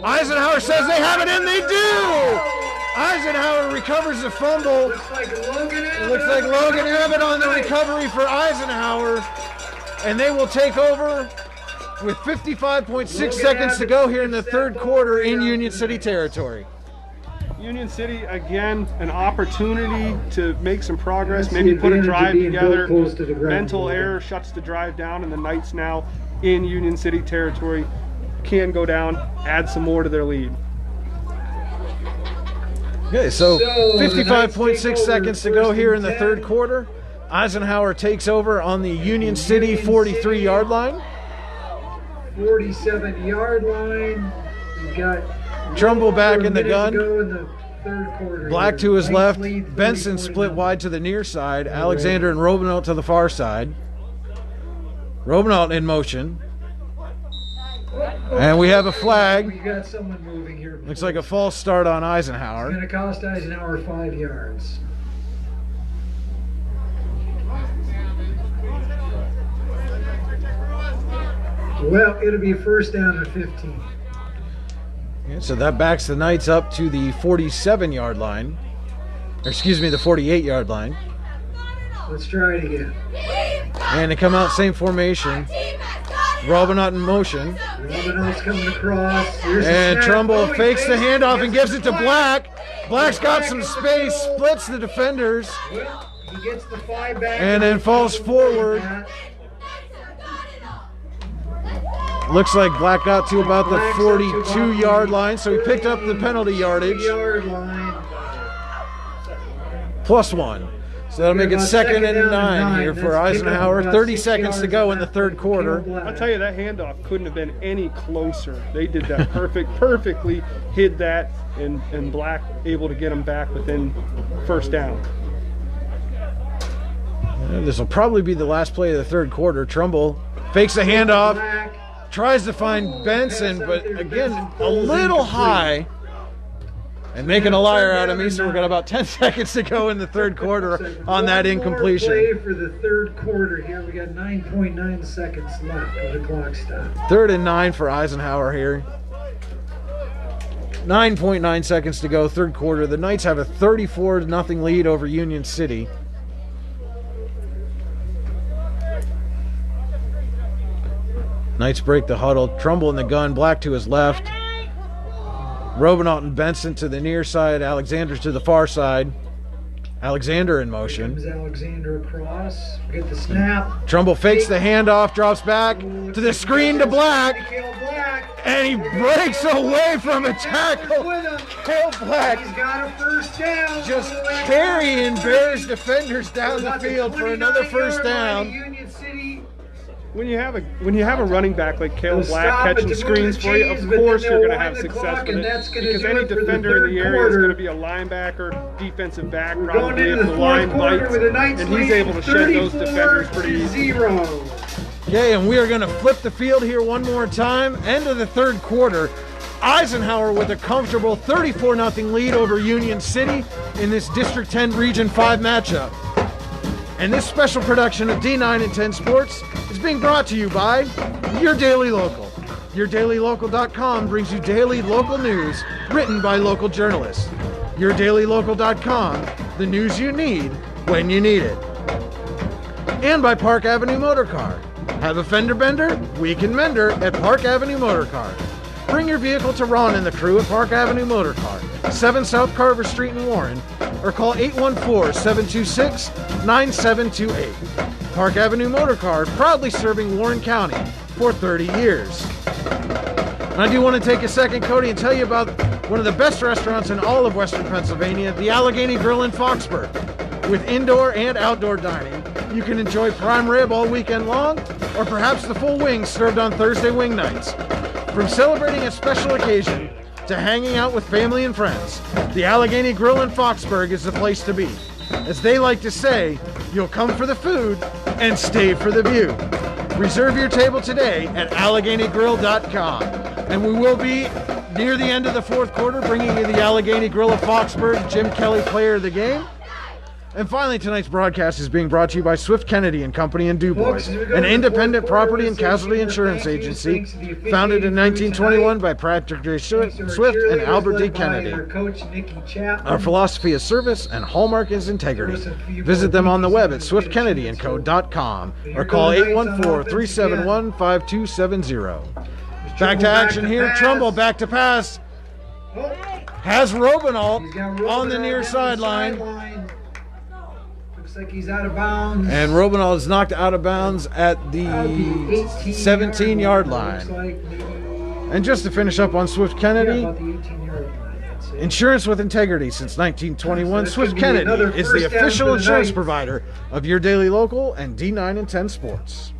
Eisenhower says they have it, and they do! Eisenhower recovers the fumble. Looks like Logan It Abbott. looks like Logan Abbott on the recovery for Eisenhower. And they will take over with 55.6 seconds to go here in the third quarter in Union City territory. Union City, again, an opportunity to make some progress, That's maybe the put a advantage of drive being together. built close to the ground. Mental error shuts the drive down, and the Knights now in Union City territory can go down, add some more to their lead. Okay, so So, the Knights 55.6 take seconds to over, go first here in and the 10. third quarter. Eisenhower takes over on the Union City 43-yard line. 47-yard line. We've got Trumbull back in the a minute to gun. go in the third quarter Black here. to his Knights left. lead Benson 34 split to wide to the near side. Alexander and Robinault to the far side. Robinault in motion. And we have a We flag. got someone moving here. Looks like a false start on It's Eisenhower. going to cost Eisenhower 5 yards. Well, it'll be first down at 15. Yeah, so that backs the Knights up to the 47-yard line. Or excuse me, the 48-yard line. Let's try it again. And they come out same formation. Robinault in motion. Robinault's coming across. Here's the And snap. Trumbull Oh, he fakes the fakes it, handoff and gives it to Black. Black. Black's got some space, splits the defenders, Well, he gets the 5 back. and then falls forward. Looks like Black got to about the 42-yard line, so he picked up the penalty yardage. 2-yard line. +1. So that'll make it About second down and 9 here That's for Eisenhower. picking up 30 about 6 seconds to yards go on in the that third one. quarter. Black. I'll tell you, that handoff couldn't have been any closer. They did that perfectly hid that, and Black able to get them back within first down. This will probably be the last play of the third quarter. Trumbull fakes the handoff, Black. tries to find Benson, but again, a little high. And making a liar out of me, so we've got about 10 seconds to go in the third quarter on that One more incompletion. play for the third quarter here. We got 9.9 seconds left of the clock stop. 3rd and 9 for Eisenhower here. 9.9 seconds to go, third quarter. The Knights have a 34-0 lead over Union City. Knights break the huddle. Trumbull in the gun, Black to his left. Robinault and Benson to the near side. Alexander to the far side. Alexander in motion. Comes Alexander across. Get the snap. Trumbull fakes the handoff, drops back to the screen to Black, Cale Black. and he breaks away from a tackle. With him. Cale Black He's got a first down. just All the way carrying down. Bears defenders down the About the field for another 29-yard first line down. of Union City. When you have a running back like Kale They'll Black stop it catching to move screens the for you, chains, of but course then you're they'll going to have wind the success clock, with and it. that's gonna Because do any it for the defender in the third area is going quarter. to be a linebacker, defensive back, We're probably going into if the the line fourth quarter bites, with the Knights and he's lead able to shed those defenders pretty 34-0. easy. Okay, and we are going to flip the field here one more time. End of the third quarter. Eisenhower with a comfortable 34-0 lead over Union City in this District 10 Region 5 matchup. And this special production of D9 and 10 Sports is being brought to you by Your Daily Local. YourDailyLocal.com brings you daily local news written by local journalists. YourDailyLocal.com, the news you need when you need it. And by Park Avenue Motor Car. Have a fender bender? We can mender at Park Avenue Motor Car. Bring your vehicle to Ron and the crew at Park Avenue Motor Car, 7 South Carver Street in Warren, or call 814-726-9728. Park Avenue Motor Car, proudly serving Warren County for 30 years. And I do want to take a second, Cody, and tell you about one of the best restaurants in all of Western Pennsylvania, the Allegheny Grill in Foxburg. With indoor and outdoor dining, you can enjoy prime rib all weekend long, or perhaps the full wings served on Thursday wing nights. From celebrating a special occasion to hanging out with family and friends, the Allegheny Grill in Foxburg is the place to be. As they like to say, you'll come for the food and stay for the view. Reserve your table today at AlleghenyGrill.com. And we will be near the end of the fourth quarter, bringing you the Allegheny Grill of Foxburg, Jim Kelly Player of the Game. And finally, tonight's broadcast is being brought to you by Swift Kennedy and Company in DuBois, an independent property and casualty insurance agency founded in 1921 by Patrick J. Swift and Albert D. Kennedy. Our philosophy is service and hallmark is integrity. Visit them on the web at swiftkennedyandco.com or call 814-371-5270. Back to action here. Trumbull back to pass. Has Robinault on the near sideline. like he's out of bounds. And Robenal is knocked out of bounds at the 17-yard line. Like maybe, And just to finish up on Swift Kennedy, about the 18-yard line, that's it. insurance with integrity since 1921. So that Swift could be Kennedy another is the first down official for the insurance Knights. provider of your daily local and D9 and 10 sports.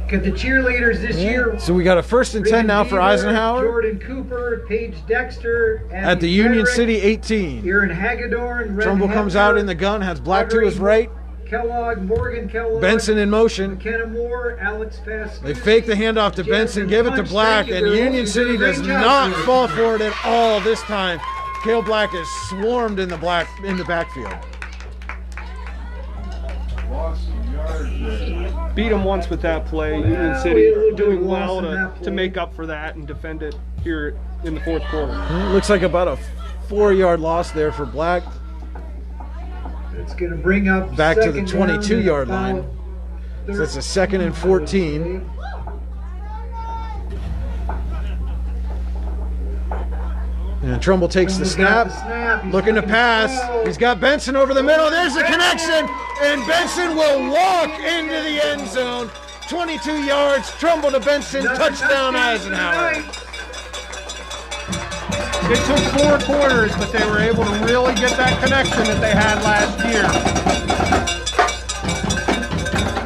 Got the cheerleaders this year. So we got a 1st and 10 now for Beaver, Eisenhower Jordan Cooper, Paige Dexter, at the Union City 18. Aaron Hagedorn, Red Trumbull comes Hefner, out in the gun, has Black to his Audrey right. Kellogg, Morgan Kellogg, Benson in motion. McKenna Moore, Alex Pass. They fake the handoff to Benson, give it to Black, and Union City does not fall for it at all this time. Cale Black is swarmed in the backfield. Lost some yards there. Beat them once with that play. Union we had a City little bit doing of loss well in that to play. make up for that and defend it here in the fourth quarter. It looks like about a 4-yard loss there for Black. It's going to bring up Back to the second down 22-yard and line. about So it's a 2nd and 14. And Trumbull takes the snap, He's looking to looking pass. throw. He's got Benson over the middle. There's the connection, and Benson will walk into the end zone. 22 yards, Trumbull to Benson, Another touchdown for the Eisenhower. Knights. It took 4 quarters, but they were able to really get that connection that they had last year.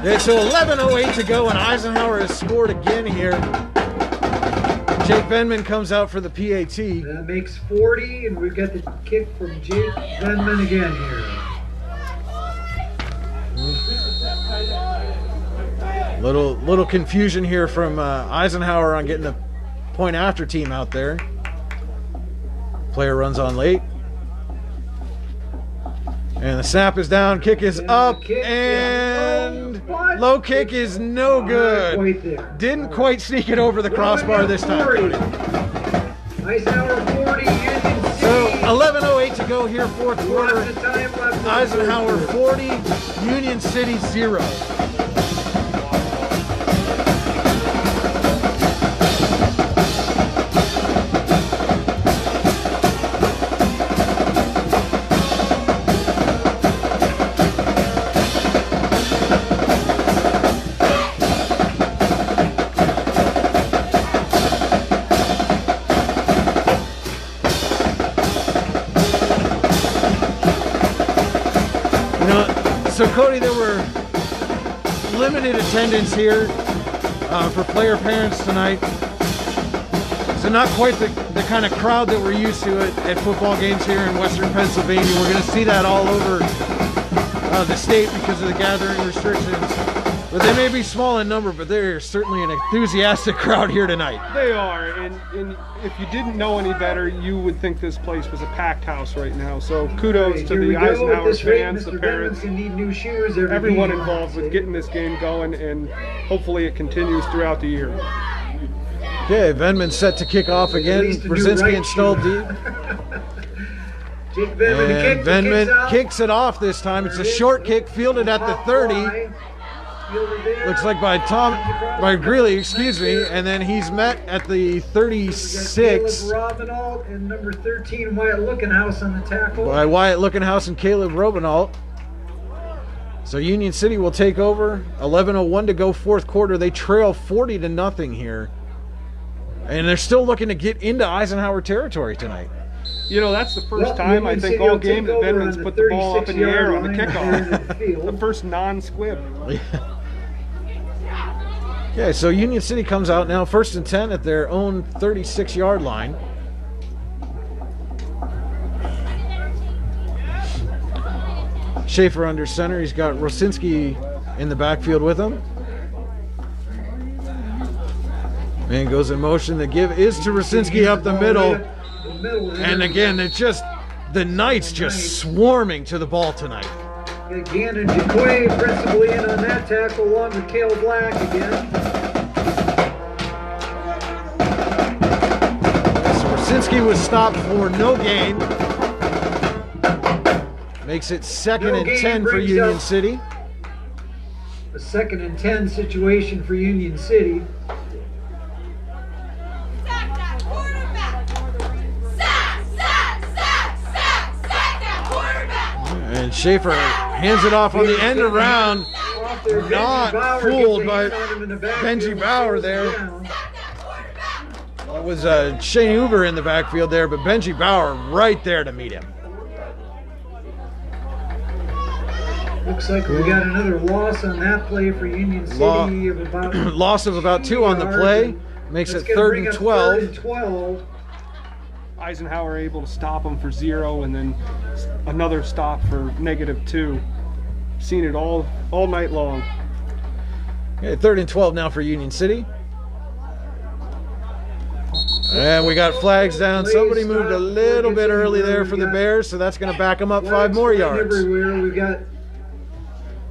Yeah, so 11:08 to go, and Eisenhower has scored again here. Jake Venman comes out for the PAT. That makes 40, and we've got the kick from Jake Venman again here. Little confusion here from Eisenhower on getting the point after team out there. Player runs on late. And the snap is down, kick is And up, the kick, and yeah. Oh, what? low kick is no Not good. quite there. Didn't quite sneak it over the crossbar this time. 40. Eisenhower 40, Union City. So 11:08 to go here, fourth quarter. Lots of time left. Eisenhower 40, Union City 0. So Cody, there were limited attendance here for player parents tonight. So not quite the kind of crowd that we're used to at football games here in Western Pennsylvania. We're going to see that all over the state because of the gathering restrictions. But they may be small in number, but they're certainly an enthusiastic crowd here tonight. They are, and if you didn't know any better, you would think this place was a packed house right now. So kudos to Here we the go. At Eisenhower this rate, fans, the Mr. parents, Venman's gonna need new shoes every everyone game. involved with getting this game going, and hopefully it continues throughout the year. Okay, Venman set to kick off again. At least a new Brzezinski right installed shoe. deep. Jake Venman, the And kick, the Venman kick's out. kicks it off this time. It's a short kick fielded at the 30. Looks like by Greeley, excuse me, and then he's met at the 36 Caleb Robinalt and number 13 Wyatt Lookenhouse on the tackle. by Wyatt Lookenhouse and Caleb Robenalt. So Union City will take over. 11:01 to go, fourth quarter. They trail 40-0 here, and they're still looking to get into Eisenhower territory tonight. You know, that's the first Well, time I Union think City all will take game that over Venman's on put the the ball up in the air on the 36-yard line at the end of the kickoff. field. The first non-squib. Okay, so Union City comes out now, 1st and 10 at their own 36-yard line. Schaefer under center. He's got Rosinski in the backfield with him. Man goes in motion. The give is to Rosinski up the middle. And again, it's just the Knights just swarming to the ball tonight. Gannon Jaquay principally in on that tackle along with Cale Black again. So Rosinski was stopped for no gain. Makes it 2nd and 10 for Union City. A 2nd and 10 situation for Union City. Sack that quarterback! Sack that quarterback! And Schaefer hands it off on the end around. Not fooled by Benji Bauer there. It was Shane Uber in the backfield there, but Benji Bauer right there to meet him. Looks like we got another loss on that play for Union City of about loss of about 2 on the play. Makes it 3rd and 12. 3rd and 12. Eisenhower able to stop him for 0, and then another stop for -2. Seen it all night long. Okay, 3rd and 12 now for Union City. And we got flags down. Somebody moved a little bit early there for the Bears, so that's going to back them up 5 more yards. Everywhere we got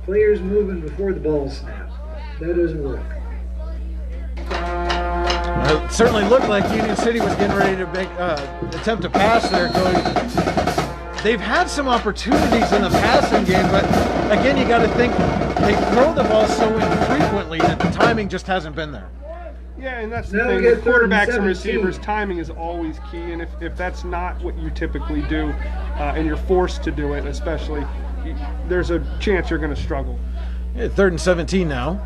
players moving before the ball snapped. That doesn't work. It certainly looked like Union City was getting ready to make attempt to pass there, Cody. They've had some opportunities in the passing game, but again, you got to think they throw the ball so infrequently that the timing just hasn't been there. Yeah, and that's the Now thing. we get With 3rd and quarterbacks and 17. receivers, timing is always key. And if that's not what you typically do, and you're forced to do it, especially, there's a chance you're going to struggle. Yeah, 3rd and 17 now.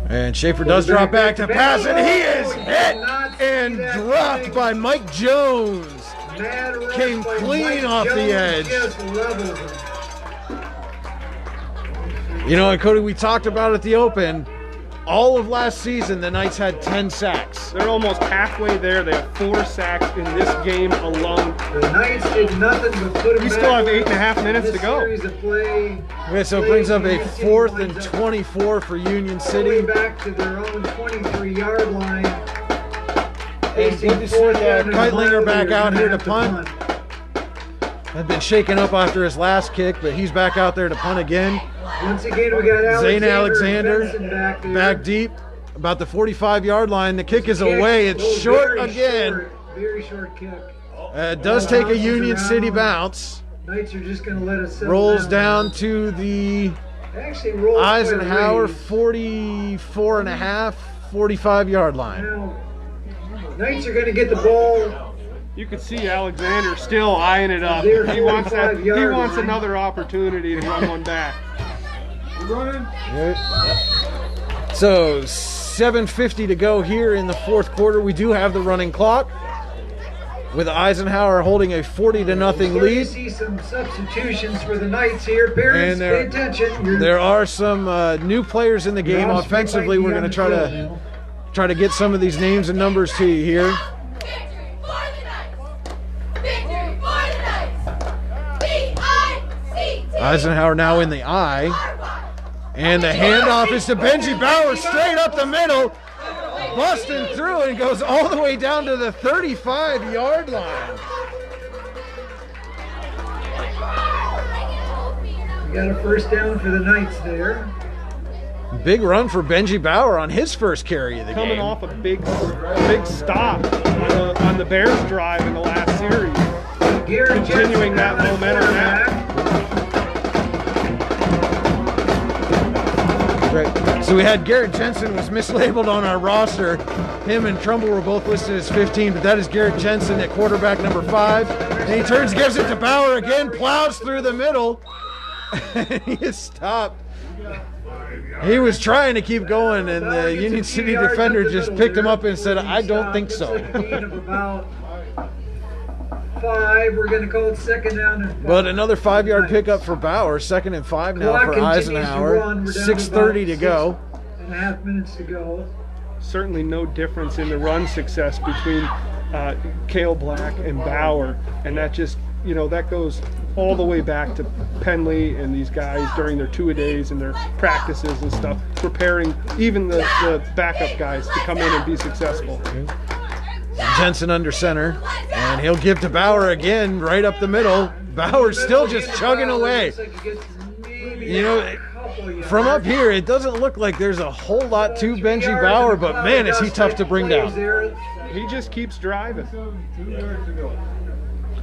And Schaefer does drop back to pass, and he is hit and dropped by Mike Jones. Came clean off the edge. You know, and Cody, we talked about at the Open, all of last season, the Knights had 10 sacks. They're almost halfway there. They have 4 sacks in this game alone. The Knights did nothing but put them We back still have on 8.5 minutes this to go. series of play. Okay, so it brings up a 4th and 24 for Union All the City. way back to their own 23-yard line. And good to see Keitlinger back out here to punt. Had been shaken up after his last kick, but he's back out there to punt again. Once again, we got Zane Alexander Alexander back deep, about the 45-yard line. The kick is away. It's short again. Very short kick. It does take a Union City bounce. Knights are just going to let it settle Rolls down to the Actually rolled quite a Eisenhower ways. 44.5, 45-yard line. Now, Knights are going to get the ball. You could see Alexander still eyeing it up. Their He wants 45-yard line. another opportunity to run one back. So 7:50 to go here in the 4th quarter. We do have the running clock, with Eisenhower holding a 40-0 Starting to lead. see some substitutions for the Knights here. Parents, And pay attention. There are some new players in the game. Ross Offensively, might be we're on going to the field now. try to get some of these names and numbers to you here. Victory for the Knights! Victory for the Knights! V-I-C-T! Eisenhower now in the eye. And the handoff is to Benji Bauer, straight up the middle, busting through and goes all the way down to the 35-yard line. We got a first down for the Knights there. Big run for Benji Bauer on his first carry of the Coming game. off a big stop on the Bears drive in the last series. Garrett Continuing Jensen that now at momentum now. quarterback. Right. So we had Garrett Jensen was mislabeled on our roster. Him and Trumbull were both listed as 15, but that is Garrett Jensen at quarterback number 5. And he turns, gives it to Bauer again, plows through the middle. And he is stopped. He was trying to keep going, and the Union City defender just picked him up and said, I don't think so. Looks like a gain of about 5. We're going to call it second down and 5. But another 5-yard pickup for Bauer, 2nd and 5 now Clock for continues to Eisenhower. run. We're down 6:30 to go. 6.5 minutes to go. Certainly no difference in the run success between Cale Black and Bauer, and that just, that goes all the way back to Penley and these guys during their two-a-days and their practices and stuff, preparing even the backup guys to come in and be successful. Jensen under center, and he'll give to Bauer again, right up the middle. Bauer's still just chugging away. Looks like he gets maybe You know, a couple yards. From up here, it doesn't look like there's a whole lot to 3 Benji yards Bauer, and a but cloud man, of is he dust tough type to bring plays down. there. He just keeps driving.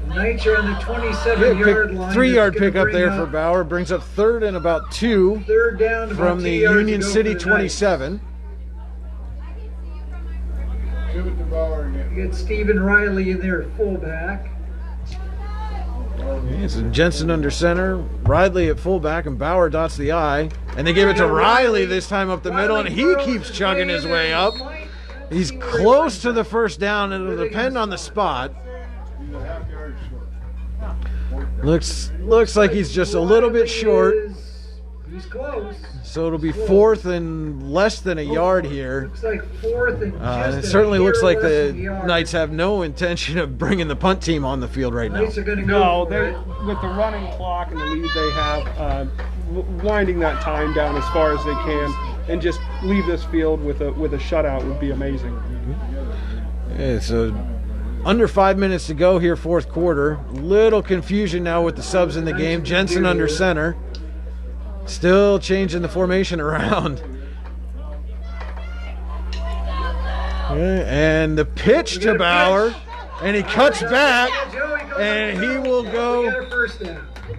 Knights are on the Yeah, 27-yard line. 3-yard That's gonna pickup bring there up for Bauer, brings up 3rd and about 2 Third down, about from 2 the yards Union to go City for the Knights. 27. Give it to Bauer again. You got Stephen Riley in there at fullback. It's Jensen under center, Riley at fullback, and Bauer dots the I. And they give it to Riley this time up the middle, and he keeps chugging his way up. He's close to the first down, and it'll depend on the spot. Looks like he's just a little bit short. He's close. So it'll be 4th and less than a yard here. Looks like 4th and just It certainly looks like less the than a yard. Knights have no intention of bringing the punt team on the field right now. Knights are going to No, go for they it. with the running clock and the lead they have, winding that time down as far as they can, and just leave this field with a shutout would be amazing. Yeah, so under 5 minutes to go here, 4th quarter. Little confusion now with the subs in the game. Jensen under center. Still changing the formation around. And the pitch to Bauer. And he cuts back. And he will go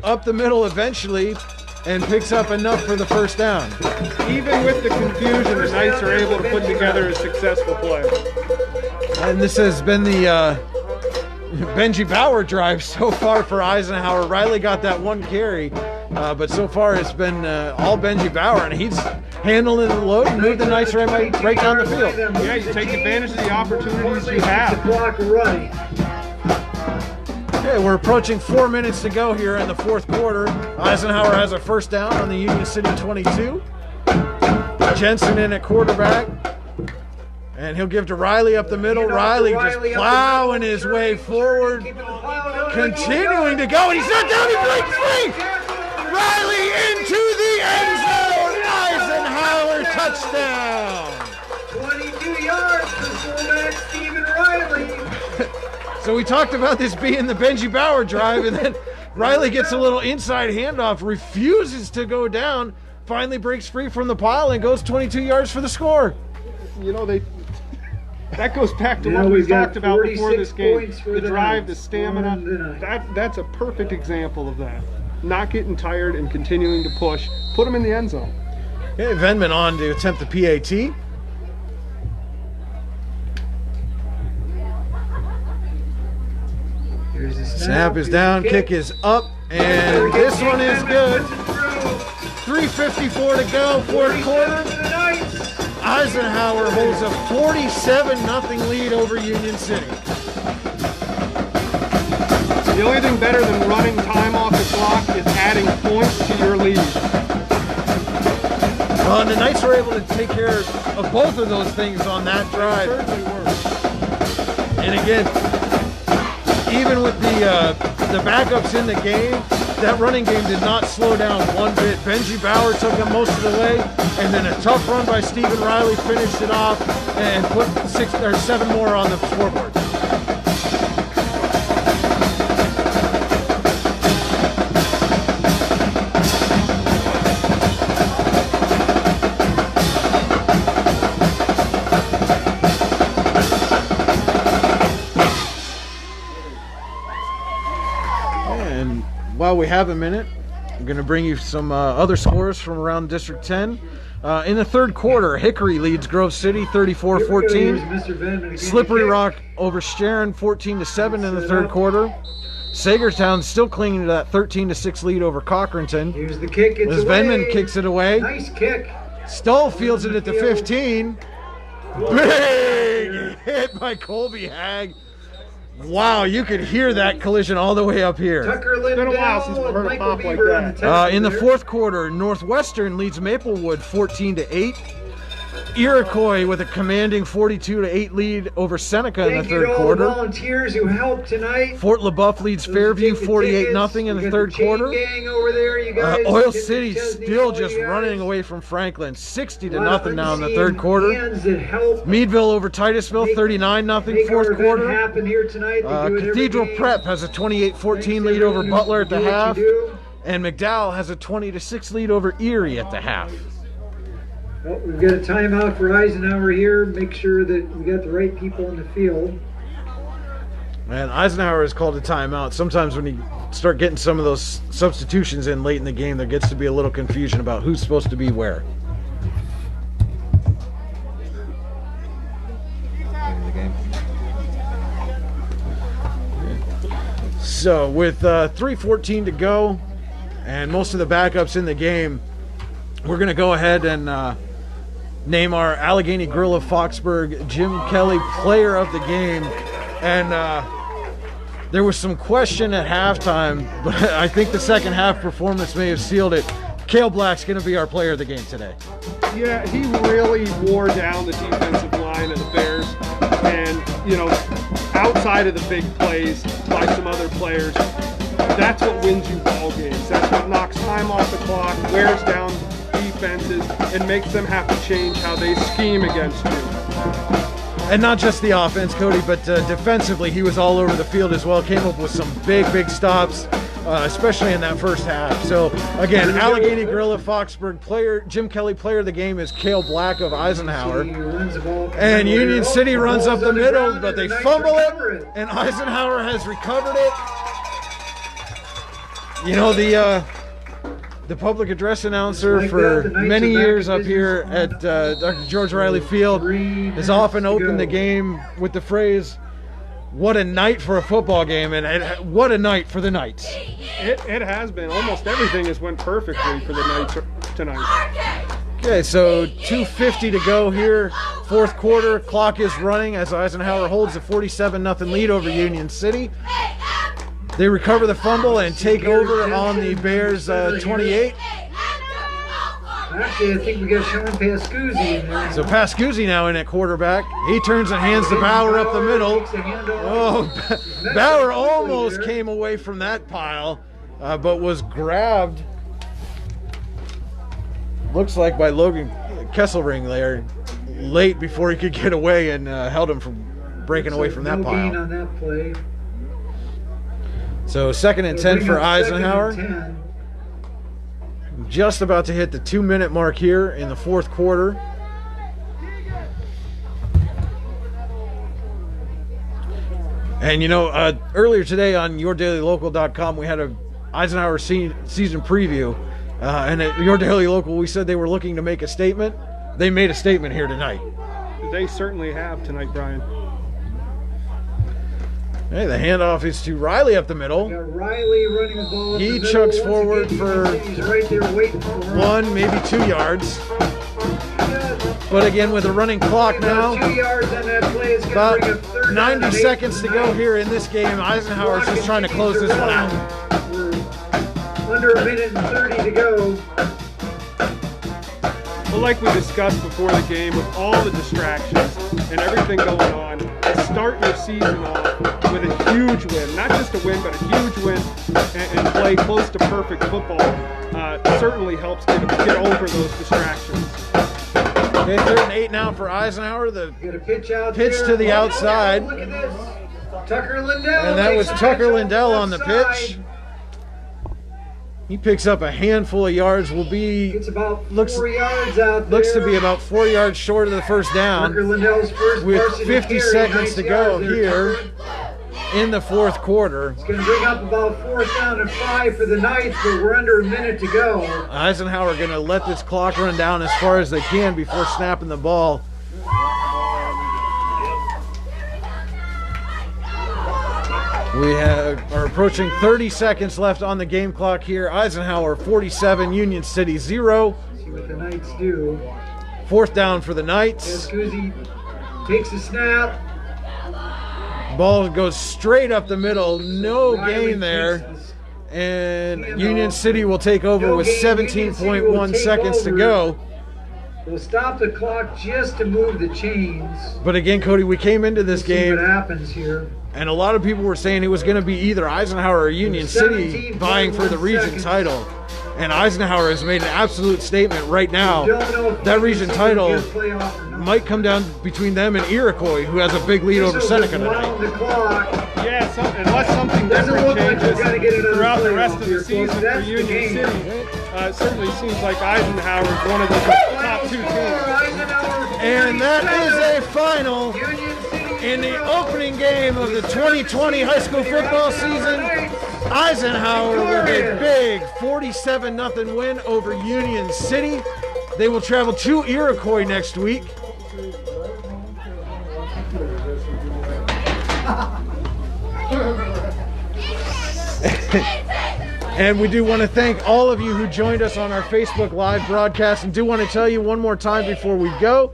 up the middle eventually and picks up enough for the first down. Even with the confusion, the Knights are able to put together a successful play. And this has been the Benji Bauer drive so far for Eisenhower. Riley got that one carry, but so far it's been all Benji Bauer, and he's handling the load and moved the Knights right down the field. Yeah, you take advantage of the opportunities you have. Block running. Okay, we're approaching 4 minutes to go here in the 4th quarter. Eisenhower has a first down on the Union City 22. Jensen in at quarterback. And he'll give to Riley up the middle. Riley just plowing his way forward. Continuing to go, and he's not down, he breaks free! Riley into the end zone! Eisenhower touchdown! 22 yards for fullback Stephen Riley. So we talked about this being the Benji Bauer drive, and then Riley gets a little inside handoff, refuses to go down, finally breaks free from the pile and goes 22 yards for the score. You know, that goes back to Now what we we've got talked about before 46 this game. points for The the drive, the Knights. stamina. For the Knights. That's a perfect example of that. Not getting tired and continuing to push. Put them in the end zone. Okay, Venman on to attempt the PAT. Here's the Snap is down, kick is up, and this one is good. 3:54 to go, 4th quarter. Eisenhower holds a 47-0 lead over Union City. The only thing better than running time off the clock is adding points to your lead. Well, and the Knights were able to take care of both of those things on that drive. Certainly were. And again, even with the backups in the game, that running game did not slow down one bit. Benji Bauer took them most of the way, and then a tough run by Stephen Riley finished it off and put 6 or 7 more on the scoreboard. And while we have a minute, I'm going to bring you some other scores from around District 10. In the 3rd quarter, Hickory leads Grove City 34-14. Slippery Rock over Sharon 14-7 in the 3rd quarter. Sagertown still clinging to that 13-6 lead over Cochranton. Here's the kick. It's As away. Venman kicks it away. Nice kick. Stoll fields it at the 15. Big hit by Colby Hag. Wow, you could hear that collision all the way up here. Tucker It's been a while Lindell since we've and heard a Michael pop like Bieber on that. the test In the there. 4th quarter, Northwestern leads Maplewood 14-8. Iroquois with a commanding 42-8 lead over Seneca in Thank the you to 3rd all the quarter. volunteers who helped tonight. Fort LaBeouf leads Fairview Those who take the 48-0 in tickets. the We got 3rd chain quarter. gang over there, you guys. Oil Get the City Chesney, still all just you guys. running away from Franklin, 60-0 Lot of now in the unseen 3rd quarter. hands that help Meadville over Titusville, make 39-0 make our 4th event quarter. happen here tonight. They do it every Cathedral game. Prep has a 28-14 Thanks lead to over you. Butler at the Do what you half. do. And McDowell has a 20-6 lead over Erie at the half. Well, we've got a timeout for Eisenhower here. Make sure that we got the right people in the field. And Eisenhower has called a timeout. Sometimes when you start getting some of those substitutions in late in the game, there gets to be a little confusion about who's supposed to be where. So with 3:14 to go and most of the backups in the game, we're going to go ahead and name our Allegheny Grill of Foxburg Jim Kelly Player of the Game. And there was some question at halftime, but I think the second half performance may have sealed it. Cale Black's going to be our Player of the Game today. Yeah, he really wore down the defensive line of the Bears. And, you know, outside of the big plays by some other players, that's what wins you ball games. That's what knocks time off the clock, wears down defenses, and makes them have to change how they scheme against you. And not just the offense, Cody, but defensively, he was all over the field as well. Came up with some big stops, especially in that first half. So, again, Allegheny Grill of Foxburg player, Jim Kelly Player of the Game is Cale Black of Eisenhower. And Union City runs up the middle, but they fumble it, and Eisenhower has recovered it. You know, the public address announcer for many years up here at Dr. George Riley Field has often opened the game with the phrase, "What a night for a football game," and what a night for the Knights. It has been. Almost everything has went perfectly for the Knights tonight. Okay, so 2:50 to go here, fourth quarter. Clock is running as Eisenhower holds a 47-0 lead over Union City. They recover the fumble and take over on the Bears 28. Actually, I think we got Sean Pascuzzi in there. So Pascuzzi now in at quarterback. He turns and hands to Bauer up the middle. Oh, Bauer almost came away from that pile, but was grabbed, looks like, by Logan Kesselring there late before he could get away, and held him from breaking away from that No gain pile. on that play. So 2nd and 10 for Eisenhower. 2nd and 10. Just about to hit the 2-minute mark here in the fourth quarter. And you know, earlier today on YourDailyLocal.com, we had a Eisenhower season preview. And at Your Daily Local, we said they were looking to make a statement. They made a statement here tonight. They certainly have tonight, Brian. Hey, the handoff is to Riley up the middle. Got Riley running the ball. up He the middle. chugs Once forward again, for he's right there waiting for him. 1, maybe 2 yards. But again, with a running clock now, About 2 yards on that play. It's about gonna bring up third down 90 and 8 seconds to for go Knights. here in this game. Eisenhower's just trying to close this one out. We're under a minute and 30 to go. Well, like we discussed before the game, with all the distractions and everything going on, start your season off with a huge win. Not just a win, but a huge win, and play close to perfect football. Certainly helps get over those distractions. Okay, 3rd and 8 now for Eisenhower. The Got a pitch out Pitch there. to the Oh, outside. Look at this. Tucker Lindell. And that was takes the Tucker pitch Lindell off on the left pitch. side. He picks up a handful of yards. Will be It's about Looks- 4 yards out there. looks to be about 4 yards short of the first Tucker down. Lindell's first With varsity 50 carry. seconds Nice to go yards there, here. Tucker. In the fourth quarter, It's going to bring up about 4th down and 5 for the Knights, but we're under a minute to go. Eisenhower going to let this clock run down as far as they can before snapping the ball. We are approaching 30 seconds left on the game clock here. Eisenhower 47, Union City 0. See what the Knights do. 4th down for the Knights. Pascuzzi takes the snap. Ball goes straight up the middle. No Riley gain there. takes And Handoff. Union City will take over No with gain. Union City will 17.1 take seconds to over. go. We'll stop the clock just to move the chains. But again, Cody, we came into this See what game, happens here. and a lot of people were saying it was going to be either Eisenhower or Union City 17.1 vying for the region seconds. title. And Eisenhower has made an absolute statement right now. Don't know if That region Union City title will get a playoff or not. might come down between them and Iroquois, who has a big lead over This'll Seneca just tonight. wound the clock. Yeah, unless something Doesn't different look like we're changes gonna get another throughout the playoff rest of here, the season folks. for That's the Union game. City, it certainly seems like Eisenhower is one of the top two teams. And that is a final in the opening game of the 2020 high school football season. Eisenhower with a big 47-0 win over Union City. They will travel to Iroquois next week. And we do want to thank all of you who joined us on our Facebook Live broadcast, and do want to tell you one more time before we go,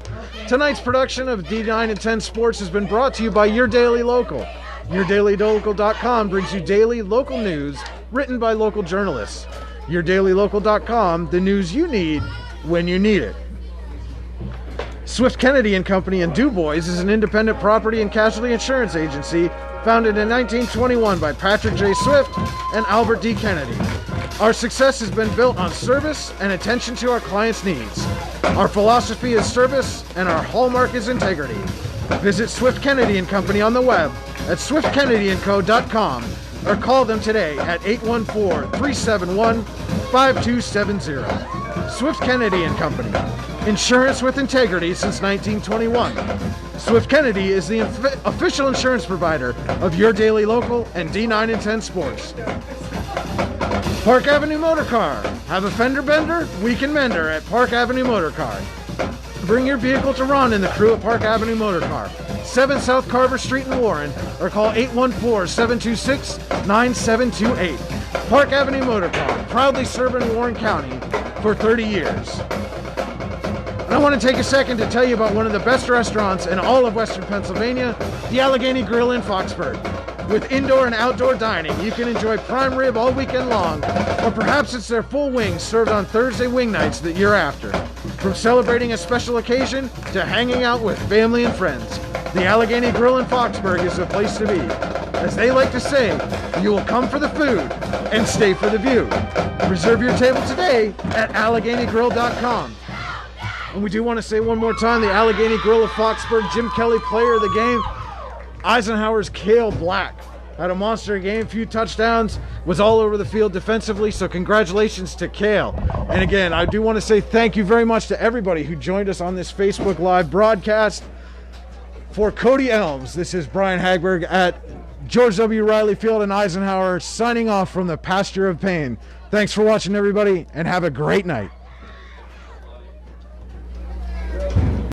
tonight's production of D9 and 10 Sports has been brought to you by Your Daily Local. YourDailyLocal.com brings you daily local news written by local journalists. YourDailyLocal.com, the news you need when you need it. Swift Kennedy and Company in DuBois is an independent property and casualty insurance agency founded in 1921 by Patrick J. Swift and Albert D. Kennedy. Our success has been built on service and attention to our clients' needs. Our philosophy is service and our hallmark is integrity. Visit Swift Kennedy and Company on the web at swiftkennedyandco.com or call them today at 814-371-5270. Swift Kennedy and Company. Insurance with integrity since 1921. Swift Kennedy is the official insurance provider of Your Daily Local and D9 and 10 Sports. Park Avenue Motor Car. Have a fender bender? We can mend her at Park Avenue Motor Car. Bring your vehicle to Ron and the crew at Park Avenue Motor Car, 7 South Carver Street in Warren, or call 814-726-9728. Park Avenue Motor Car, proudly serving Warren County for 30 years. And I want to take a second to tell you about one of the best restaurants in all of Western Pennsylvania, the Allegheny Grill in Foxburg. With indoor and outdoor dining, you can enjoy prime rib all weekend long, or perhaps it's their full wings served on Thursday wing nights that you're after. From celebrating a special occasion to hanging out with family and friends, the Allegheny Grill in Foxburg is the place to be. As they like to say, you will come for the food and stay for the view. Reserve your table today at AlleghenyGrill.com. And we do want to say one more time, the Allegheny Grill of Foxburg, Jim Kelly, player of the game. Eisenhower's Cale Black had a monster game, few touchdowns, was all over the field defensively, so congratulations to Cale. And again, I do want to say thank you very much to everybody who joined us on this Facebook Live broadcast. For Cody Elms, this is Brian Hagberg at George W. Riley Field in Eisenhower, signing off from the pasture of pain. Thanks for watching, everybody, and have a great night.